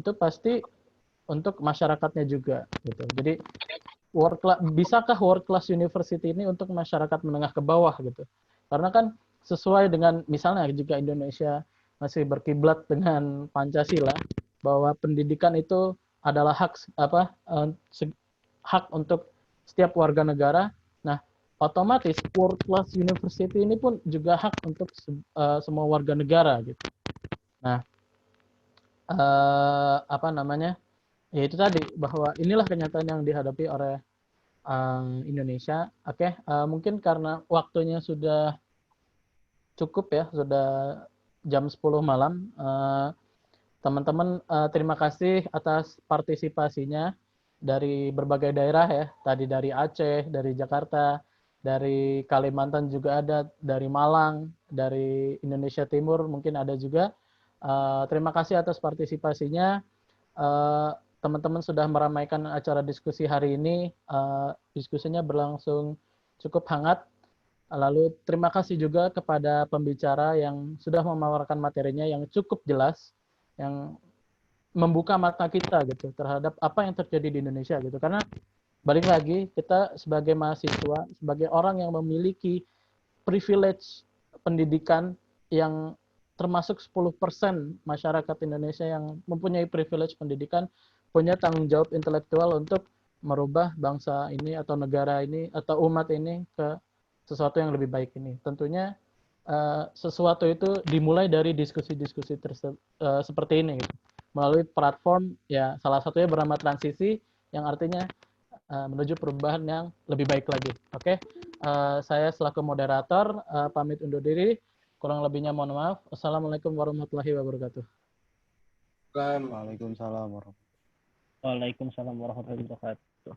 itu pasti untuk masyarakatnya juga gitu. Jadi bisakah world class university ini untuk masyarakat menengah ke bawah gitu? Karena kan sesuai dengan misalnya jika Indonesia masih berkiblat dengan Pancasila, bahwa pendidikan itu adalah hak untuk setiap warga negara. Nah, otomatis world class university ini pun juga hak untuk semua warga negara gitu. Nah, ya itu tadi, bahwa inilah kenyataan yang dihadapi oleh Indonesia. Oke, mungkin karena waktunya sudah cukup ya, sudah jam 10 malam. Teman-teman, terima kasih atas partisipasinya dari berbagai daerah ya. Tadi dari Aceh, dari Jakarta, dari Kalimantan juga ada, dari Malang, dari Indonesia Timur mungkin ada juga. Terima kasih atas partisipasinya. Teman-teman sudah meramaikan acara diskusi hari ini. Diskusinya berlangsung cukup hangat. Lalu terima kasih juga kepada pembicara yang sudah memaparkan materinya yang cukup jelas, yang membuka mata kita gitu terhadap apa yang terjadi di Indonesia gitu. Karena balik lagi, kita sebagai mahasiswa, sebagai orang yang memiliki privilege pendidikan yang termasuk 10% masyarakat Indonesia yang mempunyai privilege pendidikan punya tanggung jawab intelektual untuk merubah bangsa ini atau negara ini atau umat ini ke sesuatu yang lebih baik ini. Tentunya sesuatu itu dimulai dari diskusi-diskusi seperti ini gitu. Melalui platform ya salah satunya bernama Transisi yang artinya menuju perubahan yang lebih baik lagi. Oke, saya selaku moderator pamit undur diri. Kurang lebihnya mohon maaf. Assalamualaikum warahmatullahi wabarakatuh. Waalaikumsalam warahmatullahi wabarakatuh. Waalaikumsalam warahmatullahi wabarakatuh.